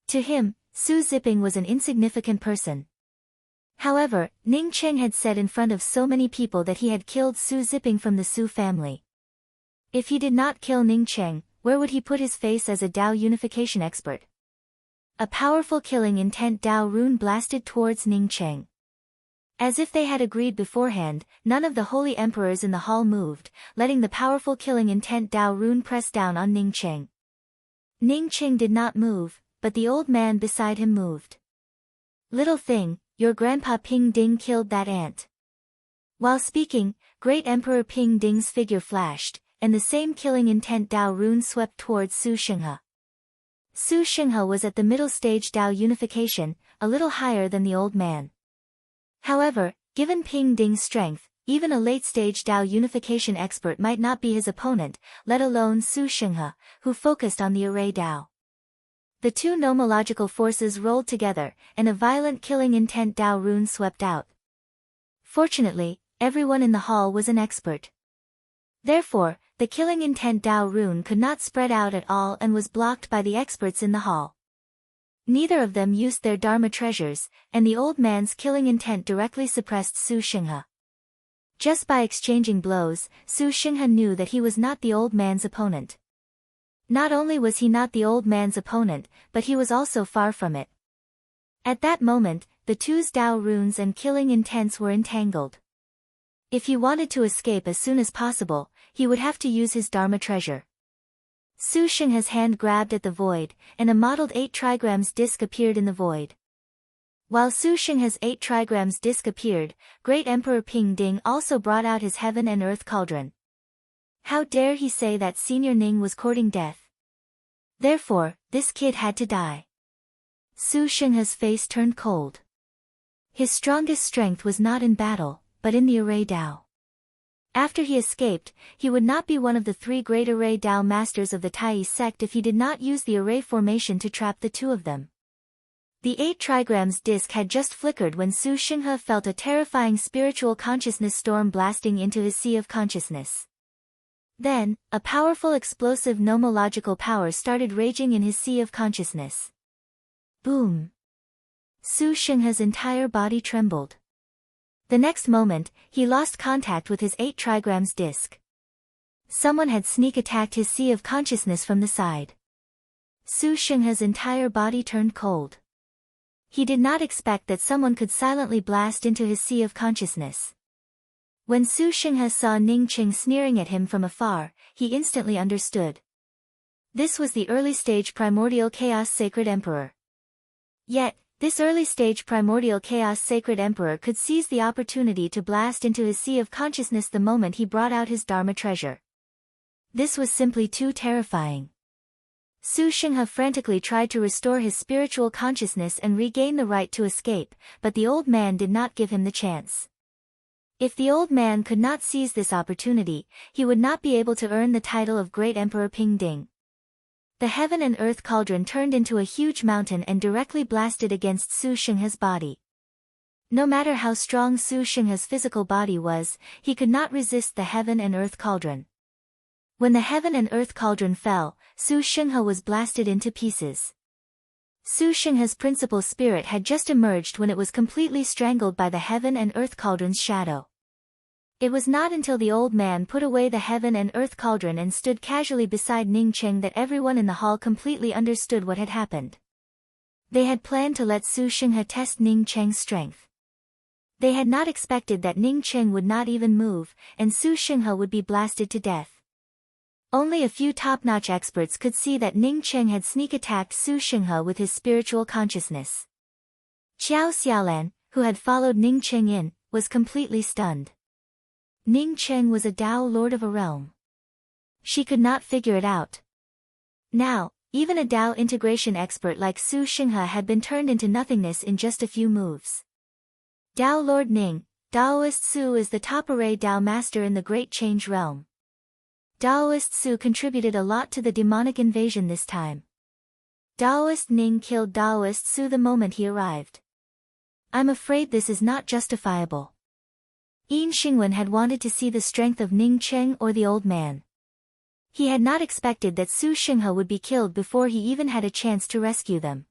To him, Su Ziping was an insignificant person. However, Ning Qing had said in front of so many people that he had killed Su Ziping from the Su family. If he did not kill Ning Qing, where would he put his face as a Dao unification expert? A powerful killing intent Dao rune blasted towards Ning Qing. As if they had agreed beforehand, none of the holy emperors in the hall moved, letting the powerful killing intent Dao rune press down on Ning Qing. Ning Qing did not move, but the old man beside him moved. Little thing, your grandpa Ping Ding killed that ant. While speaking, Great Emperor Ping Ding's figure flashed, and the same killing intent Dao rune swept towards Su Xinghe. Su Xinghe was at the middle stage Dao unification, a little higher than the old man. However, given Ping Ding's strength, even a late-stage Dao unification expert might not be his opponent, let alone Su Xinghe, who focused on the array Dao. The two nomological forces rolled together, and a violent killing intent Dao rune swept out. Fortunately, everyone in the hall was an expert. Therefore, the killing intent Dao rune could not spread out at all and was blocked by the experts in the hall. Neither of them used their Dharma treasures, and the old man's killing intent directly suppressed Su Xinghe. Just by exchanging blows, Su Xinghe knew that he was not the old man's opponent. Not only was he not the old man's opponent, but he was also far from it. At that moment, the two's Dao runes and killing intents were entangled. If he wanted to escape as soon as possible, he would have to use his Dharma treasure. Su Xinghe's hand grabbed at the void, and a mottled 8 trigrams disc appeared in the void. While Su Xinghe's 8 trigrams disc appeared, Great Emperor Ping Ding also brought out his heaven and earth cauldron. How dare he say that Senior Ning was courting death? Therefore, this kid had to die. Su Xinghe's face turned cold. His strongest strength was not in battle, but in the array Dao. After he escaped, he would not be one of the 3 great array Dao masters of the Tai sect if he did not use the array formation to trap the two of them. The 8 trigrams disc had just flickered when Su Xinghe felt a terrifying spiritual consciousness storm blasting into his sea of consciousness. Then, a powerful explosive nomological power started raging in his sea of consciousness. Boom! Su Xinghe's entire body trembled. The next moment, he lost contact with his 8 trigrams disc. Someone had sneak attacked his sea of consciousness from the side. Su Xinghe's entire body turned cold. He did not expect that someone could silently blast into his sea of consciousness. When Su Xinghe saw Ning Qing sneering at him from afar, he instantly understood. This was the early-stage primordial chaos sacred emperor. Yet, this early-stage primordial chaos sacred emperor could seize the opportunity to blast into his sea of consciousness the moment he brought out his Dharma treasure. This was simply too terrifying. Su Xinghe frantically tried to restore his spiritual consciousness and regain the right to escape, but the old man did not give him the chance. If the old man could not seize this opportunity, he would not be able to earn the title of Great Emperor Ping Ding. The heaven and earth cauldron turned into a huge mountain and directly blasted against Su Xinghe's body. No matter how strong Su Xinghe's physical body was, he could not resist the heaven and earth cauldron. When the heaven and earth cauldron fell, Su Xinghe was blasted into pieces. Su Xinghe's principal spirit had just emerged when it was completely strangled by the heaven and earth cauldron's shadow. It was not until the old man put away the heaven and earth cauldron and stood casually beside Ning Qing that everyone in the hall completely understood what had happened. They had planned to let Su Xinghe test Ning Qing's strength. They had not expected that Ning Qing would not even move, and Su Xinghe would be blasted to death. Only a few top-notch experts could see that Ning Qing had sneak-attacked Su Xinghe with his spiritual consciousness. Xiao Xiaolan, who had followed Ning Qing in, was completely stunned. Ning Qing was a Dao lord of a realm. She could not figure it out. Now, even a Dao integration expert like Su Xinghe had been turned into nothingness in just a few moves. Dao Lord Ning, Daoist Su is the top array Dao master in the Great Change realm. Daoist Su contributed a lot to the demonic invasion this time. Daoist Ning killed Daoist Su the moment he arrived. I'm afraid this is not justifiable. Yin Xingwen had wanted to see the strength of Ning Cheng or the old man. He had not expected that Su Xinghe would be killed before he even had a chance to rescue them.